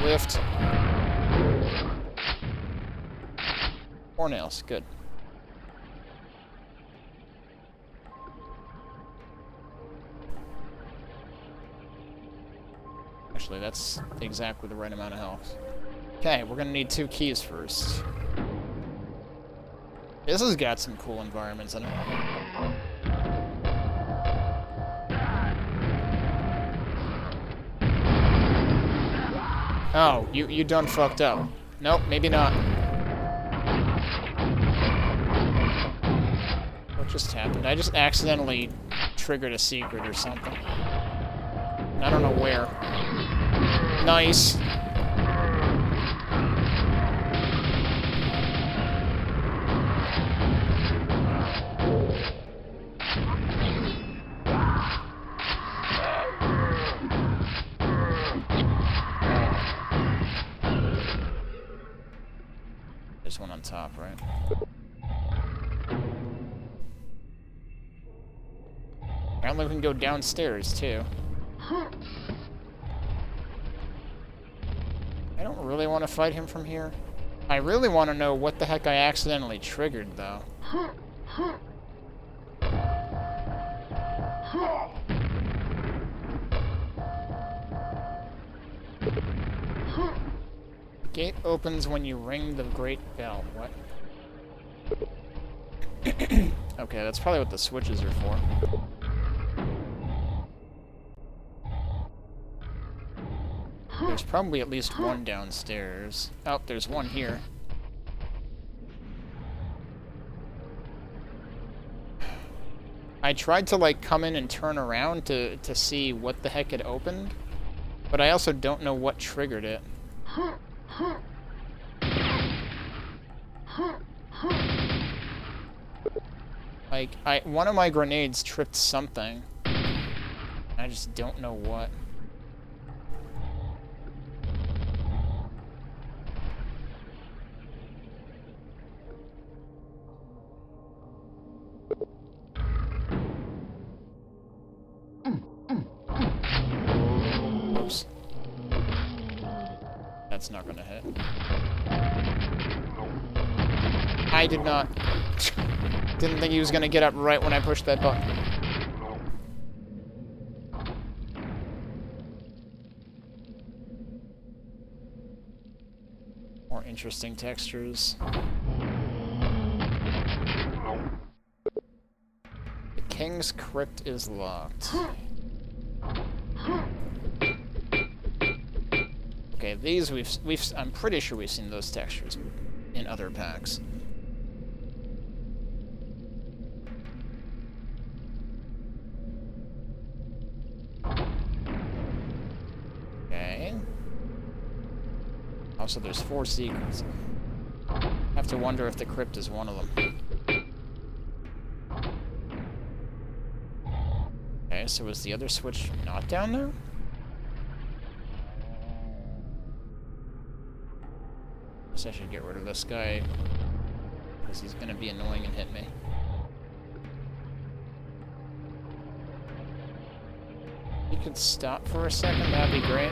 Lift. 4 nails. Good. Actually, that's exactly the right amount of health. Okay, we're gonna need 2 keys first. This has got some cool environments in it. Oh, you done fucked up. Nope, maybe not. What just happened? I just accidentally triggered a secret or something. I don't know where. Nice. There's one on top, right? Apparently we can go downstairs, too. I don't really want to fight him from here. I really want to know what the heck I accidentally triggered, though. The gate opens when you ring the grate bell. What? Okay, that's probably what the switches are for. There's probably at least one downstairs. Oh, there's one here. I tried to, like, come in and turn around to see what the heck had opened, but I also don't know what triggered it. Like, one of my grenades tripped something. I just don't know what. Oops. That's not gonna hit. I did not... Didn't think he was gonna get up right when I pushed that button. More interesting textures. The King's Crypt is locked. Okay, these I'm pretty sure we've seen those textures in other packs. Okay. Also, there's 4 secrets. I have to wonder if the crypt is one of them. Okay, so was the other switch not down there? Guess I should get rid of this guy, because he's gonna be annoying and hit me. You could stop for a second, that'd be great.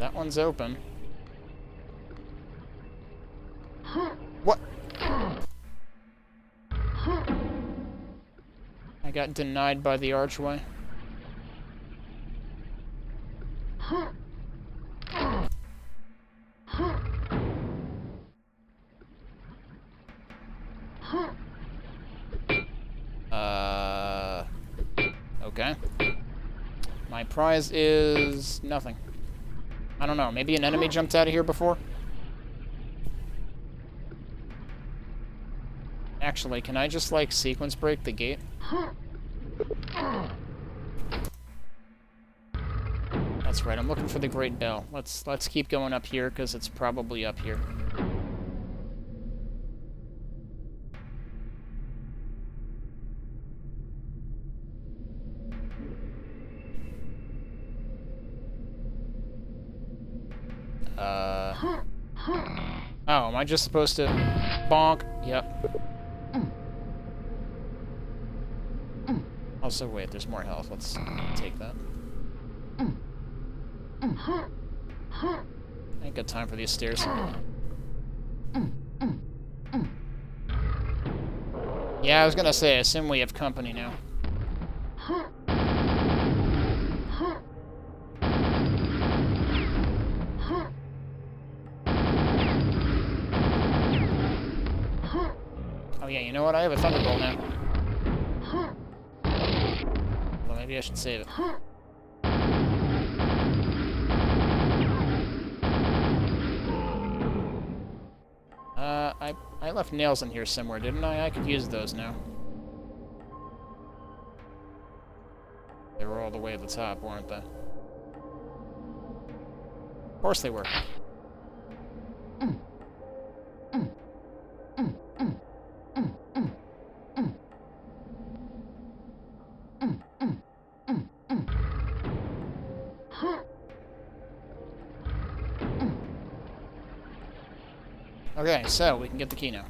That one's open. What? I got denied by the archway. Okay. My prize is nothing. I don't know, maybe an enemy jumped out of here before? Actually, can I just, like, sequence break the gate? That's right, I'm looking for the Great Bell. Let's keep going up here, because it's probably up here. Oh, am I just supposed to bonk? Yep. Also, wait, there's more health. Let's take that. I ain't got time for these stairs. Yeah, I was gonna say, I assume we have company now. Oh yeah, you know what? I have a thunderbolt now. Well, maybe I should save it. I left nails in here somewhere, didn't I? I could use those now. They were all the way at the top, weren't they? Of course they were. Okay, so we can get the key now.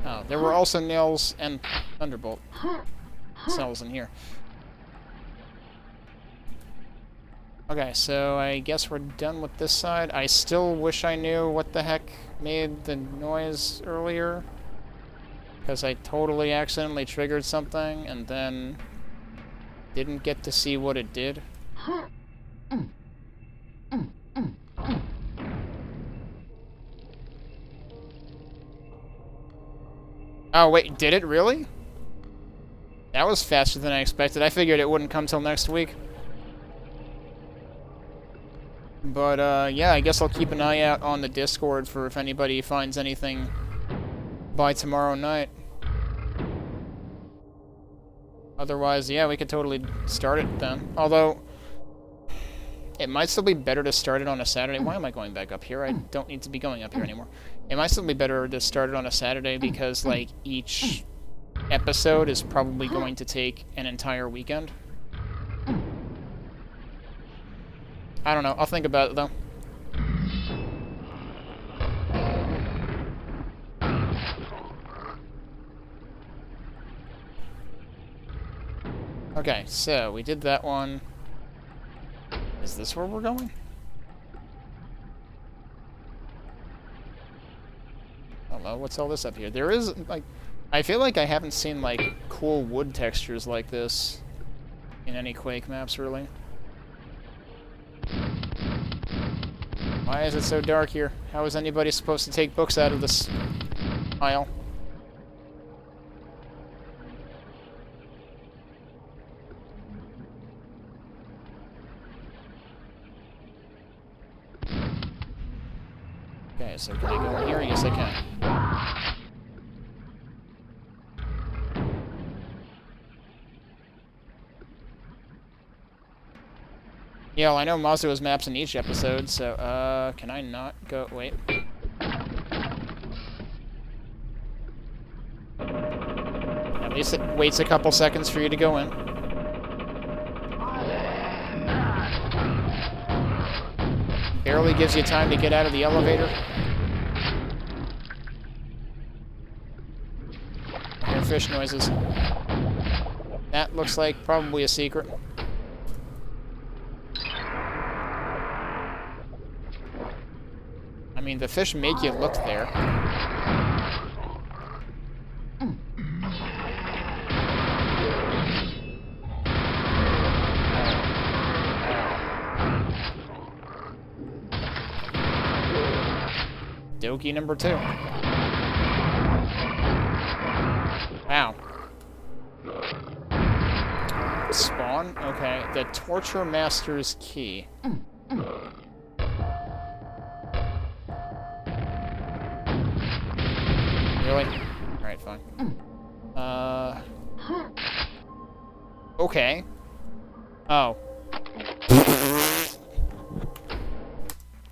Oh, there were also nails and thunderbolt cells in here. Okay, so I guess we're done with this side. I still wish I knew what the heck made the noise earlier, because I totally accidentally triggered something and then didn't get to see what it did. Oh, wait, did it really? That was faster than I expected. I figured it wouldn't come till next week. But, yeah, I guess I'll keep an eye out on the Discord for if anybody finds anything by tomorrow night. Otherwise, yeah, we could totally start it then. Although, it might still be better to start it on a Saturday. Why am I going back up here? I don't need to be going up here anymore. It might still be better to start it on a Saturday because, like, each episode is probably going to take an entire weekend. I don't know. I'll think about it, though. Okay, so we did that one. Is this where we're going? I don't know. What's all this up here? There is, like... I feel like I haven't seen, like, cool wood textures like this in any Quake maps, really. Why is it so dark here? How is anybody supposed to take books out of this aisle? Okay, so can I go in here? Yes, I can. Yeah, well, I know Mazu has maps in each episode, so, can I not go... Wait. At least it waits a couple seconds for you to go in. Barely gives you time to get out of the elevator. I hear fish noises. That looks like probably a secret. mean, the fish make you look there. Dokie number 2. Wow. Spawn? Okay. The Torture Master's Key. Really? Alright, fine. Okay. Oh.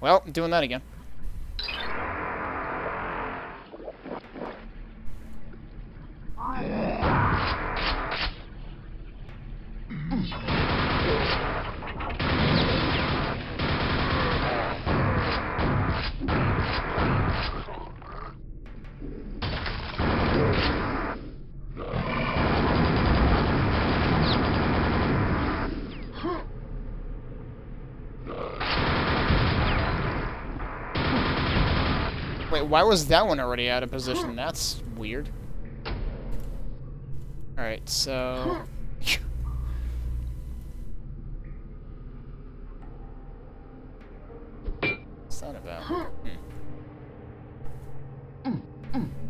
Well, I'm doing that again. Wait, why was that one already out of position? That's weird. Alright, so... What's that about?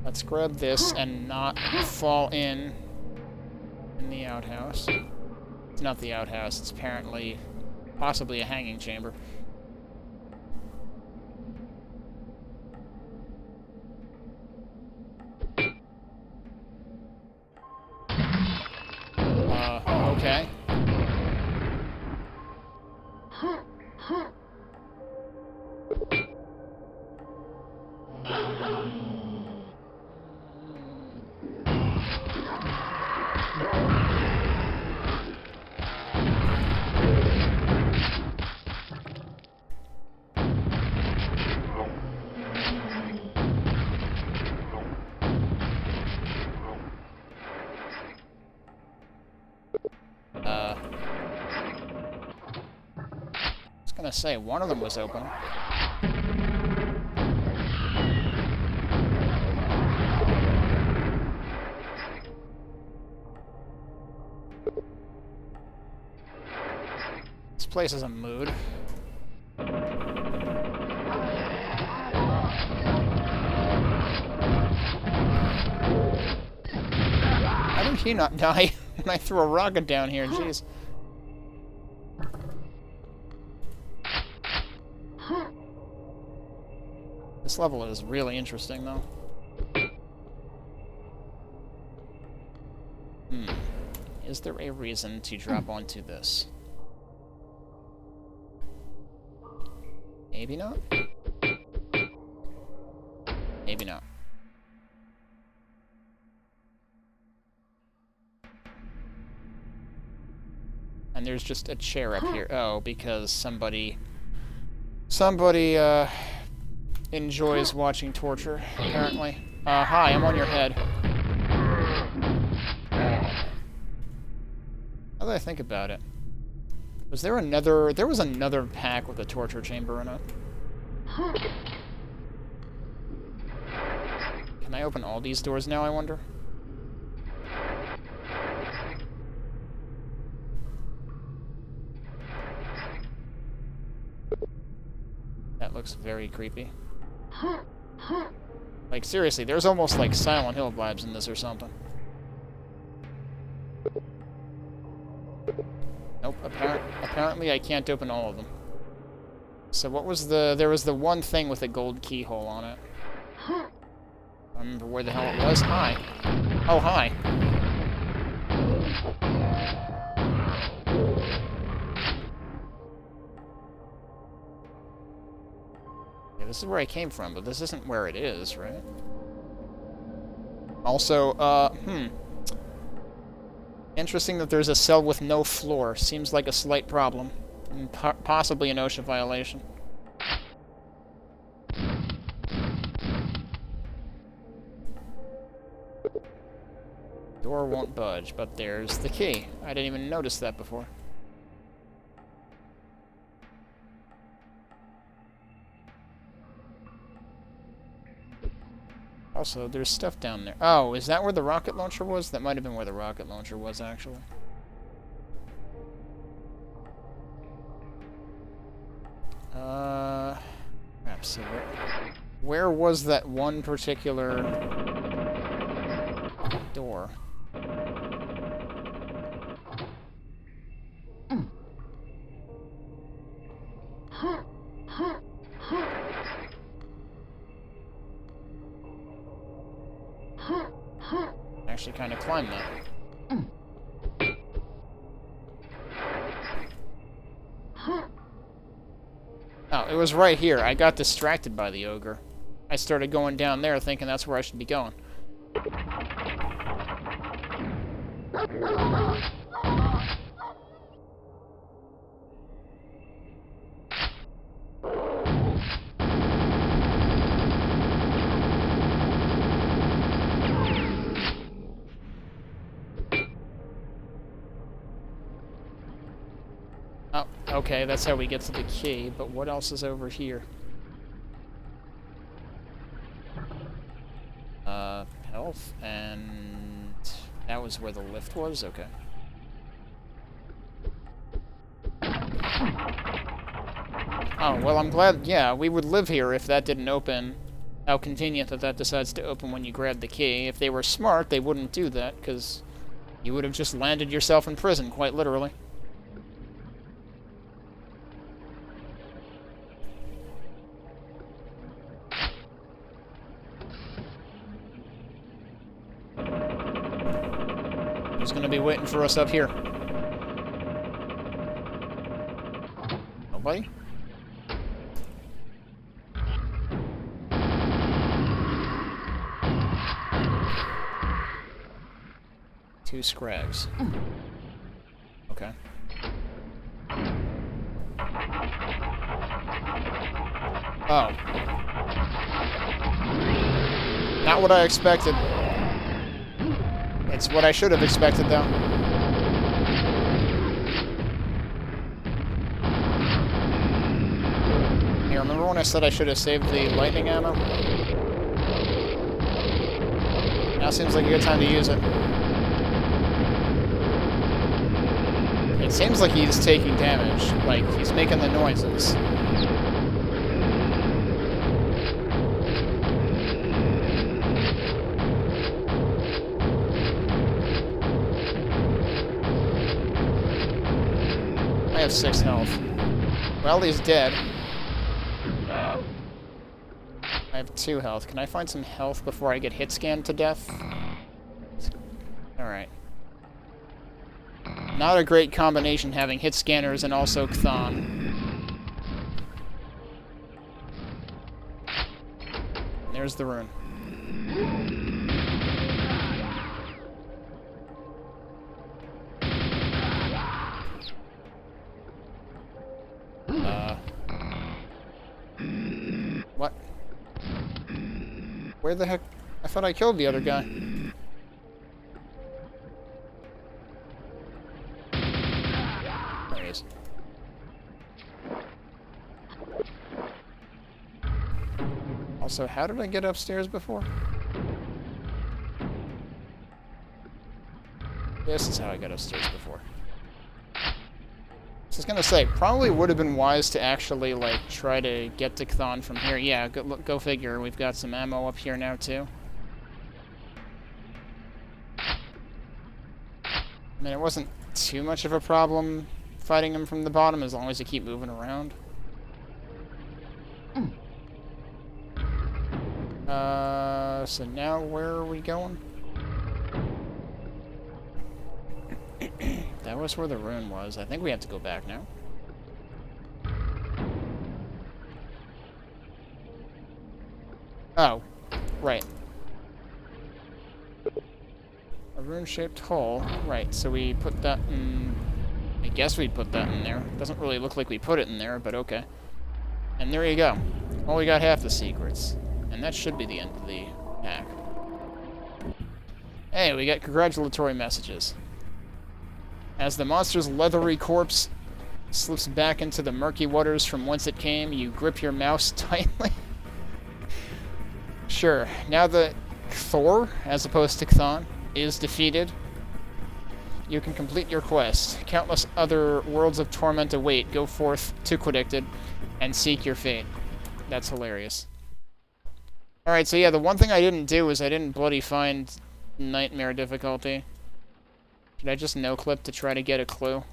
Let's grab this and not fall in the outhouse. It's not the outhouse, it's apparently possibly a hanging chamber. Okay. I was gonna say, one of them was open. This place is a mood. How did he not die when I threw a rocket down here? Jeez. This level is really interesting, though. Is there a reason to drop onto this? Maybe not? Maybe not. And there's just a chair up here. Oh, because somebody enjoys watching torture, apparently. Hi, I'm on your head. Now that I think about it, was there another... There was another pack with a torture chamber in it. Can I open all these doors now, I wonder? That looks very creepy. Like, seriously, there's almost, like, Silent Hill vibes in this or something. Nope, apparently I can't open all of them. So what was the... There was the one thing with a gold keyhole on it. I remember where the hell it was. Hi. Oh, hi. Yeah, this is where I came from, but this isn't where it is, right? Also, interesting that there's a cell with no floor. Seems like a slight problem. And possibly an OSHA violation. Door won't budge, but there's the key. I didn't even notice that before. Also, there's stuff down there. Oh, is that where the rocket launcher was? That might have been where the rocket launcher was, actually. Perhaps so. Where was that one particular door? Actually kind of climbed that. Oh, it was right here. I got distracted by the ogre. I started going down there thinking that's where I should be going. Oh, okay, that's how we get to the key, but what else is over here? Health, and that was where the lift was? Okay. Oh, well, I'm glad, yeah, we would live here if that didn't open. How convenient that that decides to open when you grab the key. If they were smart, they wouldn't do that, because you would have just landed yourself in prison, quite literally. Who's gonna be waiting for us up here? Nobody? Two scrags. Okay. Oh. Not what I expected. It's what I should have expected, though. Hey, remember when I said I should have saved the lightning ammo? Now seems like a good time to use it. It seems like he's taking damage. Like, he's making the noises. I have 6 health. Well, he's dead. I have 2 health. Can I find some health before I get hit scanned to death? Alright. Not a great combination having hit scanners and also Chthon. There's the rune. What? Where the heck? I thought I killed the other guy. There he is. Also, how did I get upstairs before? This is how I got upstairs before. I was gonna say, probably would have been wise to actually, like, try to get to Chthon from here. Yeah, go figure. We've got some ammo up here now, too. I mean, it wasn't too much of a problem fighting him from the bottom, as long as you keep moving around. So now where are we going? That was where the rune was. I think we have to go back now. Oh, right. A rune-shaped hole. Right, so we put that in... I guess we put that in there. Doesn't really look like we put it in there, but okay. And there you go. Well, we got half the secrets. And that should be the end of the pack. Hey, we got congratulatory messages. As the monster's leathery corpse slips back into the murky waters from whence it came, you grip your mouse tightly. Sure, now that Thor, as opposed to Chthon, is defeated, you can complete your quest. Countless other worlds of torment await. Go forth to Quadicted and seek your fate. That's hilarious. Alright, so yeah, the one thing I didn't do is I didn't bloody find nightmare difficulty. Did I just no-clip to try to get a clue?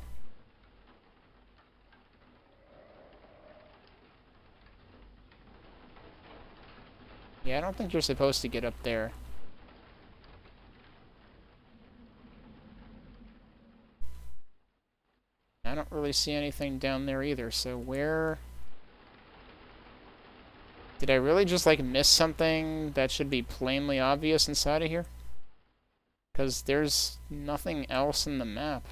Yeah, I don't think you're supposed to get up there. I don't really see anything down there either, so where... Did I really just, like, miss something that should be plainly obvious inside of here? Because there's nothing else in the map.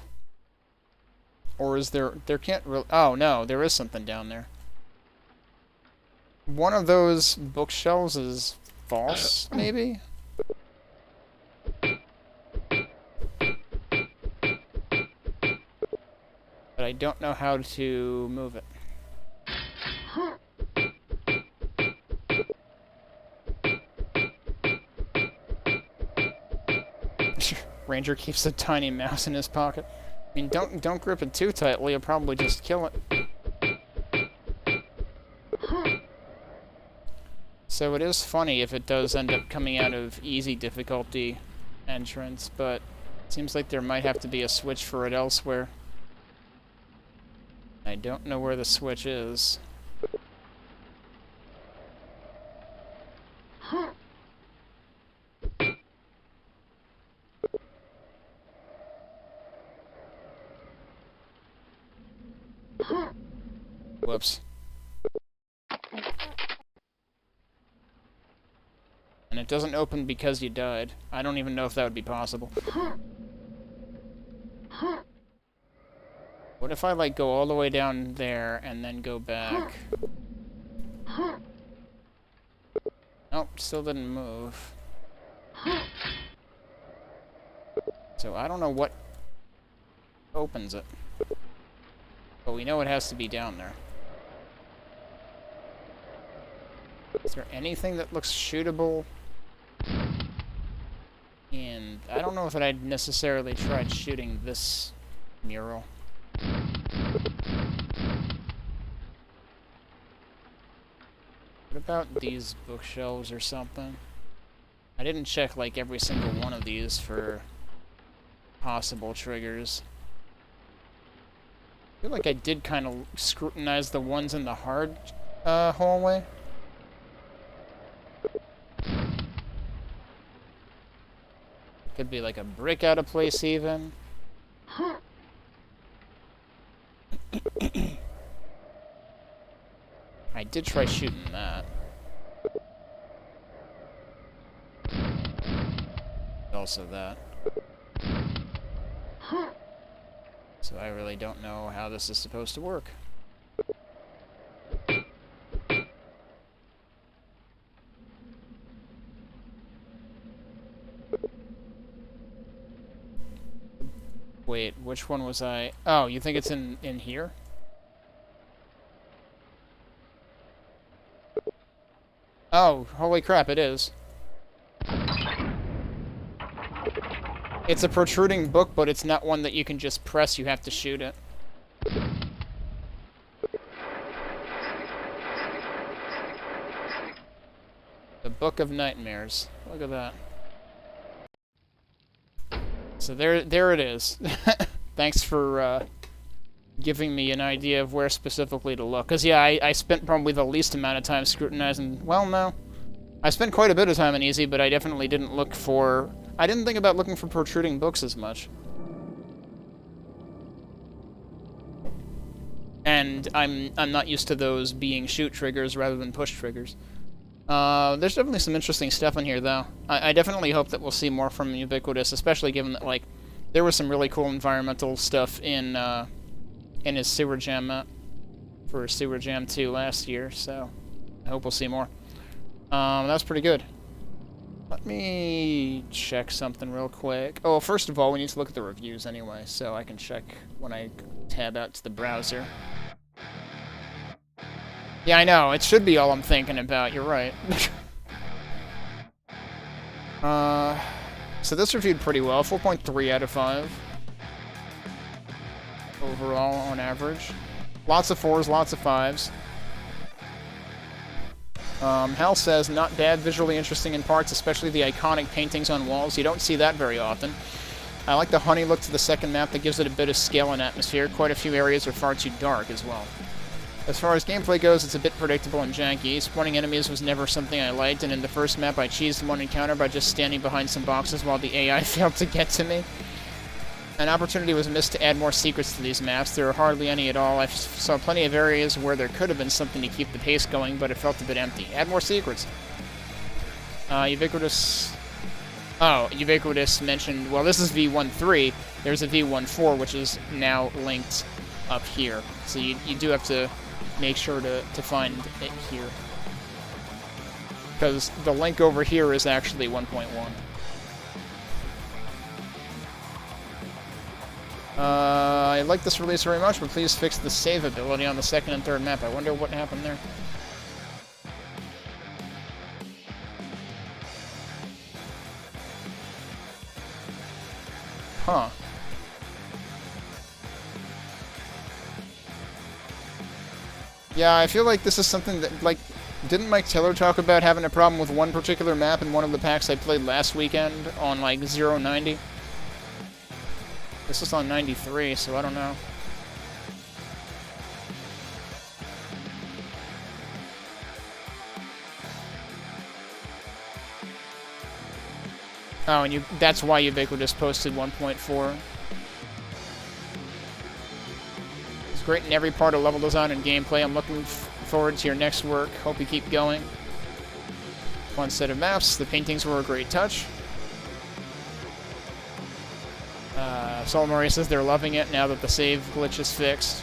Or is there... There can't really... Oh, no, there is something down there. One of those bookshelves is false, maybe? But I don't know how to move it. Ranger keeps a tiny mouse in his pocket. I mean, don't grip it too tightly, you'll probably just kill it. So it is funny if it does end up coming out of easy difficulty entrance, but it seems like there might have to be a switch for it elsewhere. I don't know where the switch is. Whoops. And it doesn't open because you died. I don't even know if that would be possible. What if I, like, go all the way down there and then go back? Nope, still didn't move. So I don't know what opens it. But we know it has to be down there. Is there anything that looks shootable? And I don't know if I'd necessarily tried shooting this mural. What about these bookshelves or something? I didn't check, like, every single one of these for possible triggers. I feel like I did kind of scrutinize the ones in the hard hallway. Could be like a brick out of place even. I did try shooting that. Also that. So I really don't know how this is supposed to work. Wait, which one was I? Oh, you think it's in here? Oh, holy crap, it is. It's a protruding book, but it's not one that you can just press, you have to shoot it. The Book of Nightmares. Look at that. So there it is. Thanks for giving me an idea of where specifically to look. Because, yeah, I spent probably the least amount of time scrutinizing... Well, no. I spent quite a bit of time in Easy, but I definitely didn't look for... I didn't think about looking for protruding books as much. And I'm not used to those being shoot triggers rather than push triggers. There's definitely some interesting stuff in here, though. I definitely hope that we'll see more from Ubiquitous, especially given that, like, there was some really cool environmental stuff in his Sewer Jam map for Sewer Jam 2 last year, so I hope we'll see more. That was pretty good. Let me check something real quick. Oh, first of all, we need to look at the reviews anyway, so I can check when I tab out to the browser. Yeah, I know. It should be all I'm thinking about. You're right. So this reviewed pretty well, 4.3 out of 5. Overall, on average. Lots of 4s, lots of 5s. Hal says, not bad, visually interesting in parts, especially the iconic paintings on walls. You don't see that very often. I like the honey look to the second map that gives it a bit of scale and atmosphere. Quite a few areas are far too dark as well. As far as gameplay goes, it's a bit predictable and janky. Spawning enemies was never something I liked, and in the first map I cheesed one encounter by just standing behind some boxes while the AI failed to get to me. An opportunity was missed to add more secrets to these maps. There are hardly any at all. I saw plenty of areas where there could have been something to keep the pace going, but it felt a bit empty. Add more secrets. Ubiquitous... Oh, Ubiquitous mentioned... Well, this is V13. There's a V14, which is now linked up here. So you do have to make sure to find it here. Because the link over here is actually 1.1. I like this release very much, but please fix the save ability on the second and third map. I wonder what happened there. Huh. Yeah, I feel like this is something that, like, didn't Mike Taylor talk about having a problem with one particular map in one of the packs I played last weekend on, like, 090? This is on 93, so I don't know. Oh, and that's why Ubiquitous posted 1.4. It's great in every part of level design and gameplay. I'm looking forward to your next work. Hope you keep going. Fun set of maps. The paintings were a great touch. Saul Murray says they're loving it now that the save glitch is fixed.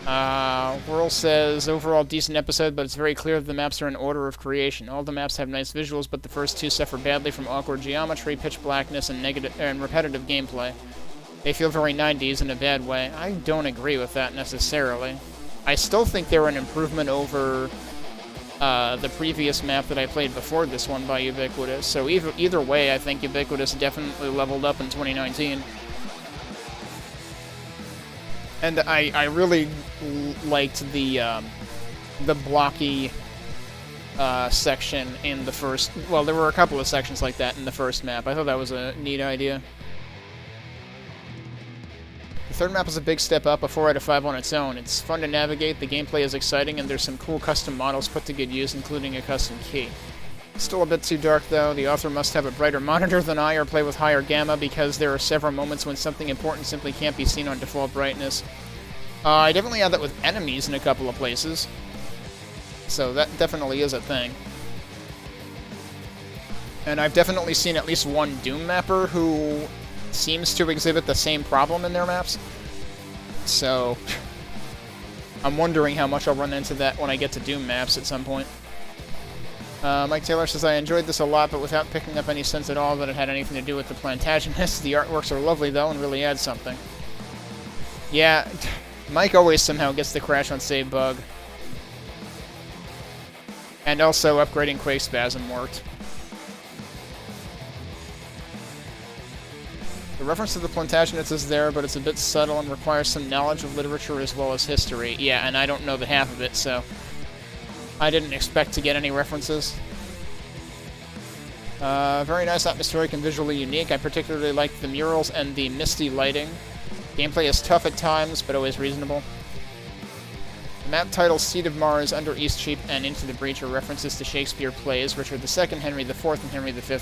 Whirl says, overall decent episode, but it's very clear that the maps are in order of creation. All the maps have nice visuals, but the first two suffer badly from awkward geometry, pitch blackness, and repetitive gameplay. They feel very 90s in a bad way. I don't agree with that necessarily. I still think they're an improvement over the previous map that I played before this one by Ubiquitous. So either way, I think Ubiquitous definitely leveled up in 2019. And I really liked the blocky section in the first... Well, there were a couple of sections like that in the first map. I thought that was a neat idea. The third map is a big step up, a 4 out of 5 on its own. It's fun to navigate, the gameplay is exciting, and there's some cool custom models put to good use, including a custom key. Still a bit too dark, though. The author must have a brighter monitor than I or play with higher gamma, because there are several moments when something important simply can't be seen on default brightness. I definitely had that with enemies in a couple of places. So that definitely is a thing. And I've definitely seen at least one Doom mapper who seems to exhibit the same problem in their maps. So I'm wondering how much I'll run into that when I get to Doom maps at some point. Mike Taylor says, I enjoyed this a lot, but without picking up any sense at all that it had anything to do with the Plantagenets. The artworks are lovely, though, and really add something. Yeah, Mike always somehow gets the crash on save bug. And also, upgrading Quakespasm worked. The reference to the Plantagenets is there, but it's a bit subtle and requires some knowledge of literature as well as history. Yeah, and I don't know the half of it, so I didn't expect to get any references. Very nice, atmospheric, and visually unique. I particularly liked the murals and the misty lighting. Gameplay is tough at times, but always reasonable. The map titles Seed of Mars, Under Eastcheap, and Into the Breach are references to Shakespeare plays, Richard II, Henry IV, and Henry V,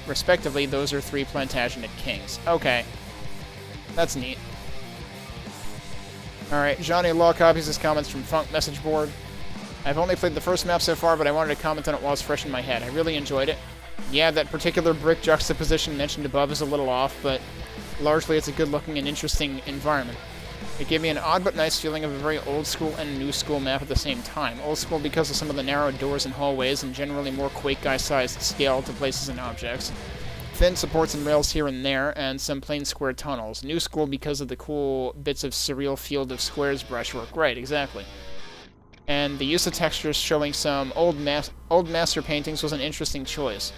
respectively. Those are three Plantagenet kings. Okay. That's neat. Alright, Johnny Law copies his comments from Funk Message Board. I've only played the first map so far, but I wanted to comment on it while it's fresh in my head. I really enjoyed it. Yeah, that particular brick juxtaposition mentioned above is a little off, but largely it's a good-looking and interesting environment. It gave me an odd but nice feeling of a very old-school and new-school map at the same time. Old-school because of some of the narrow doors and hallways, and generally more Quake guy-sized scale to places and objects. Thin supports and rails here and there, and some plain square tunnels. New-school because of the cool bits of surreal field of squares brushwork. Right, exactly. And the use of textures showing some old master paintings was an interesting choice.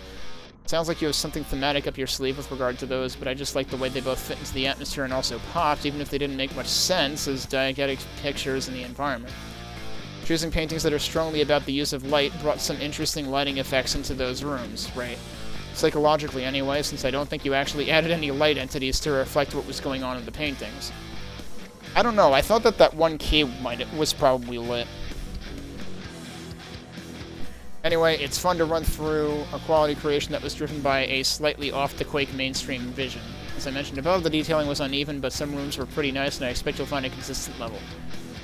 Sounds like you have something thematic up your sleeve with regard to those, but I just like the way they both fit into the atmosphere and also popped, even if they didn't make much sense as diegetic pictures in the environment. Choosing paintings that are strongly about the use of light brought some interesting lighting effects into those rooms, right? Psychologically anyway, since I don't think you actually added any light entities to reflect what was going on in the paintings. I don't know, I thought that one key was probably lit. Anyway, it's fun to run through a quality creation that was driven by a slightly off-the-Quake mainstream vision. As I mentioned above, the detailing was uneven, but some rooms were pretty nice, and I expect you'll find a consistent level.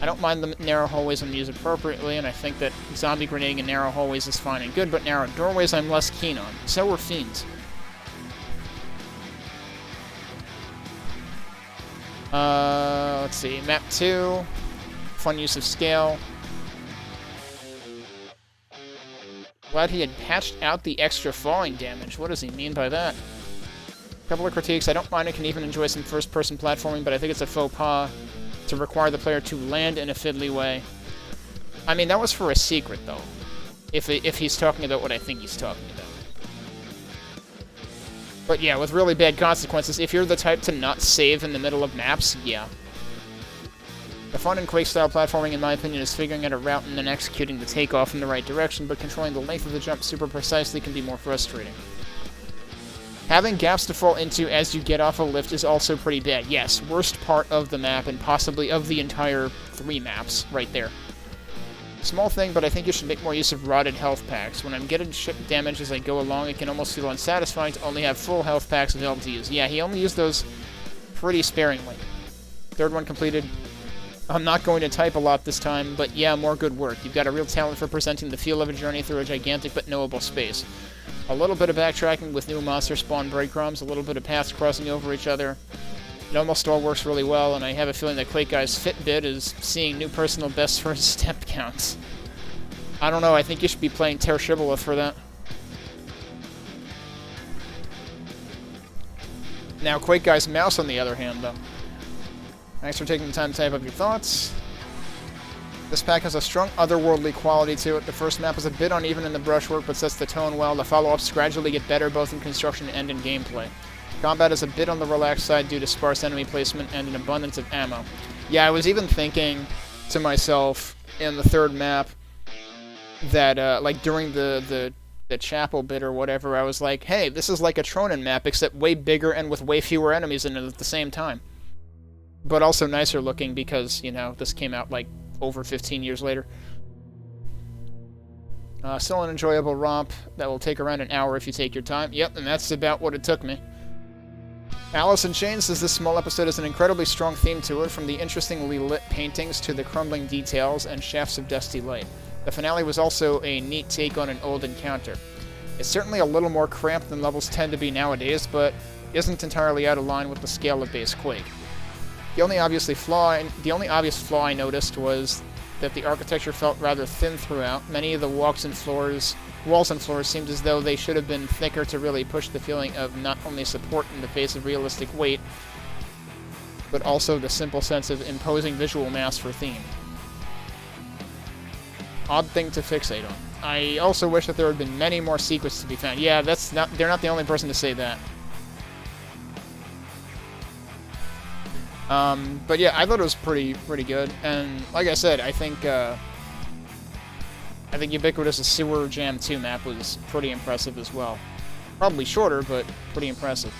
I don't mind the narrow hallways when used appropriately, and I think that zombie grenading in narrow hallways is fine and good, but narrow doorways I'm less keen on. So are fiends. Let's see. Map 2. Fun use of scale. Glad he had patched out the extra falling damage. What does he mean by that? A couple of critiques. I don't mind it, can even enjoy some first-person platforming, but I think it's a faux pas to require the player to land in a fiddly way. I mean, that was for a secret, though. If he's talking about what I think he's talking about. But yeah, with really bad consequences, if you're the type to not save in the middle of maps, yeah. The fun in Quake-style platforming, in my opinion, is figuring out a route and then executing the takeoff in the right direction, but controlling the length of the jump super precisely can be more frustrating. Having gaps to fall into as you get off a lift is also pretty bad. Yes, worst part of the map, and possibly of the entire 3 maps, right there. Small thing, but I think you should make more use of rotted health packs. When I'm getting ship damage as I go along, it can almost feel unsatisfying to only have full health packs available to use. Yeah, he only used those pretty sparingly. 3rd one completed. I'm not going to type a lot this time, but yeah, more good work. You've got a real talent for presenting the feel of a journey through a gigantic but knowable space. A little bit of backtracking with new monster spawn breadcrumbs, a little bit of paths crossing over each other. It almost all works really well, and I have a feeling that Quake Guy's Fitbit is seeing new personal bests for his step counts. I don't know, I think you should be playing Shibboleth for that. Now, Quake Guy's mouse, on the other hand, though. Thanks for taking the time to type up your thoughts. This pack has a strong otherworldly quality to it. The first map is a bit uneven in the brushwork, but sets the tone well. The follow-ups gradually get better, both in construction and in gameplay. Combat is a bit on the relaxed side due to sparse enemy placement and an abundance of ammo. Yeah, I was even thinking to myself in the 3rd map that, like, during the chapel bit or whatever, I was like, hey, this is like a Tronin map, except way bigger and with way fewer enemies in it at the same time. But also nicer looking because, you know, this came out, like, over 15 years later. Still an enjoyable romp that will take around an hour if you take your time. Yep, and that's about what it took me. Alice in Chains says this small episode has an incredibly strong theme to it, from the interestingly lit paintings to the crumbling details and shafts of dusty light. The finale was also a neat take on an old encounter. It's certainly a little more cramped than levels tend to be nowadays, but isn't entirely out of line with the scale of base Quake. The only obvious flaw I noticed was that the architecture felt rather thin throughout. Many of the walls and floors seemed as though they should have been thicker to really push the feeling of not only support in the face of realistic weight, but also the simple sense of imposing visual mass for theme. Odd thing to fixate on. I also wish that there had been many more secrets to be found. Yeah, they're not the only person to say that. But yeah, I thought it was pretty good, and like I said, I think Ubiquitous' Sewer Jam 2 map was pretty impressive as well. Probably shorter, but pretty impressive.